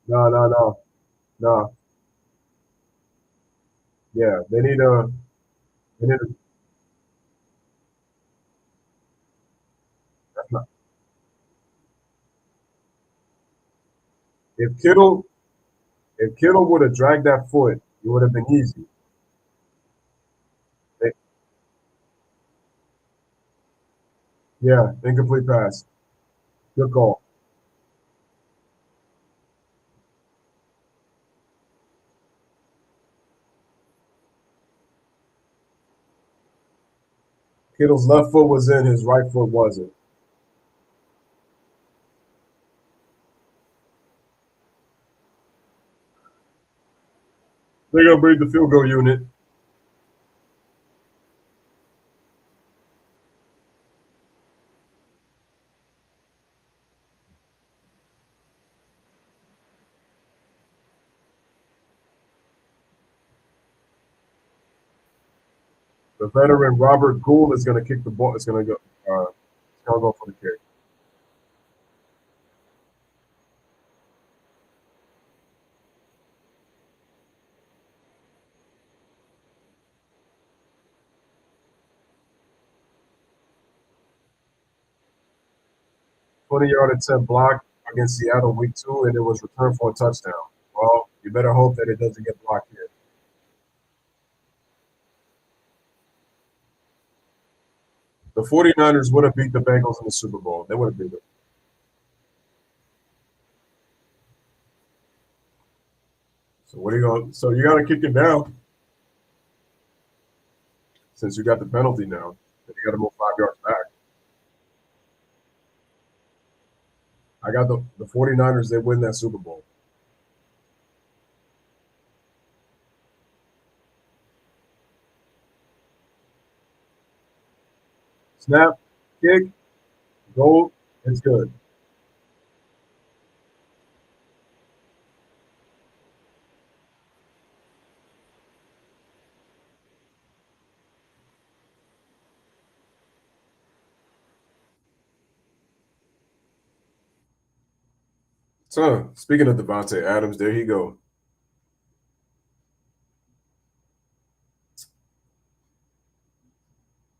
No, no, no. No. Yeah, they need a that's not, if Kittle would have dragged that foot, it would have been easy. They, yeah, incomplete pass. Good call. Kittle's left foot was in, his right foot wasn't. They're gonna bring the field goal unit. The veteran Robert Gould is gonna kick the ball. It's gonna go. It's gonna go for the kick. 20-yard attempt blocked against Seattle week 2, and it was returned for a touchdown. Well, you better hope that it doesn't get blocked here. The 49ers would have beat the Bengals in the Super Bowl. They would have beat them. So what are you going? So you got to kick it down since you got the penalty now. You got to move 5 yards back. I got the 49ers. They win that Super Bowl. Snap, kick, goal. It's good. So speaking of Devontae Adams, there you go.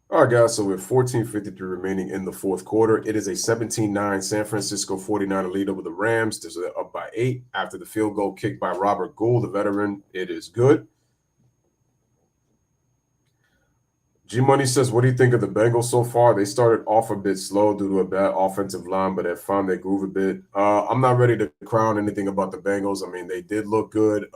All right, guys, so with 14:53 remaining in the fourth quarter, it is a 17-9 San Francisco 49er lead over the Rams. They're up by 8 after the field goal kick by Robert Gould, the veteran. It is good. G-Money says, what do you think of the Bengals so far? They started off a bit slow due to a bad offensive line, but have found their groove a bit. I'm not ready to crown anything about the Bengals. I mean, they did look good.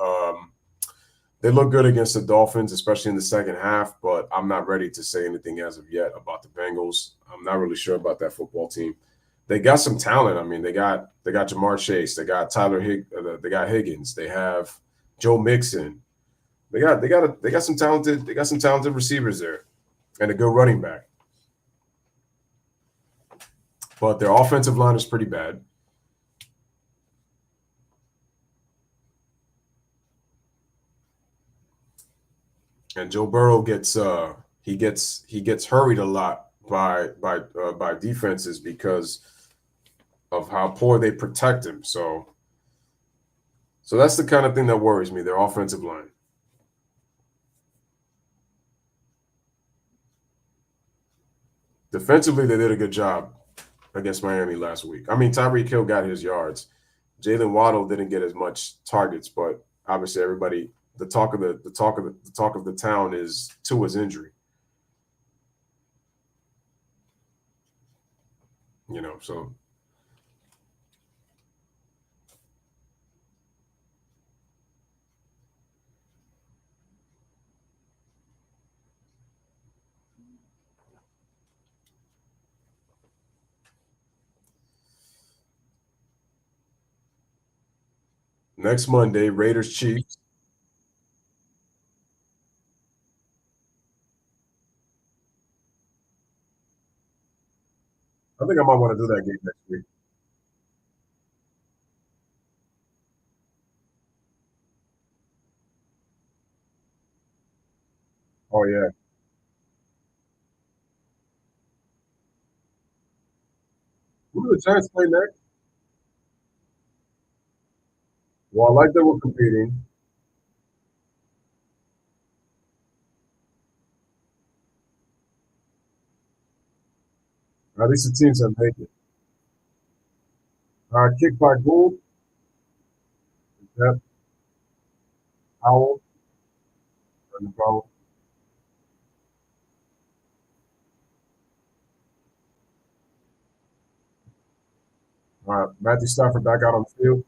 They look good against the Dolphins, especially in the second half, but I'm not ready to say anything as of yet about the Bengals. I'm not really sure about that football team. They got some talent. I mean, they got Jamar Chase, they got they got Higgins, they have Joe Mixon. They got some talented receivers there and a good running back. But their offensive line is pretty bad. And Joe Burrow gets hurried a lot by defenses because of how poor they protect him. So that's the kind of thing that worries me, their offensive line. Defensively, they did a good job against Miami last week. I mean, Tyreek Hill got his yards. Jalen Waddle didn't get as much targets, but obviously everybody, the talk of the town is Tua's injury. You know, so next Monday, Raiders Chiefs. I think I might want to do that game next week. Oh yeah. Who do the Giants play next? Well, I like that we're competing. At least the teams that make it. Kick by Gould. Yep. Howell. And the ball. Matthew Stafford back out on the field.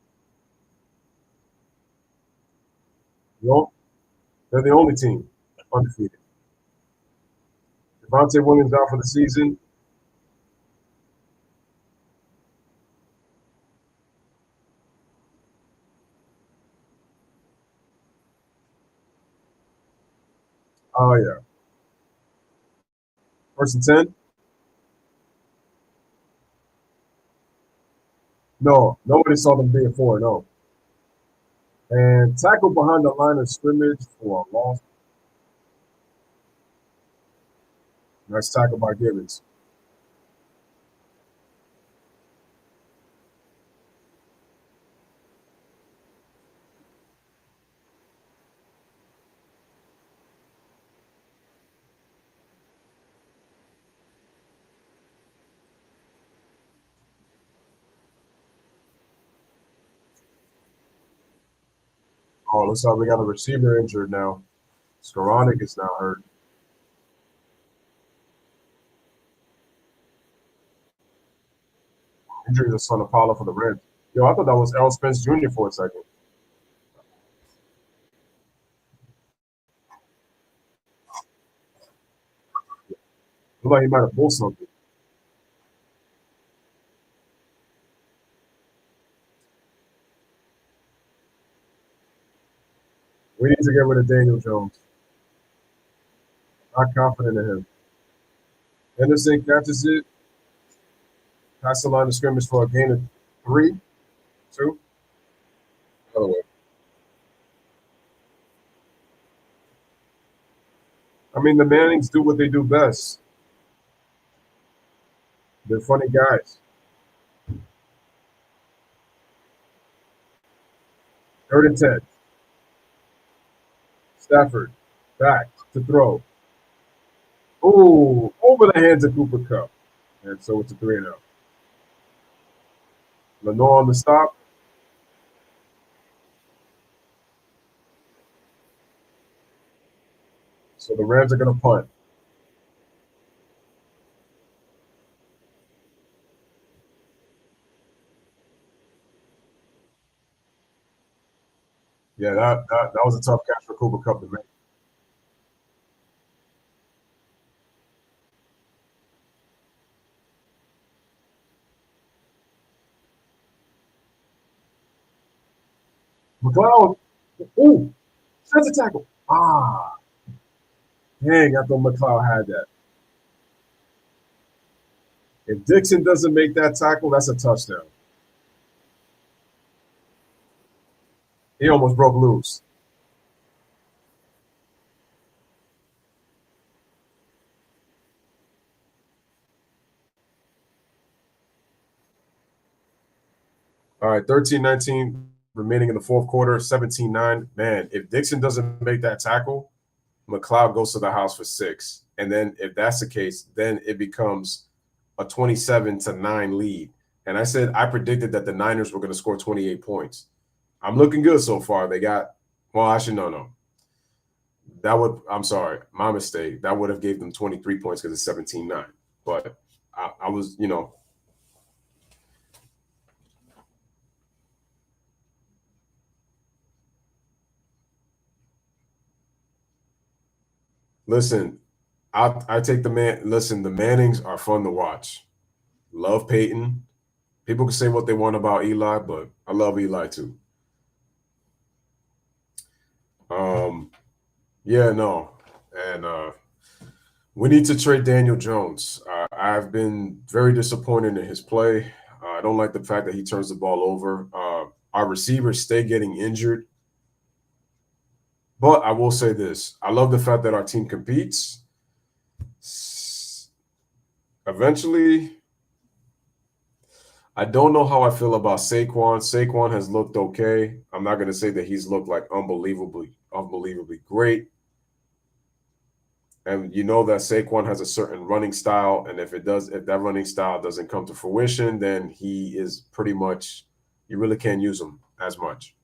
Nope. They're the only team undefeated. Devontae Williams out for the season. Oh yeah. First and 10. No, nobody saw them being 4-0. And tackle behind the line of scrimmage for a loss. Nice tackle by Gibbons. Oh, looks like we got a receiver injured now. Skoranek is now hurt. Injury to Son of Paula for the Reds. Yo, I thought that was Errol Spence Jr. for a second. Looked like he might have pulled something. We need to get rid of Daniel Jones. Not confident in him. Henderson catches it. Pass the line of scrimmage for a gain of 3, 2. Other way. I mean, the Mannings do what they do best. They're funny guys. 3rd and 10. Stafford back to throw. Ooh, over the hands of Cooper Kupp. And so it's a 3-0. Lenore on the stop. So the Rams are going to punt. Yeah, that was a tough catch for Cooper Kupp to make. McLeod, ooh, sends a tackle. Ah, dang, I thought McLeod had that. If Dixon doesn't make that tackle, that's a touchdown. He almost broke loose. All right, 13-19 remaining in the fourth quarter, 17-9. Man, if Dixon doesn't make that tackle, McLeod goes to the house for 6. And then if that's the case, then it becomes a 27-9 lead. And I predicted that the Niners were going to score 28 points. I'm looking good so far. They got, well, actually, no. I'm sorry, my mistake. That would have gave them 23 points because it's 17-9. But I was, listen, I take the man. Listen, the Mannings are fun to watch. Love Peyton. People can say what they want about Eli, but I love Eli too. Yeah, no, and we need to trade Daniel Jones. I've been very disappointed in his play. I don't like the fact that he turns the ball over. Our receivers stay getting injured. But I will say this. I love the fact that our team competes. Eventually, I don't know how I feel about Saquon. Saquon has looked okay. I'm not going to say that he's looked like unbelievably great. And you know that Saquon has a certain running style, and if that running style doesn't come to fruition, then he is pretty much, you really can't use him as much.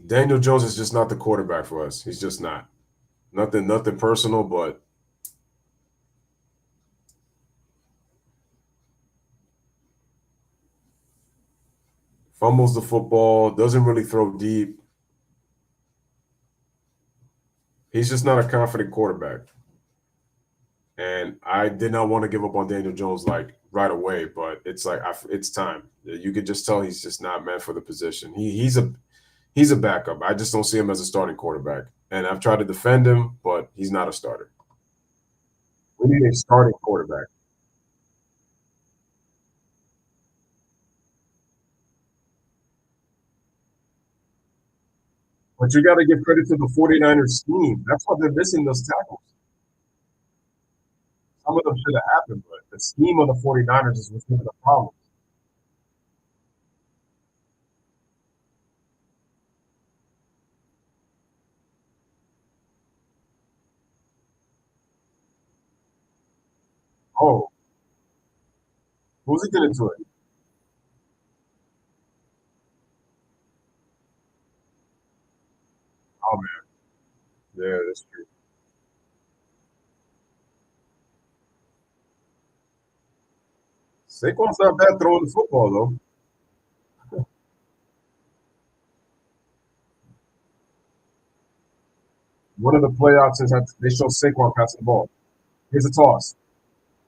Daniel Jones is just not the quarterback for us. He's just not. Nothing personal, but fumbles the football, doesn't really throw deep. He's just not a confident quarterback. And I did not want to give up on Daniel Jones like right away, but it's like it's time. You could just tell he's just not meant for the position. He's a backup. I just don't see him as a starting quarterback. And I've tried to defend him, but he's not a starter. We need a starting quarterback. But you got to give credit to the 49ers scheme. That's why they're missing those tackles. Some of them should have happened, but the scheme of the 49ers is what's giving the problem. Oh, who's he getting to it? Oh man, yeah, that's true. Saquon's not bad throwing the football though. One of the play options they show Saquon passing the ball. Here's a toss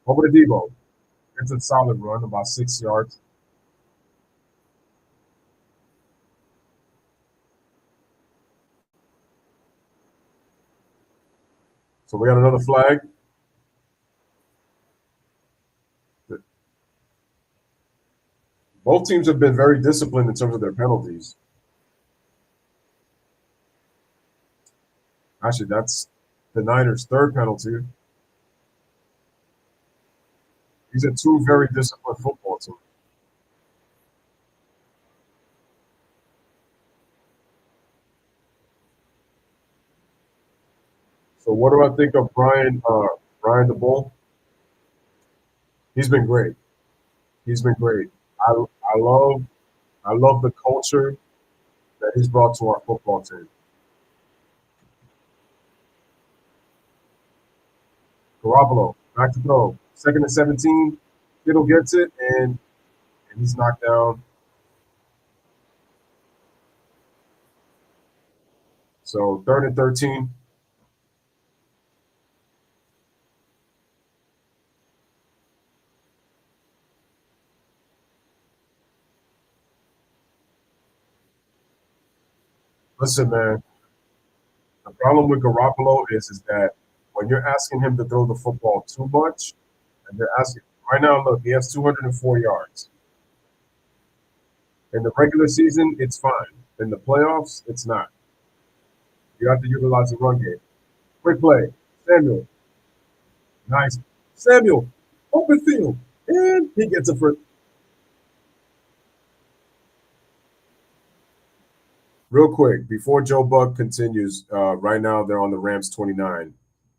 over to Debo. It's a solid run, about 6 yards. So we got another flag. Both teams have been very disciplined in terms of their penalties. Actually, that's the Niners' third penalty. These are two very disciplined football teams. So what do I think of Brian the Bull? He's been great. He's been great. I I love I love the culture that he's brought to our football team. Garoppolo, back to throw. Second and 17. Kittle gets it and he's knocked down. So third and 13. Listen, man, the problem with Garoppolo is that when you're asking him to throw the football too much, and you're asking right now, look, he has 204 yards. In the regular season, it's fine. In the playoffs, it's not. You have to utilize the run game. Quick play. Samuel. Nice. Samuel. Open field. And he gets it for real quick before Joe Buck continues. Right now they're on the Rams 29.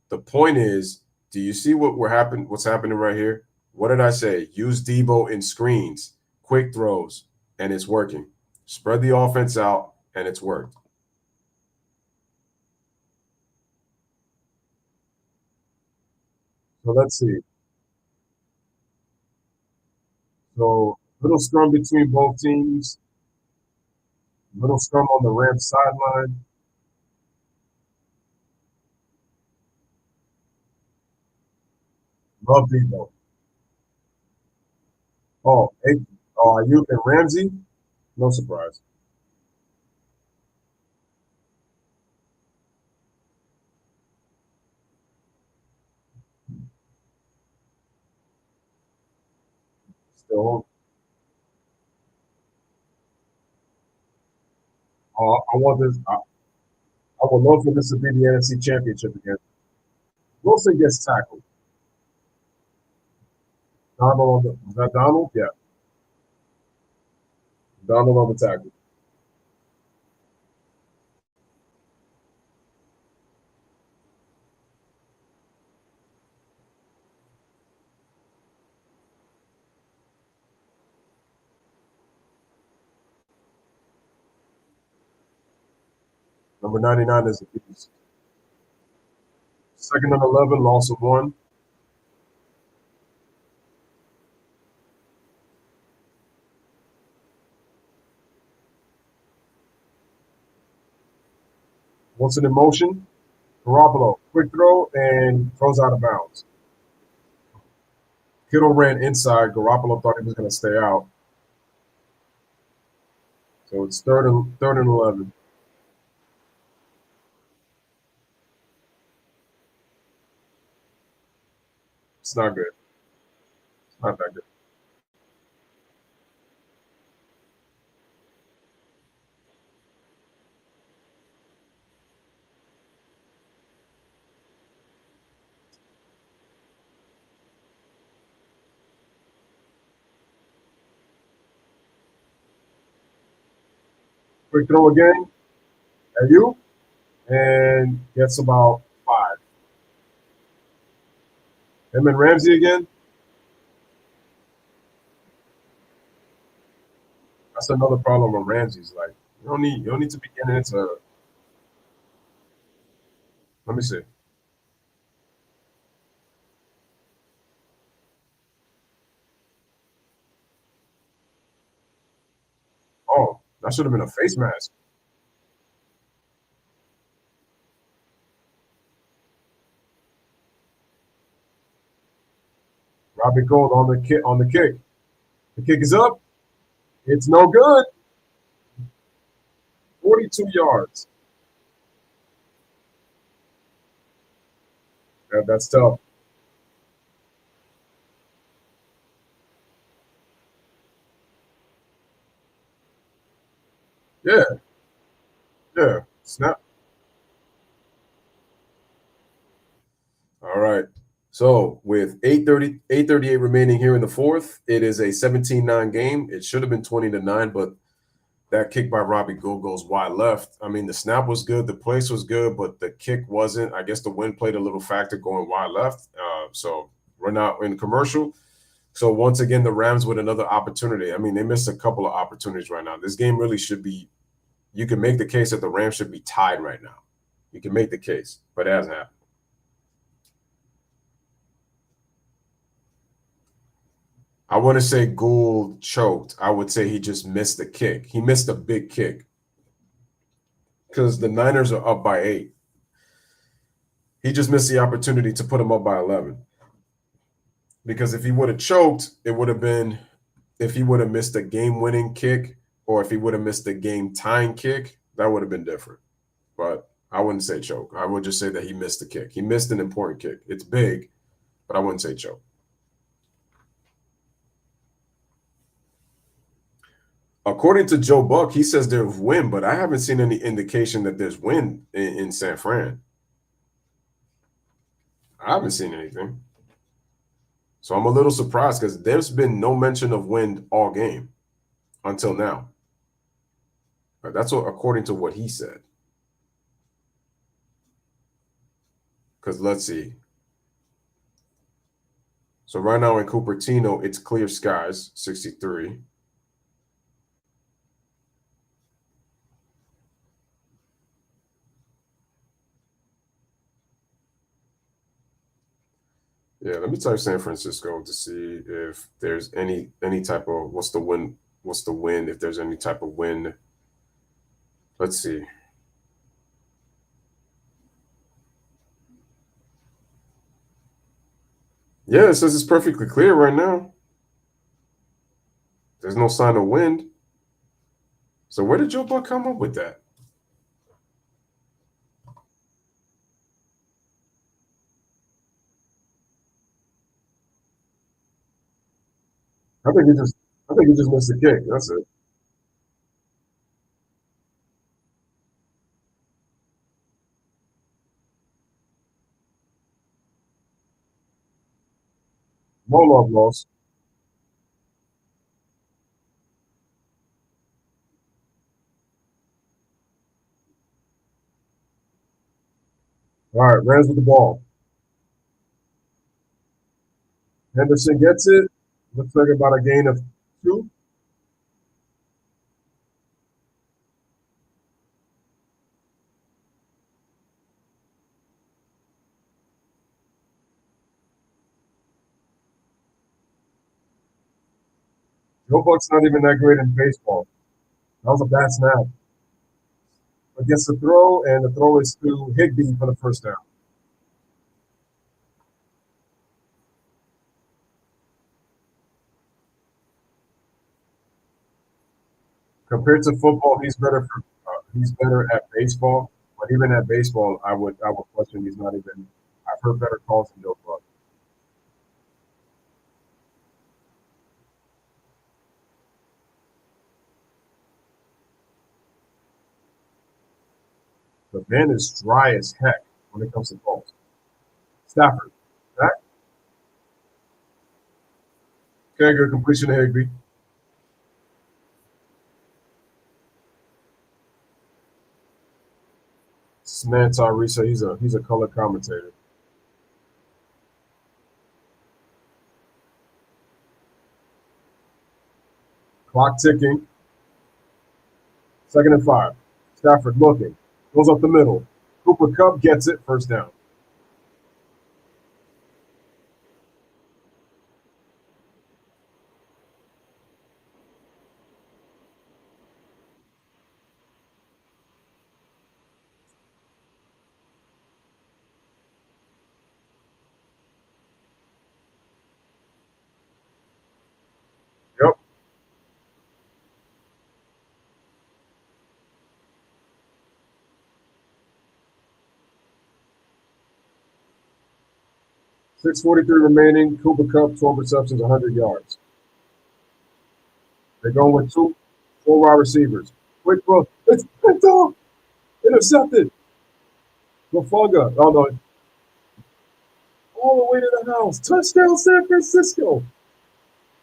The point is, do you see what's happening right here? What did I say? Use Debo in screens, quick throws, and it's working. Spread the offense out, and it's worked. So let's see. So little scrum between both teams. Little scrum on the Rams sideline. Love Debo. Oh, hey, Ayuk and Ramsey. No surprise. Still, I want this. I would love for this to be the NFC Championship again. Wilson gets tackled. Donald, was that Donald? Yeah, Donald on the tackle. Number 99 is the beast. Second and 11, loss of one. Wilson in motion. Garoppolo, quick throw and throws out of bounds. Kittle ran inside. Garoppolo thought he was going to stay out. So it's third and 11. It's not good. It's not that good. Quick throw again. At you and gets about 5. Him and Ramsey again. That's another problem with Ramsey's. Like you don't need to be getting into Let me see. Oh, that should have been a face mask. Robbie Gould on the kick. On the kick. The kick is up. It's no good. 42 yards. That's tough. Yeah, yeah. Snap. All right. So with 8:38 remaining here in the fourth, it is a 17-9 game. It should have been 20-9, but that kick by Robbie Gould goes wide left. I mean, the snap was good, the place was good, but the kick wasn't. I guess the wind played a little factor going wide left. So we're not in commercial. So once again, the Rams with another opportunity. I mean, they missed a couple of opportunities right now. This game really should be. You can make the case that the Rams should be tied right now. You can make the case, but it hasn't happened. I wouldn't say Gould choked. I would say he just missed the kick. He missed a big kick because the Niners are up by 8. He just missed the opportunity to put them up by 11. Because if he would have choked, it would have been if he would have missed a game-winning kick or if he would have missed a game-tying kick, that would have been different. But I wouldn't say choke. I would just say that he missed the kick. He missed an important kick. It's big, but I wouldn't say choke. According to Joe Buck, he says there's wind, but I haven't seen any indication that there's wind in San Fran. I haven't seen anything. So I'm a little surprised because there's been no mention of wind all game until now. That's what, according to what he said. Because let's see. So right now in Cupertino, it's clear skies, 63. Yeah, let me type San Francisco to see if there's any type of what's the wind, if there's any type of wind. Let's see. Yeah, it says it's perfectly clear right now. There's no sign of wind. So where did Joe Buck come up with that? I think he just missed the kick. That's it. Roll-off loss. All right, Rams with the ball. Henderson gets it. Looks like about a gain of 2. Joe Buck's not even that great in baseball. That was a bad snap. Against the throw, and the throw is to Higbee for the first down. Compared to football, he's better at baseball. But even at baseball, I would question he's not even. I've heard better calls than Joe Buck. The man is dry as heck when it comes to calls. Stafford, back. Okay, good completion to Higbee. This man Tyrese, he's a color commentator. Clock ticking. 2nd and 5. Stafford looking. Goes up the middle. Cooper Kupp gets it, first down. Yep. .643 remaining. Cooper Kupp, 12 receptions, 100 yards. They're going with 4 wide receivers. Quick throw. It's picked off. Intercepted. Lafunga. Oh, no. All the way to the house. Touchdown, San Francisco.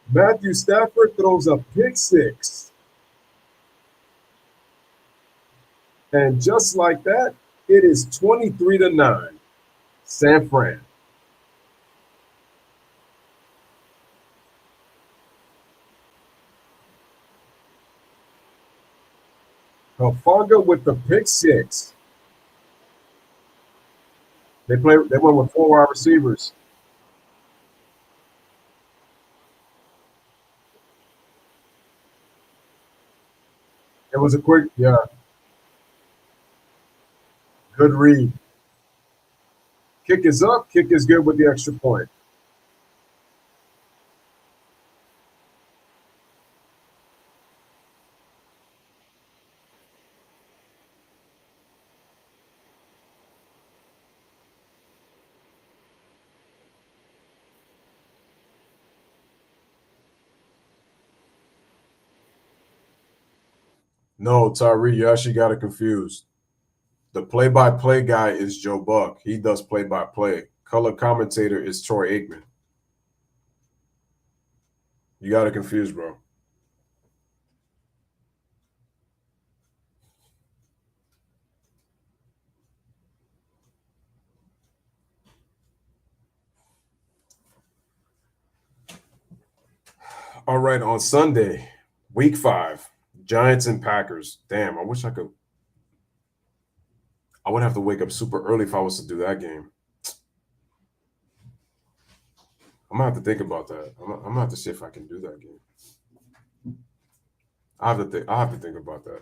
Matthew Stafford throws a pick six. And just like that, it is 23-9. San Fran. Lafunga with the pick six. They went with 4 wide receivers. It was a quick, yeah. Good read. Kick is up. Kick is good with the extra point. No, Tyree, you actually got it confused. The play-by-play guy is Joe Buck. He does play-by-play. Color commentator is Troy Aikman. You got it confused, bro. All right, on Sunday, week 5, Giants and Packers. Damn, I wish I could. I would have to wake up super early if I was to do that game. I'm gonna have to think about that. I'm gonna have to see if I can do that game. I have to think about that.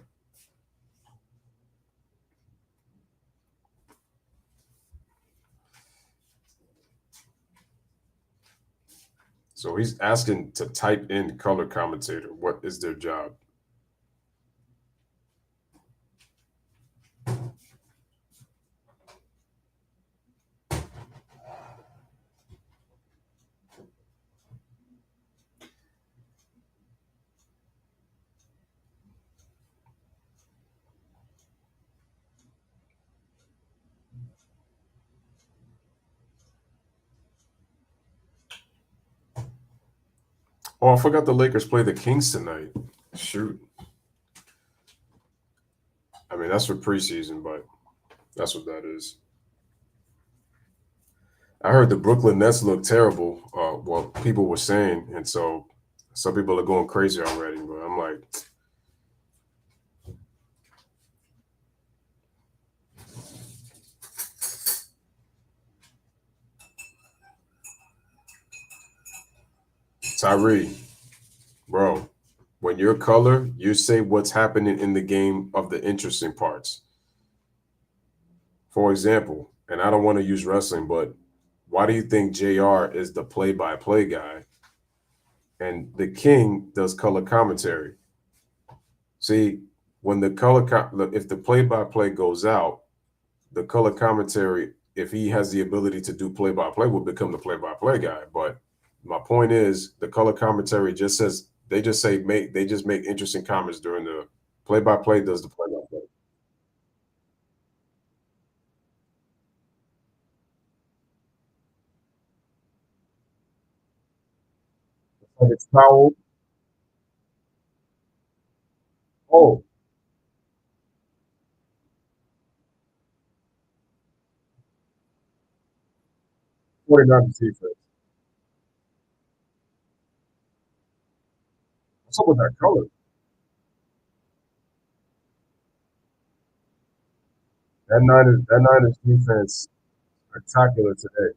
So he's asking to type in color commentator. What is their job? Oh, I forgot the Lakers play the Kings tonight. Shoot. I mean, that's for preseason, but that's what that is. I heard the Brooklyn Nets look terrible. Well, people were saying, and so some people are going crazy already. But I'm like, Tyree, bro, when you're color, you say what's happening in the game of the interesting parts. For example, and I don't want to use wrestling, but why do you think JR is the play-by-play guy and the King does color commentary? See, when the if the play-by-play goes out, the color commentary, if he has the ability to do play-by-play, will become the play-by-play guy. But my point is, the color commentary just says they just make interesting comments during the play-by-play does the play-by-play. And it's foul. Oh, 49ers defense. What's up with that color? Niners defense spectacular today.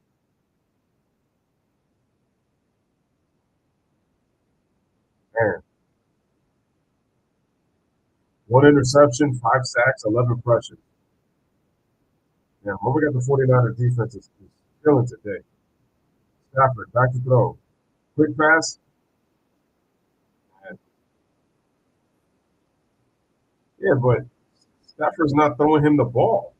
Man, 1 interception, 5 sacks, 11 pressures. Yeah, what we got the 49ers defense is killing today. Stafford, back to throw. Quick pass. Yeah, but Stafford's not throwing him the ball.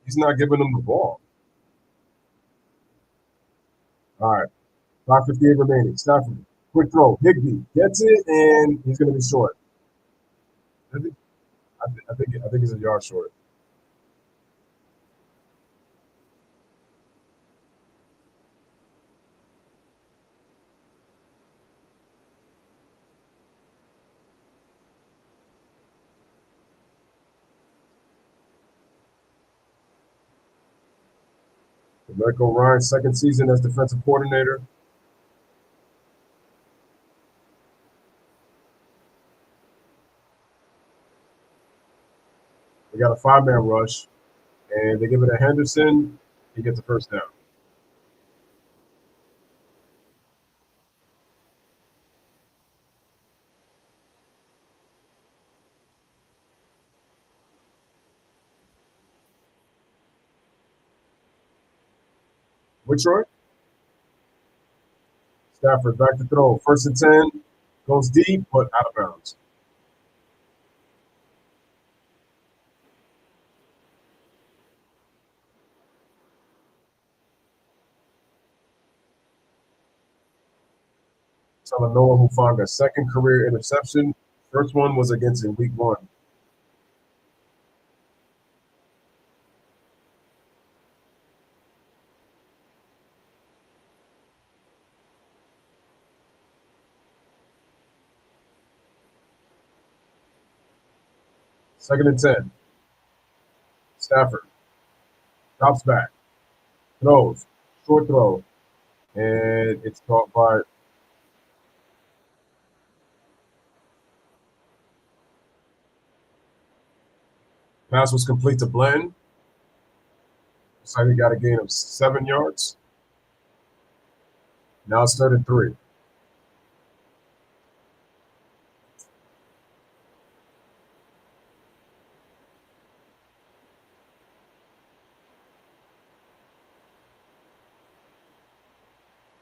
He's not giving him the ball. All right. 5:58 remaining. Stafford, quick throw. Higbee gets it, and he's going to be short. I think he's a yard short. Michael Ryan's second season as defensive coordinator. We got a 5-man rush, and they give it to Henderson. He gets a first down. Which Troy? Stafford back to throw. 1st and 10. Goes deep, but out of bounds. Talanoa Hufanga, second career interception. First one was against in week 1. Second and 10. Stafford drops back, throws, short throw, and it's caught by pass was complete to Bland. So he got a gain of 7 yards. Now it's 3rd and 3.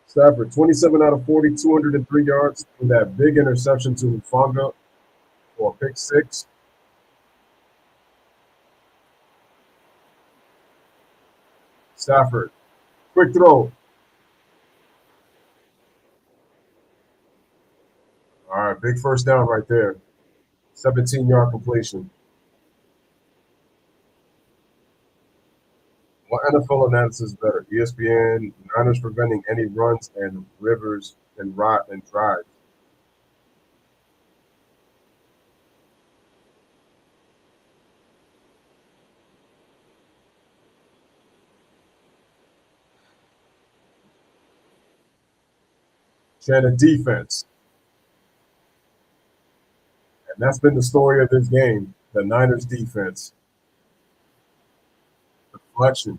Stafford, 27 out of 40, 203 yards with that big interception to Hufanga for a pick 6. Stafford, quick throw. All right, big first down right there. 17-yard completion. What NFL analysis is better? ESPN, Niners preventing any runs, and Rivers and drives. Shannon defense. And that's been the story of this game. The Niners defense. Deflection.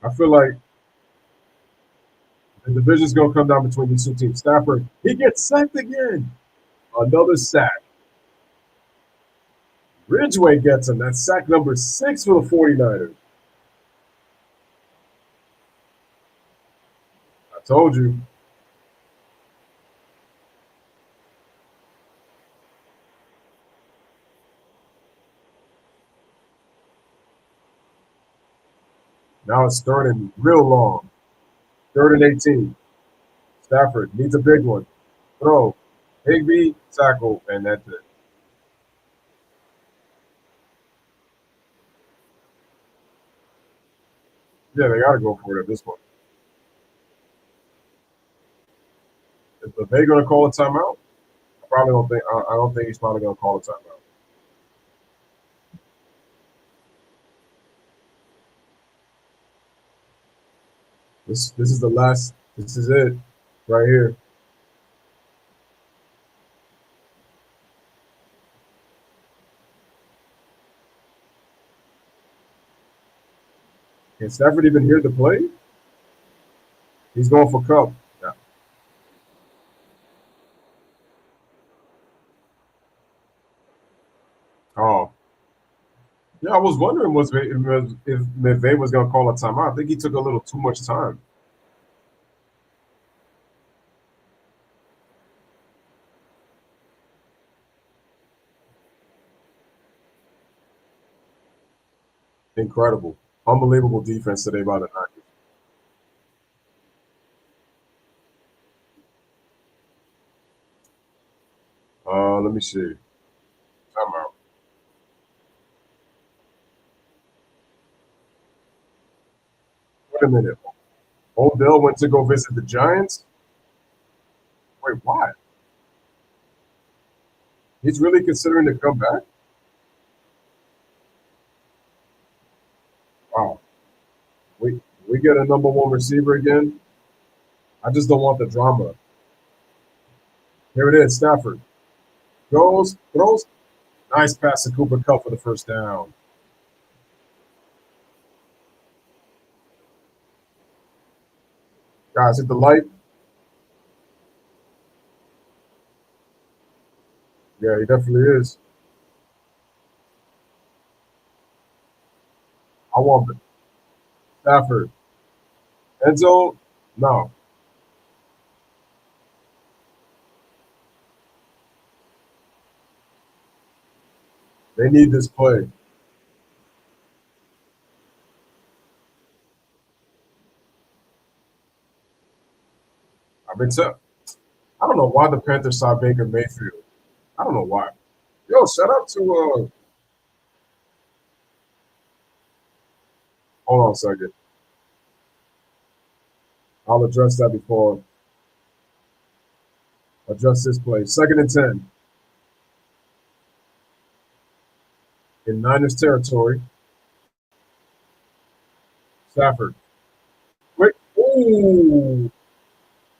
I feel like the division's going to come down between these two teams. Stafford, he gets sacked again. Another sack. Ridgeway gets him. That's sack number 6 for the 49ers. I told you. Now it's 3rd and real long. 3rd and 18. Stafford needs a big one. Throw. Higbee, tackle, and that's it. Yeah, they got to go for it at this point. Is LeVay going to call a timeout? I don't think he's probably going to call a timeout. This is the last. This is it, right here. Can Stafford even hear the play? He's going for Cup. Yeah. Oh, yeah. I was wondering if McVay was going to call a timeout. I think he took a little too much time. Incredible, unbelievable defense today by the Niners. Let me see. Timeout. Wait a minute. Odell went to go visit the Giants. Wait, why? He's really considering to come back? Wow. We get a number one receiver again. I just don't want the drama. Here it is, Stafford. Goes, throws. Nice pass to Cooper Kupp for the first down. Guys, hit the light. Yeah, he definitely is. I want it. Stafford. Enzo, no. They need this play. I've been tough. I don't know why the Panthers saw Baker Mayfield. I don't know why. Yo, shout out to hold on a second. I'll address that before address this play. 2nd and 10 in Niners territory. Stafford. Quick. Ooh.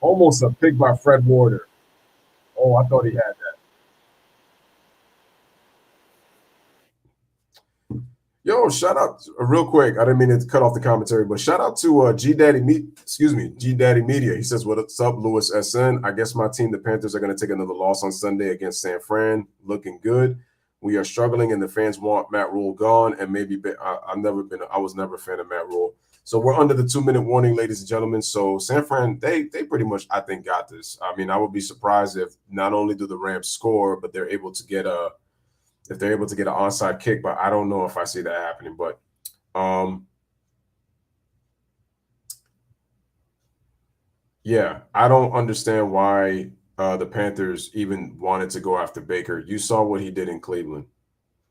Almost a pick by Fred Warner. Oh, I thought he had that. Yo, shout out real quick. I didn't mean to cut off the commentary, but shout out to G Daddy Media. He says, "What's up, Louis SN? I guess my team, the Panthers, are going to take another loss on Sunday against San Fran. Looking good. We are struggling, and the fans want Matt Rule gone. And maybe I was never a fan of Matt Rule. So we're under the 2-minute warning, ladies and gentlemen. So San Fran, they pretty much, I think, got this. I mean, I would be surprised if not only do the Rams score, but they're able to get an onside kick, but I don't know if I see that happening. But yeah, I don't understand why the Panthers even wanted to go after Baker. You saw what he did in Cleveland.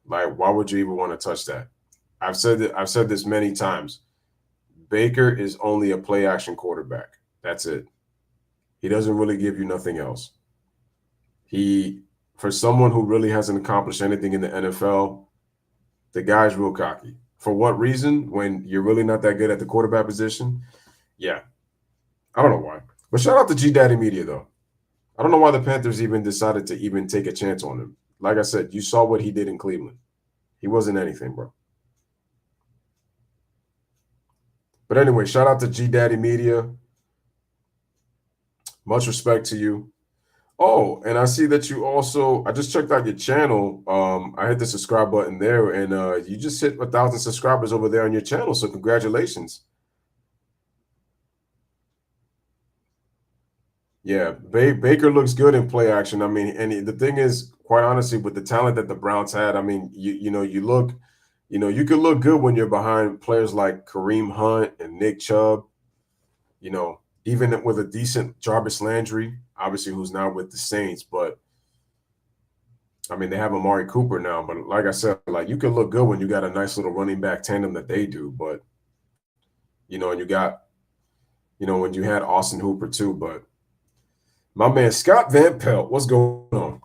Like, why would you even want to touch that? I've said this many times. Baker is only a play action quarterback. That's it. He doesn't really give you nothing else. For someone who really hasn't accomplished anything in the NFL, the guy's real cocky. For what reason? When you're really not that good at the quarterback position? Yeah. I don't know why. But shout out to G Daddy Media, though. I don't know why the Panthers even decided to even take a chance on him. Like I said, you saw what he did in Cleveland. He wasn't anything, bro. But anyway, shout out to G Daddy Media. Much respect to you. Oh, and I see that you also, I just checked out your channel. I hit the subscribe button there, and you just hit 1,000 subscribers over there on your channel. So congratulations. Yeah, Baker looks good in play action. I mean, and the thing is, quite honestly, with the talent that the Browns had, I mean, you could look good when you're behind players like Kareem Hunt and Nick Chubb. Even with a decent Jarvis Landry, obviously, who's now with the Saints, but I mean, they have Amari Cooper now. But like I said, like, you can look good when you got a nice little running back tandem that they do. But and you got, when you had Austin Hooper too. But My man Scott Van Pelt, what's going on?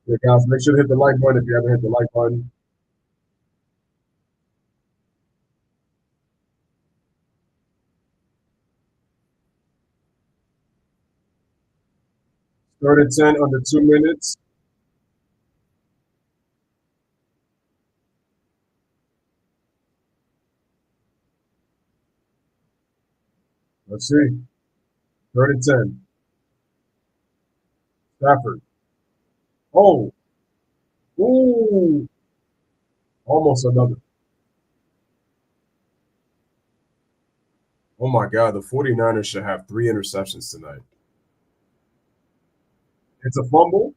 Yeah, guys, make sure to hit the like button if you haven't hit the like button. Third and 10 under 2 minutes. Let's see. Third and 10. Stafford. Oh, ooh, almost another. Oh my God, the 49ers should have 3 interceptions tonight. It's a fumble.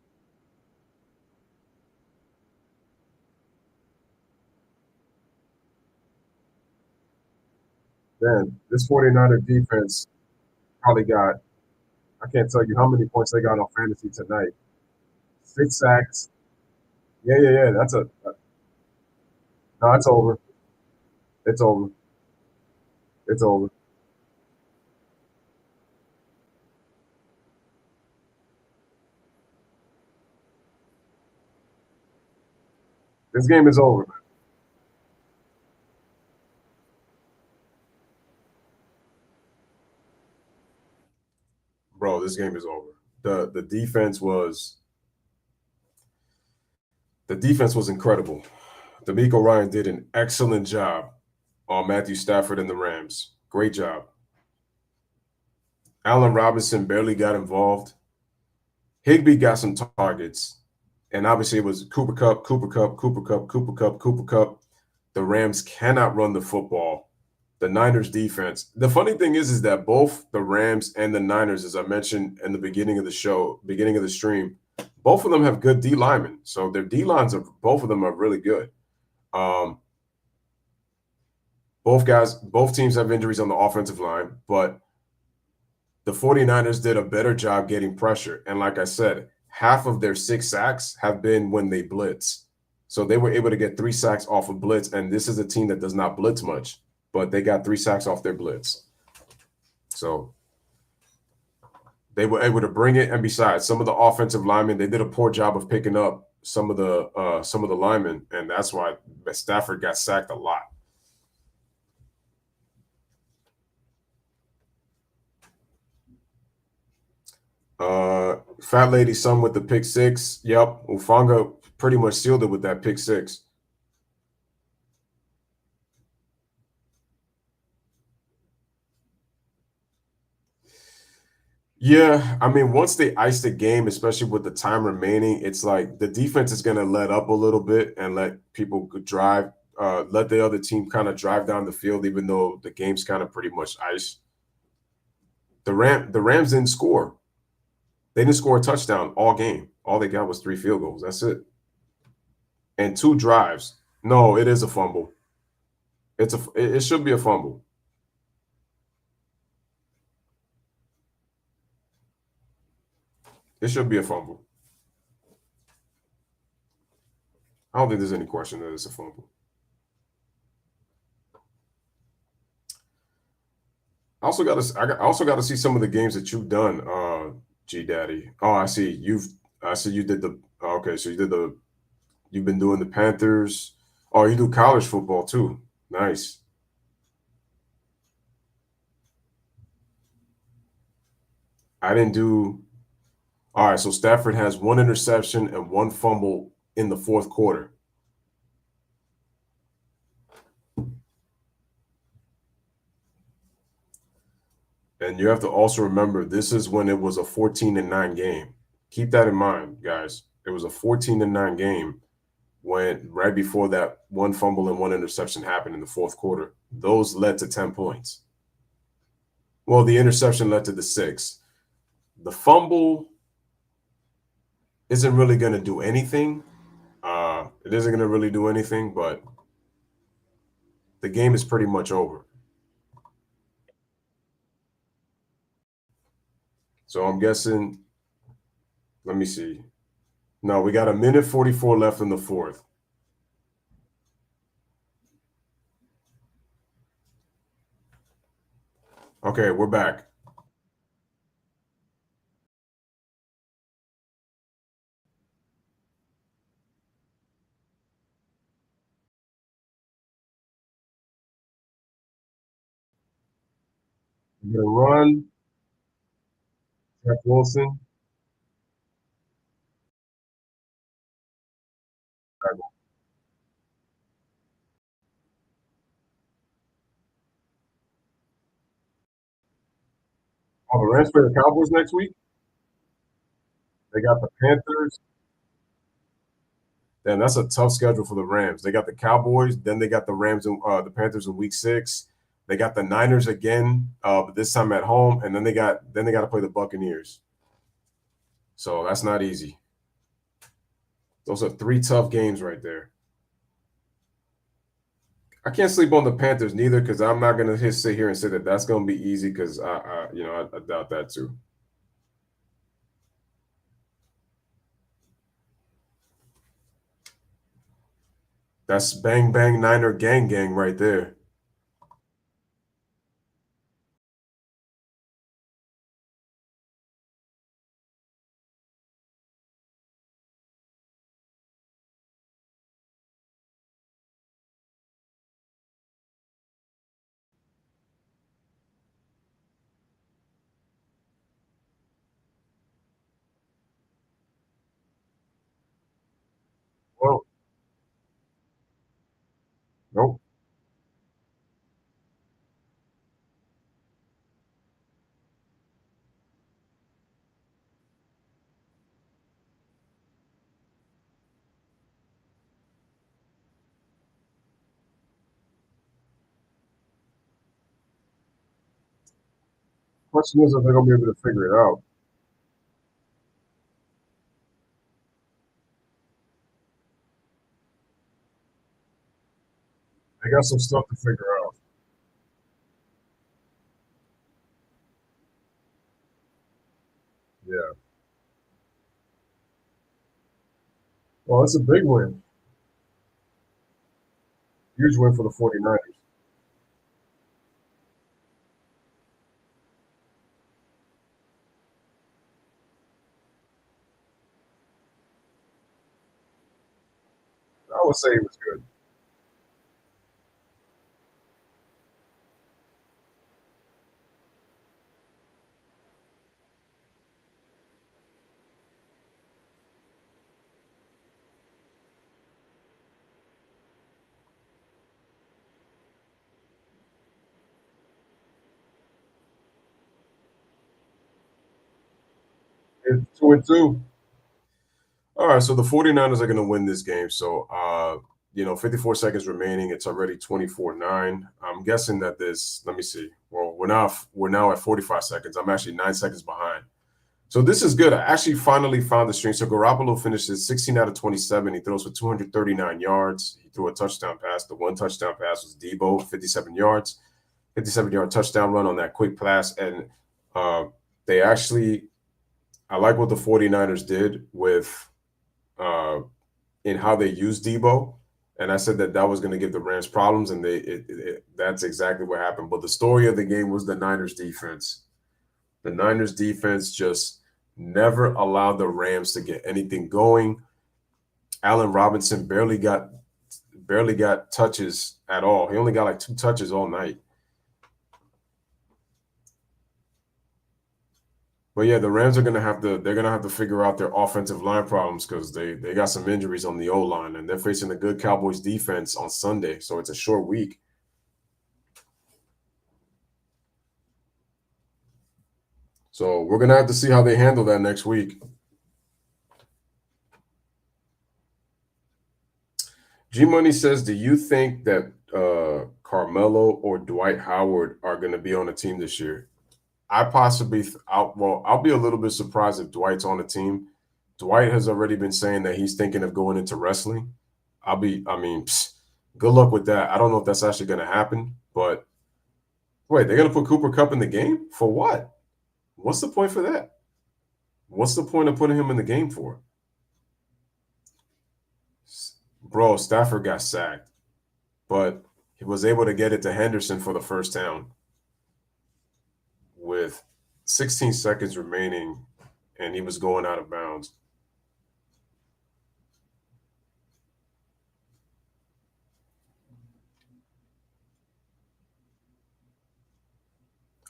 Man, this 49er defense probably got, I can't tell you how many points they got on fantasy tonight. 6 sacks. Yeah. No, it's over. It's over. It's over. This game is over, man. Bro, this game is over. The defense was incredible. D'Amico Ryan did an excellent job on Matthew Stafford and the Rams. Great job. Allen Robinson barely got involved. Higbee got some targets. And obviously it was Cooper Kupp, Cooper Kupp, Cooper Kupp, Cooper Kupp, Cooper Kupp. The Rams cannot run the football. The Niners defense. The funny thing is that both the Rams and the Niners, as I mentioned in the beginning of the show, beginning of the stream, both of them have good D linemen. So their D lines of both of them are really good. Both teams have injuries on the offensive line, but the 49ers did a better job getting pressure. And like I said, half of their 6 sacks have been when they blitz. So they were able to get 3 sacks off of blitz. And this is a team that does not blitz much, but they got 3 sacks off their blitz. So they were able to bring it. And besides, some of the offensive linemen, they did a poor job of picking up some of the linemen. And that's why Stafford got sacked a lot. Fat Lady Son with the pick 6. Yep. Ufanga pretty much sealed it with that pick 6. Yeah, I mean, once they ice the game, especially with the time remaining, it's like the defense is going to let up a little bit and let people drive, let the other team kind of drive down the field, even though the game's kind of pretty much ice. The Rams didn't score. They didn't score a touchdown all game. All they got was 3 field goals. That's it. And 2 drives. No, it is a fumble. It should be a fumble. It should be a fumble. I don't think there's any question that it's a fumble. I also got to see some of the games that you've done, G Daddy. Oh, I see you did the okay, so you've been doing the Panthers. Oh, you do college football too. Nice. I didn't do all right, so Stafford has 1 interception and 1 fumble in the 4th quarter. And you have to also remember this is when it was a 14-9 game. Keep that in mind, guys. It was a 14-9 game when right before that 1 fumble and 1 interception happened in the 4th quarter. Those led to 10 points. Well, the interception led to the 6. The fumble isn't really going to do anything. It isn't going to really do anything, but the game is pretty much over. So I'm guessing Let me see. No, we got 1:44 left in the fourth. Okay, we're back. We're gonna run. Jeff Wilson. Oh, the Rams play the Cowboys next week. They got the Panthers. Damn, that's a tough schedule for the Rams. They got the Cowboys, then they got the Rams and the Panthers in week 6. They got the Niners again, but this time at home, and then they got to play the Buccaneers. So that's not easy. Those are 3 tough games right there. I can't sleep on the Panthers neither because I'm not going to sit here and say that that's going to be easy because I doubt that too. That's bang bang Niner gang gang right there. Well, nope. Question is if they're going to be able to figure it out. They got some stuff to figure out. Yeah. Well, it's a big win. Huge win for the 49ers. I would say it was good. It's 2-2. All right, so the 49ers are going to win this game. So, 54 seconds remaining. It's already 24-9. I'm guessing that let me see. Well, we're now at 45 seconds. I'm actually 9 seconds behind. So this is good. I actually finally found the stream. So Garoppolo finishes 16 out of 27. He throws for 239 yards. He threw a touchdown pass. The one touchdown pass was Debo, 57 yards, 57-yard touchdown run on that quick pass. And they actually, I like what the 49ers did with in how they used Debo. And I said that was going to give the Rams problems, and that's exactly what happened. But the story of the game was the Niners defense. The Niners defense just never allowed the Rams to get anything going. Allen Robinson barely got touches at all. He only got like 2 touches all night. But yeah, the Rams are gonna have to figure out their offensive line problems because they got some injuries on the O line, and they're facing a good Cowboys defense on Sunday, so it's a short week. So we're gonna have to see how they handle that next week. G Money says, "Do you think that Carmelo or Dwight Howard are going to be on the team this year?" I'll be a little bit surprised if Dwight's on the team. Dwight has already been saying that he's thinking of going into wrestling. Good luck with that. I don't know if that's actually going to happen, but wait, they're going to put Cooper Kupp in the game for what? What's the point for that? What's the point of putting him in the game for? Bro, Stafford got sacked, but he was able to get it to Henderson for the first down with 16 seconds remaining, and he was going out of bounds.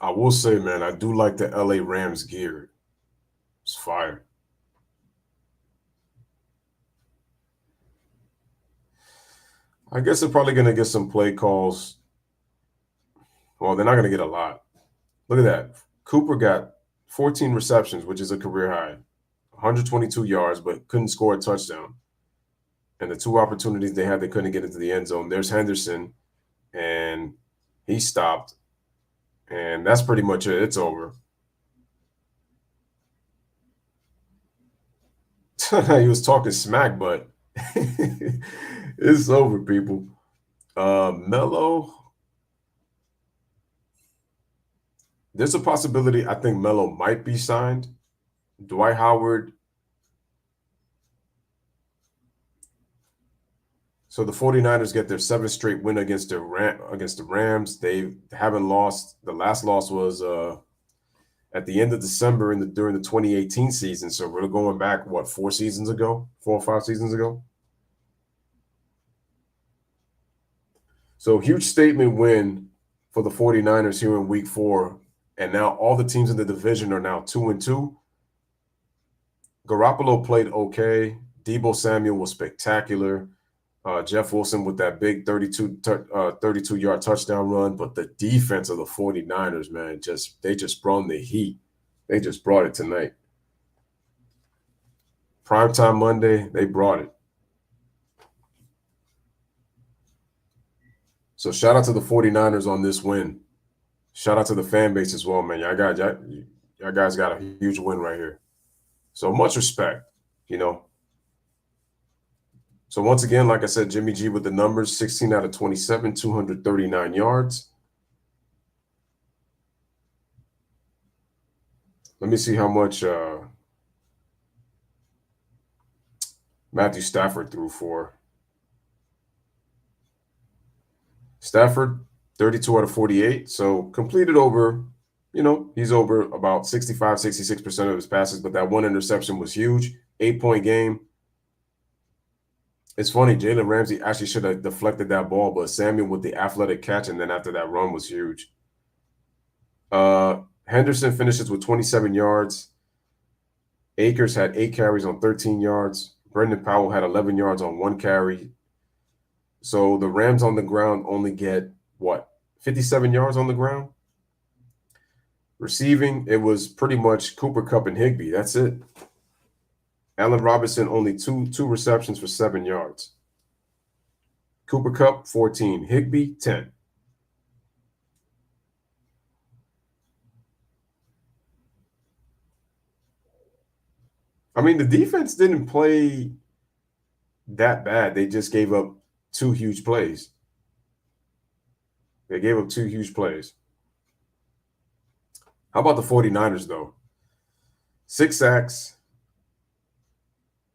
I will say, man, I do like the LA Rams gear. It's fire. I guess they're probably going to get some play calls. Well, they're not going to get a lot. Look at that. Cooper got 14 receptions, which is a career high, 122 yards, but couldn't score a touchdown. And the two opportunities they had, they couldn't get into the end zone. There's Henderson, and he stopped. And that's pretty much it. It's over. He was talking smack, but it's over, people. Melo, there's a possibility I think Melo might be signed. Dwight Howard. So the 49ers get their 7th straight win against the Rams. They haven't lost. The last loss was at the end of December during the 2018 season. So we're going back, what, 4 or 5 seasons ago? So huge statement win for the 49ers here in week 4. And now all the teams in the division are now 2-2. Garoppolo played okay. Deebo Samuel was spectacular. Jeff Wilson with that big 32-yard touchdown run. But the defense of the 49ers, man, they just brought the heat. They just brought it tonight. Primetime Monday, they brought it. So shout out to the 49ers on this win. Shout out to the fan base as well, man. Y'all guys got a huge win right here. So much respect, you know. So once again, like I said, Jimmy G with the numbers, 16 out of 27, 239 yards. Let me see how much Matthew Stafford threw for. Stafford, 32 out of 48. So completed over, he's over about 65, 66% of his passes, but that one interception was huge. 8-point game. It's funny, Jalen Ramsey actually should have deflected that ball, but Samuel with the athletic catch, and then after that run was huge. Henderson finishes with 27 yards. Akers had 8 carries on 13 yards. Brendan Powell had 11 yards on 1 carry. So the Rams on the ground only get, 57 yards on the ground? Receiving, it was pretty much Cooper Kupp and Higbee. That's it. Allen Robinson, only two receptions for 7 yards. Cooper Kupp, 14. Higbee, 10. I mean, the defense didn't play that bad. They just gave up 2 huge plays. They gave up 2 huge plays. How about the 49ers, though? 6 sacks,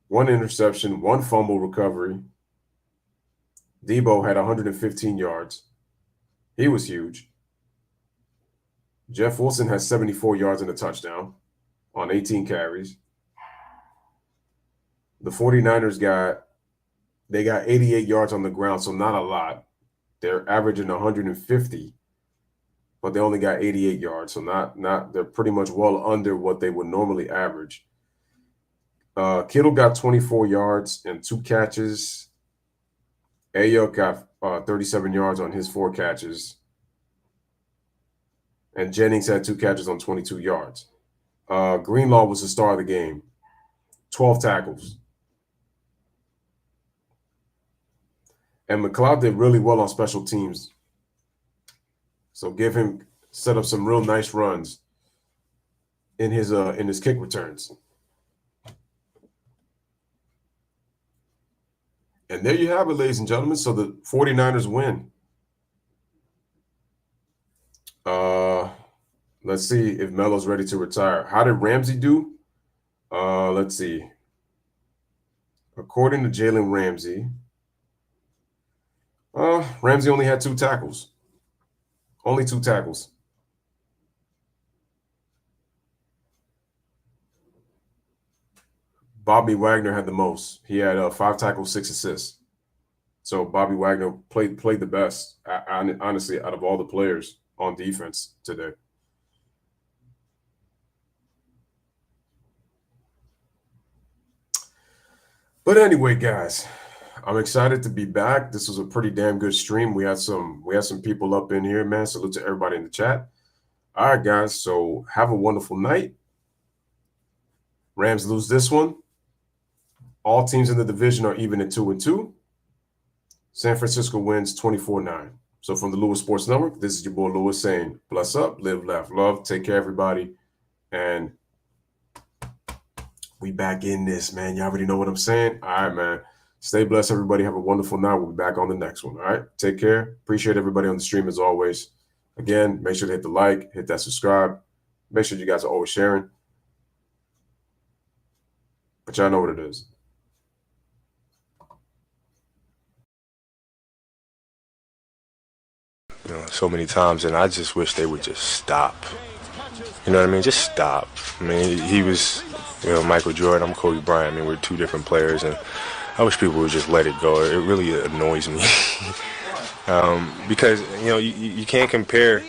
1 interception, 1 fumble recovery. Deebo had 115 yards. He was huge. Jeff Wilson has 74 yards and a touchdown on 18 carries. The 49ers got 88 yards on the ground, so not a lot. They're averaging 150, but they only got 88 yards, so they're pretty much well under what they would normally average. Kittle got 24 yards and 2 catches. Ayuk got 37 yards on his 4 catches. And Jennings had 2 catches on 22 yards. Greenlaw was the star of the game. 12 tackles. And McLeod did really well on special teams. So set up some real nice runs in his kick returns. And there you have it, ladies and gentlemen. So the 49ers win. Let's see if Melo's ready to retire. How did Ramsey do? Let's see. According to Jalen Ramsey, Ramsey only had 2 tackles. Only 2 tackles. Bobby Wagner had the most. He had 5 tackles, 6 assists. So Bobby Wagner played the best, honestly, out of all the players on defense today. But anyway, guys, I'm excited to be back. This was a pretty damn good stream. We had some people up in here, man. Salute to everybody in the chat. All right, guys. So have a wonderful night. Rams lose this one. All teams in the division are even at 2-2. San Francisco wins 24-9. So from the Louis Sports Network, this is your boy Louis saying, bless up, live, laugh, love. Take care, everybody. And we back in this, man. You already know what I'm saying. All right, man. Stay blessed, everybody. Have a wonderful night. We'll be back on the next one. All right. Take care. Appreciate everybody on the stream as always. Again, make sure to hit the like, hit that subscribe. Make sure you guys are always sharing. But y'all know what it is. You know, so many times, and I just wish they would just stop. You know what I mean? Just stop. I mean, he was, you know, Michael Jordan, I'm Kobe Bryant. I mean, we're 2 different players, and I wish people would just let it go. It really annoys me because, you know, you can't compare